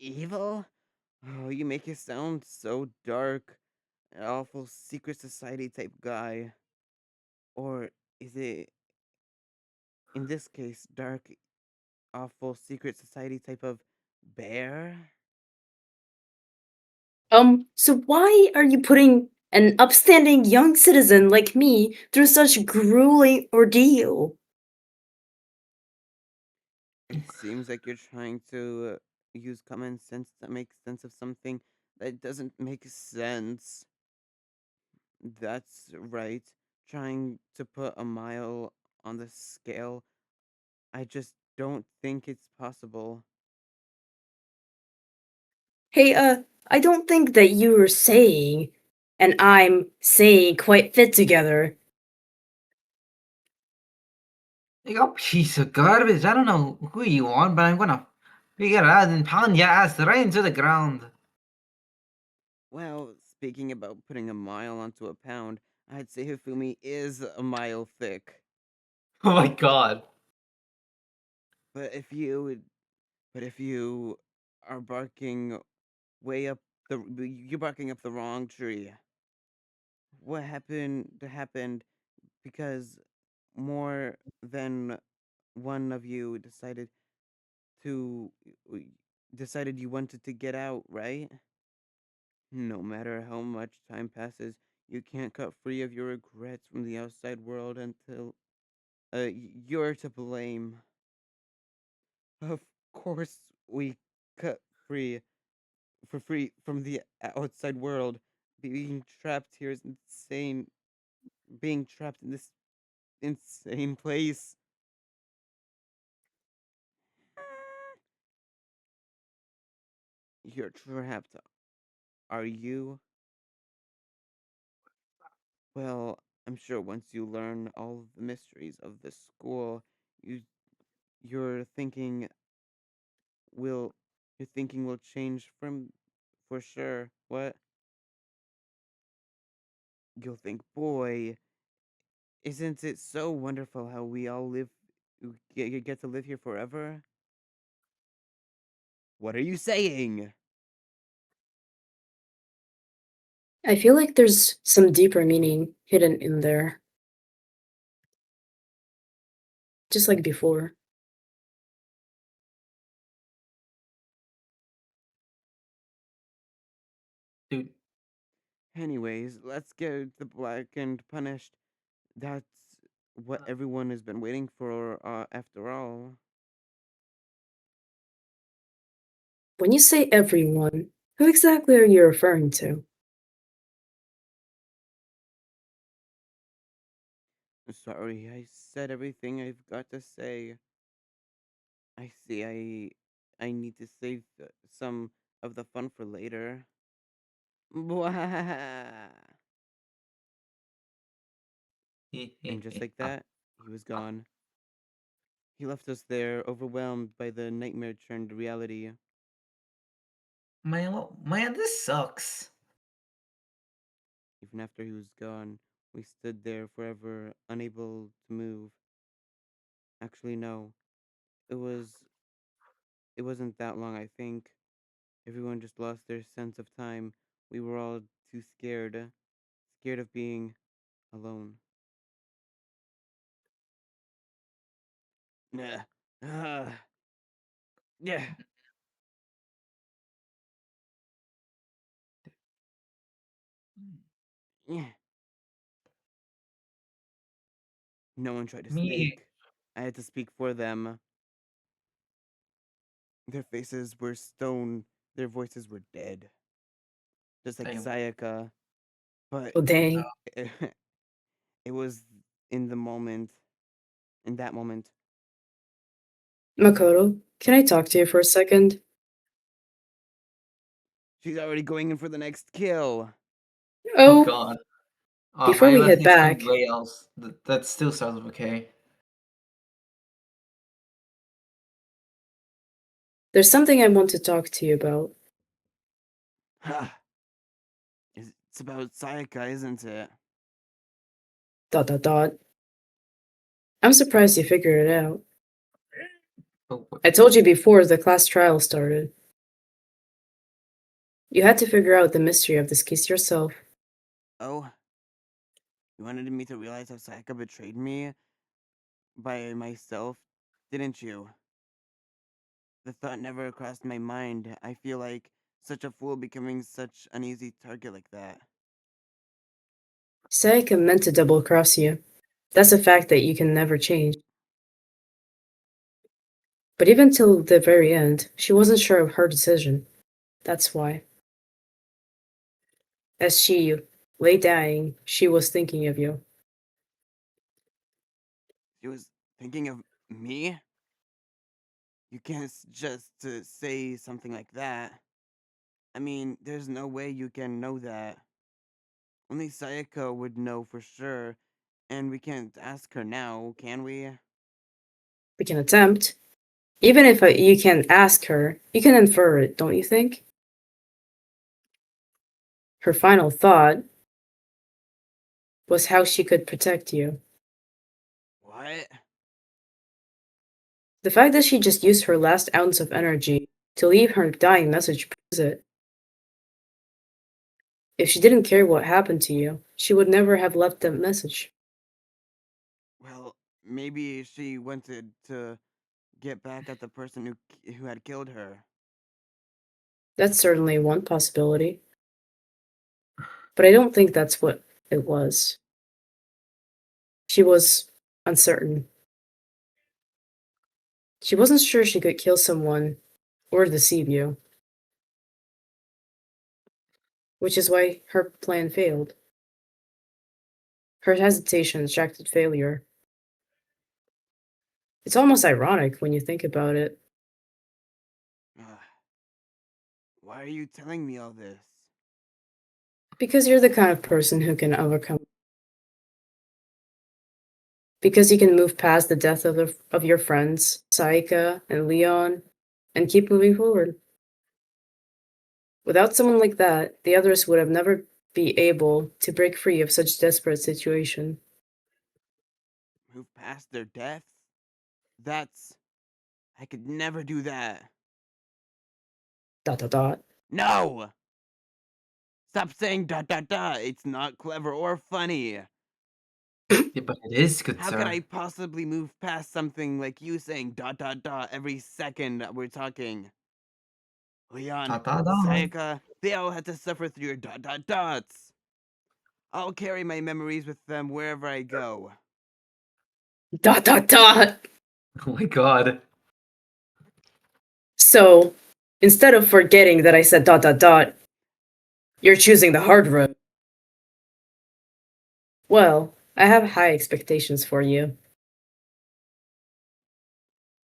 Evil? Oh, you make it sound so dark. An awful secret society type guy. Or is it, in this case, dark, awful secret society type of bear?
So why are you putting an upstanding young citizen like me through such grueling ordeal?
It seems like you're trying to use common sense to make sense of something that doesn't make sense. That's right. Trying to put a mile on the scale. I just don't think it's possible.
Hey, I don't think that you were saying and I'm saying quite fit together.
You piece of garbage. I don't know who you are, but I'm gonna figure it out and pound your ass right into the ground.
Well, speaking about putting a mile onto a pound, I'd say Hifumi is a mile thick.
Oh my god.
But if you are barking way up you're barking up the wrong tree. What happened because more than one of you to decided you wanted to get out, right? No matter how much time passes, you can't cut free of your regrets from the outside world until you're to blame. Of course, we cut free for free from the outside world. Being trapped here is insane. Being trapped in this insane place. You're trapped, are you? Well, I'm sure once you learn all of the mysteries of this school, you your thinking will your thinking will change from for sure. What? You'll think, boy, isn't it so wonderful how we all get to live here forever? What are you saying?
I feel like there's some deeper meaning hidden in there, just like before.
Dude,
Anyways, let's get the blackened punished. That's what everyone has been waiting for, after all.
When you say everyone, who exactly are you referring to?
Sorry, I said everything I've got to say. I see. I need to save some of the fun for later. Bwah! And just like that, he was gone. He left us there, overwhelmed by the nightmare turned reality.
man, this sucks.
Even after he was gone, we stood there forever, unable to move. Actually, no. It was. It wasn't that long, I think. Everyone just lost their sense of time. We were all too scared. Scared of being alone. Nah. Yeah. Yeah. No one tried to
Me,
speak. I had to speak for them. Their faces were stone. Their voices were dead. Just like
I,
Sayaka. But
Oh, dang.
it, it was in the moment. In that moment.
Makoto, can I talk to you for a second?
She's already going in for the next kill.
oh
Oh,
god.
before
I
we
left
head
this on
back,
rails. That still sounds okay.
there's something I want to talk to you about.
It's about Sayaka, isn't it?
Dot dot dot. I'm surprised you figured it out.
Oh,
I told you before the class trial started. You had to figure out the mystery of this case yourself.
Oh, you wanted me to realize how Sayaka betrayed me by myself, didn't you? The thought never crossed my mind. I feel like such a fool becoming such an easy target like that.
Sayaka meant to double cross you. That's a fact that you can never change. But even till the very end, she wasn't sure of her decision. That's why. As she lay dying, she was thinking of you.
She was thinking of me? You can't just say something like that. I mean, there's no way you can know that. Only Sayaka would know for sure, and we can't ask her now, can we?
We can attempt. Even if you can't ask her, you can infer it, don't you think? Her final thought was how she could protect you.
What?
The fact that she just used her last ounce of energy to leave her dying message proves it. If she didn't care what happened to you, she would never have left that message.
Well, maybe she wanted to get back at the person who had killed her.
That's certainly one possibility. But I don't think that's what it was. She was uncertain. She wasn't sure she could kill someone or deceive you, which is why her plan failed. Her hesitation attracted failure. It's almost ironic when you think about it,
Ugh. Why are you telling me all this?
because you're the kind of person who can overcome. Because you can move past the death of your friends, Saika and Leon, and keep moving forward. Without someone like that, the others would have never be able to break free of such desperate situation.
Move past their deaths? That's. I could never do that.
Dot dot dot.
No! Stop saying ... It's not clever or funny.
Yeah, but it is, good
How
sir.
could I possibly move past something like you saying ... every second that we're talking? Leon,
Da, da, da.
Sayaka, they all had to suffer through your ... I'll carry my memories with them wherever I go. ...
Oh my god.
So, instead of forgetting that I said ... you're choosing the hard road. Well, I have high expectations for you.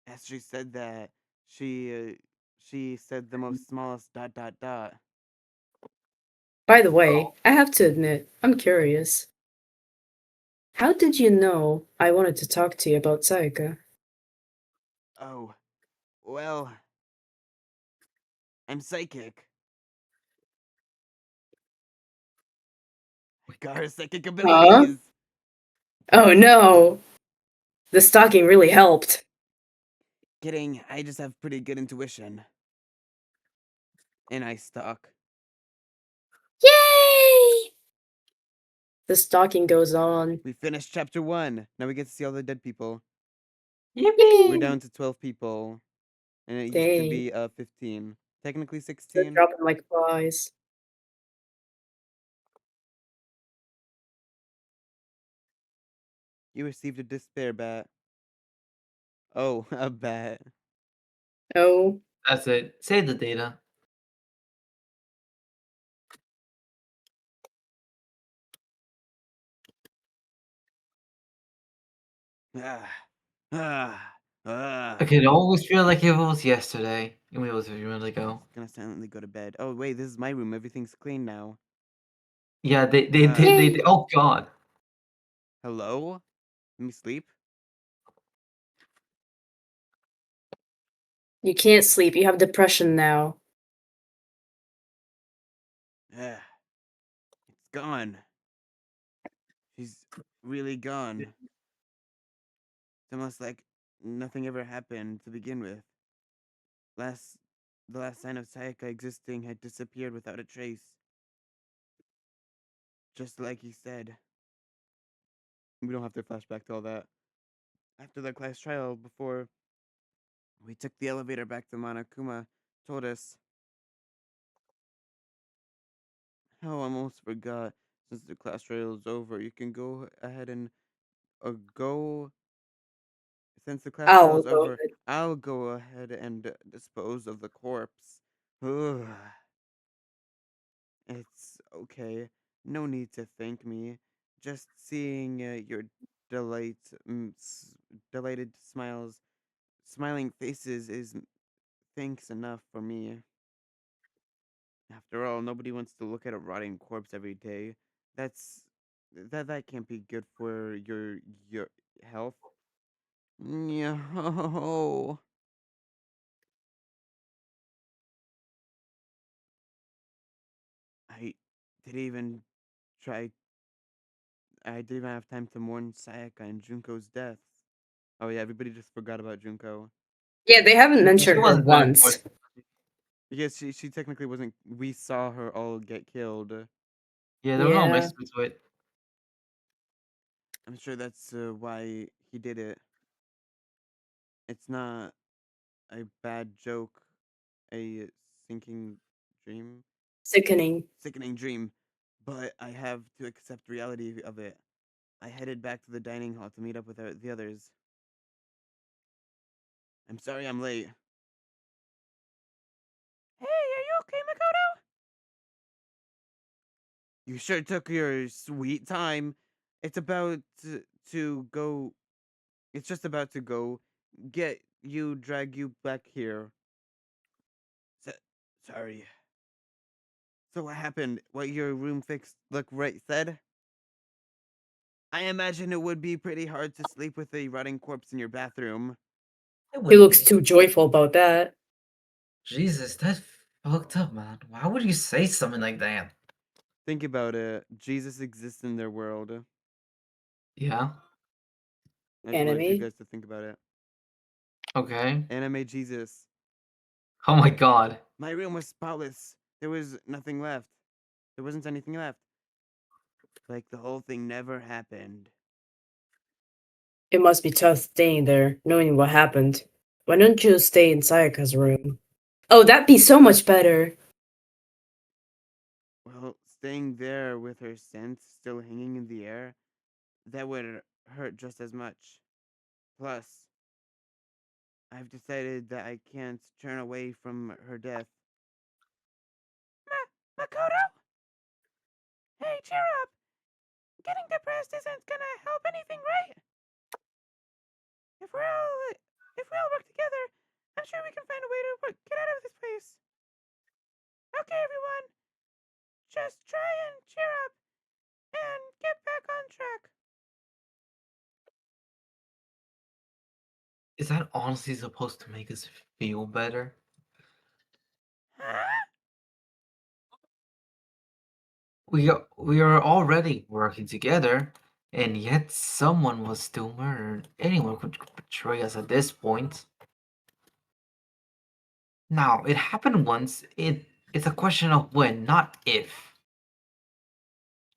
As she said that, she said the most smallest ...
By the way, I have to admit, I'm curious. How did you know I wanted to talk to you about Sayaka?
Oh, well, I'm psychic. I got her psychic abilities.
Oh no! The stalking really helped.
Kidding, I just have pretty good intuition. And I stalk.
Yay! The stalking goes on.
We finished chapter 1. Now we get to see all the dead people.
Yippee!
We're down to 12 people. And it used to
Dang.
be 15. Technically
They're
16.
dropping like flies.
You received a despair bat. Oh, a bat.
Oh,
That's it. Save the data.
Ah, ah, ah.
I could always feel like it was yesterday. And it was a few minutes ago.
Gonna silently go to bed. Oh, wait, this is my room. Everything's clean now.
Yeah,
Yay.
oh god.
Hello? Let me sleep?
you can't sleep. You have depression now.
Ah, it's gone. She's really gone. It's almost like nothing ever happened to begin with. Last, the last sign of Sayaka existing had disappeared without a trace. Just like he said. We don't have to flash back to all that. After the class trial, before we took the elevator back to Monokuma, told us. Oh, I almost forgot. Since the class trial is over, you can go ahead and go. Since the class trial
I'll
is
go
over,
ahead.
I'll go ahead and dispose of the corpse. Ugh. It's okay. No need to thank me. Just seeing your delight, delighted smiling faces is thanks enough for me. After all, nobody wants to look at a rotting corpse every day. That's that can't be good for your health. No. I didn't even try. I didn't even have time to mourn Sayaka and Junko's deaths. Oh yeah, everybody just forgot about Junko.
Yeah, they haven't
She
mentioned her
wasn't that
once.
important.
Because she technically wasn't. We saw her all get killed.
Yeah, there was no
Yeah.
mystery to it.
I'm sure that's why he did it. It's not a bad joke, a sinking dream,
Sickening.
sickening dream, but I have to accept reality of it. I headed back to the dining hall to meet up with the others. I'm sorry I'm late. Hey, are you okay, Makoto? You sure took your sweet time. It's about to go. It's just about to go. Drag you back here. S- Sorry. So what happened? What your room fixed look right said? I imagine it would be pretty hard to sleep with a rotting corpse in your bathroom.
It
He
would
looks
be.
too joyful about that.
Jesus, that's fucked up, man. Why would you say something like that?
Think about it. Jesus exists in their world.
Yeah.
I just wanted you
Anime.
guys to think about it.
Okay.
Anime Jesus.
Oh my god.
My room was spotless. There was nothing left. there wasn't anything left. Like the whole thing never happened.
It must be tough staying there, knowing what happened. Why don't you stay in Sayaka's room? Oh, that'd be so much better.
Well, staying there with her scent still hanging in the air, that would hurt just as much. Plus, I've decided that I can't turn away from her death. Makoto? Hey, cheer up! Getting depressed isn't gonna help anything, right? If we're all if we all work together, I'm sure we can find a way to get out of this place. Okay, everyone, just try and cheer up and get back on track.
Is that honestly supposed to make us feel better?
Huh?
We are already working together, and yet someone was still murdered. Anyone could betray us at this point. Now, it happened once. It's a question of when, not if,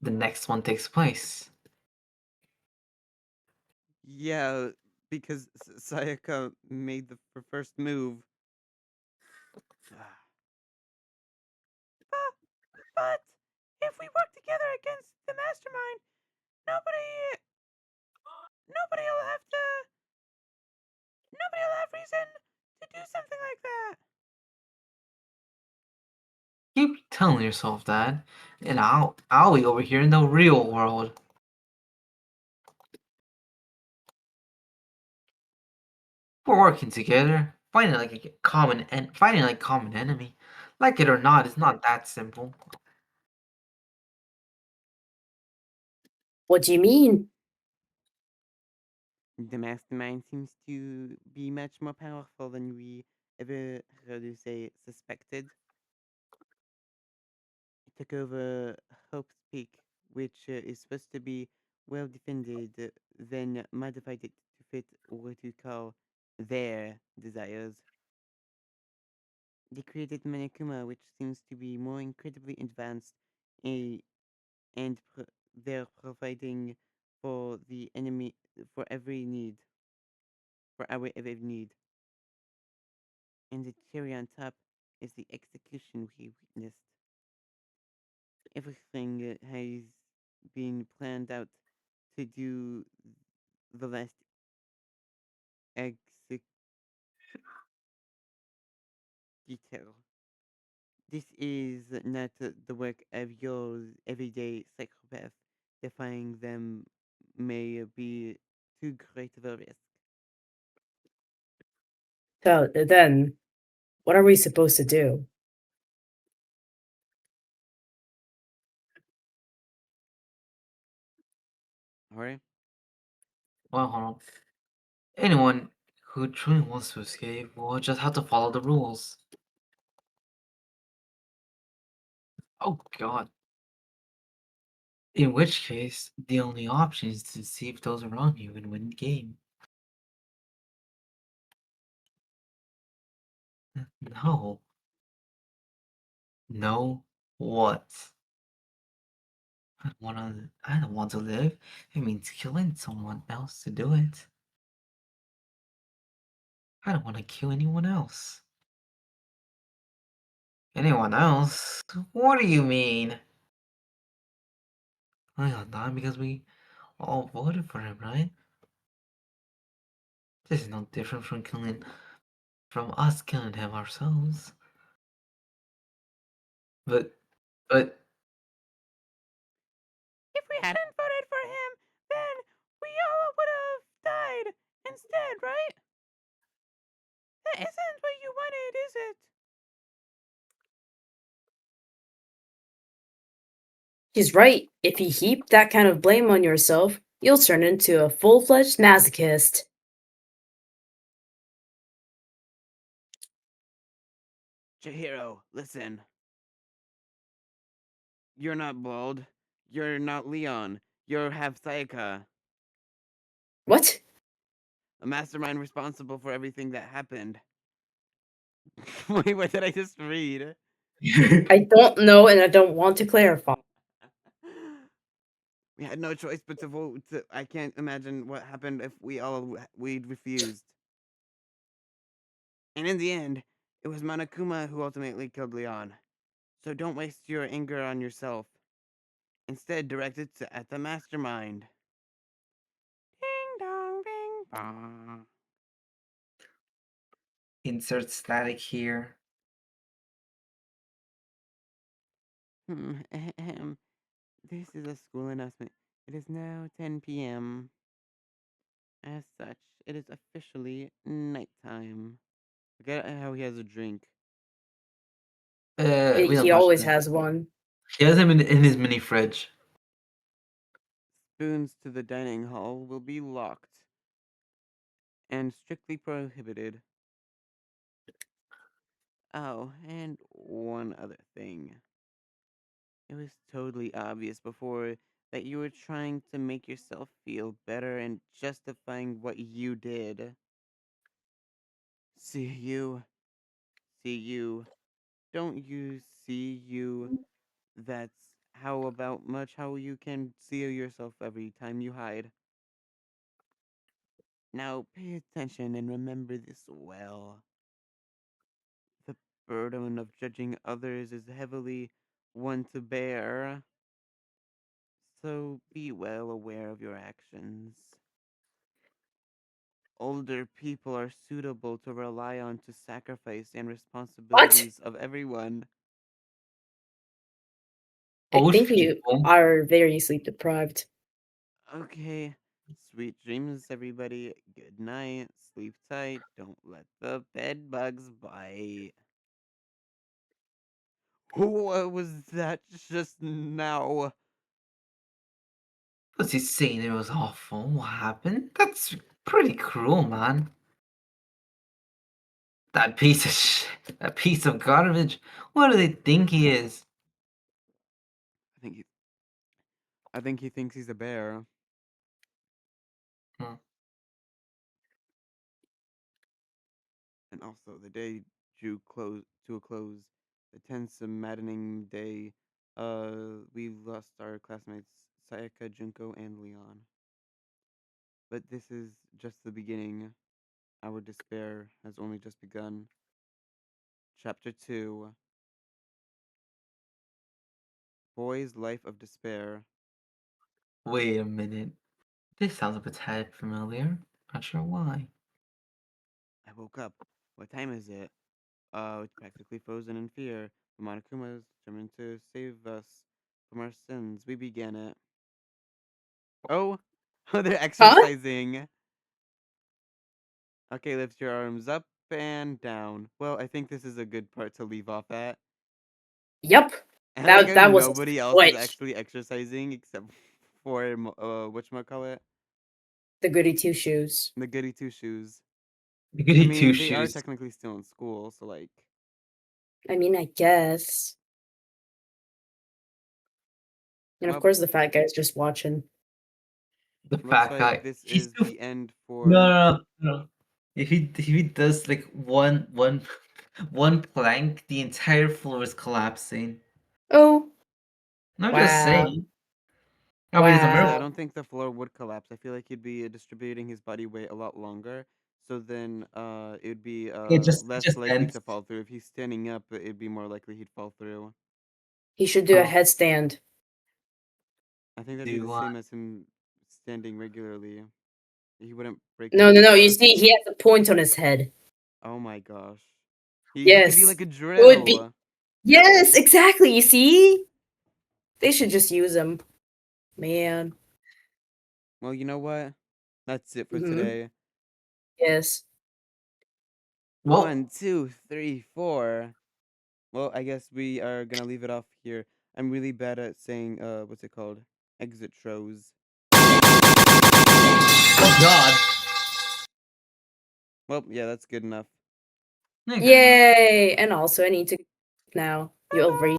the next one takes place.
Yeah, because Sayaka made the first move. But if we work together against the mastermind, nobody nobody'll have to nobody'll have reason to do something like that.
Keep telling yourself that, and I'll be over here in the real world. We're working together, finding like common enemy. Like it or not, it's not that simple.
What do you mean?
The mastermind seems to be much more powerful than we ever, how do you say, suspected. It took over Hope's Peak, which is supposed to be well defended, then modified it to fit what you call their desires. They created Manakuma, which seems to be more incredibly advanced, a, and they're providing for the enemy for every need, for our every need. And the cherry on top is the execution we witnessed. Everything has been planned out to do the last exec detail. This is not the work of your everyday psychopath. Defying them may be too great of a risk.
So then, what are we supposed to do?
Alright?
Well, hold on. Anyone who truly wants to escape will just have to follow the rules. Oh god. In which case, the only option is to deceive those around you and win the game. No. No. What? I don't want to live. It means killing someone else to do it. I don't want to kill anyone else. Anyone else? What do you mean? I got that because we all voted for him, right? This is no different from us killing him ourselves. But, but,
If we hadn't voted for him, then we all would have died instead, right? That isn't what you wanted, is it?
She's right. If you heap that kind of blame on yourself, you'll turn into a full-fledged masochist.
Chihiro, listen. You're not bald. You're not Leon. You're half Sayaka,
What?
a mastermind responsible for everything that happened. Wait, what did I just read?
I don't know, and I don't want to clarify.
We had no choice but to vote. I can't imagine what happened if we'd refused. And in the end, it was Monokuma who ultimately killed Leon. So don't waste your anger on yourself. Instead, direct it at the mastermind. Ding dong, bing bong.
Insert static here.
Ahem. This is a school announcement. It is now 10 p.m. As such, it is officially nighttime. Look at how he has a drink.
We don't
He
touch
always
that.
has one.
He has him in his mini fridge.
Spoons to the dining hall will be locked and strictly prohibited. Oh, and one other thing. It was totally obvious before that you were trying to make yourself feel better and justifying what you did. See you. See you. Don't you see you? That's how about much how you can see yourself every time you hide. Now pay attention and remember this well. The burden of judging others is heavily one to bear, so be well aware of your actions. Older people are suitable to rely on to sacrifice and
What?
responsibilities of everyone.
I
Old
think you
people.
are very sleep deprived.
Okay, sweet dreams, everybody. Good night. Sleep tight. Don't let the bed bugs bite. What was that just now?
Was he saying it was awful? What happened? That's pretty cruel, man. That piece of shit. That piece of garbage. What do they think he is?
I think he, I think he thinks he's a bear.
Hmm.
And also, the day drew close to a close. The tense and maddening day. We lost our classmates Sayaka, Junko, and Leon. But this is just the beginning. Our despair has only just begun. Chapter 2. Boy's Life of Despair.
Wait a minute. This sounds a tad familiar. Not sure why.
I woke up. What time is it? It's practically frozen in fear. The Monokuma is determined to save us from our sins. We began it. Oh, they're
Huh?
exercising. Okay, lift your arms up and down. Well, I think this is a good part to leave off at.
Yep.
And I like how
That was a
nobody else is
switch.
actually exercising except for whatchamacallit?
The goody two shoes.
The goody two shoes.
You
I
need two
mean, they are
shoes.
technically still in school, so like,
I mean, I guess. And of
well,
course, the fat guy's just watching.
The
looks
fat
like
guy.
this
He's
is
too.
the end
No,
for.
no, no, no. If he does like one plank, the entire floor is collapsing.
Oh,
I'm just
wow.
saying. I mean, it's a
Honestly, I
Wow.
miracle.
don't think the floor would collapse. I feel like he'd be distributing his body weight a lot longer. So then it would be
It
less
just
likely
ends.
to fall through. If he's standing up, it'd be more likely he'd fall through.
He should do a
Oh,
headstand.
I think that'd be the
do
same as him standing regularly. He wouldn't break
No,
his
no, no. You
core.
see, he has a point on his head.
Oh my gosh. He could be
Yes.
like a
It would be.
drill.
Yes, exactly. You see? They should just use him. Man.
Well, you know what? That's it for
Hmm.
today.
Yes.
well.
1, 2, 3, 4. Well, I guess we are gonna leave it off here. I'm really bad at saying what's it called? Exit tros.
Oh God.
Well, yeah, that's good enough.
Yeah, good enough.
Yay! And also, I need to now. You already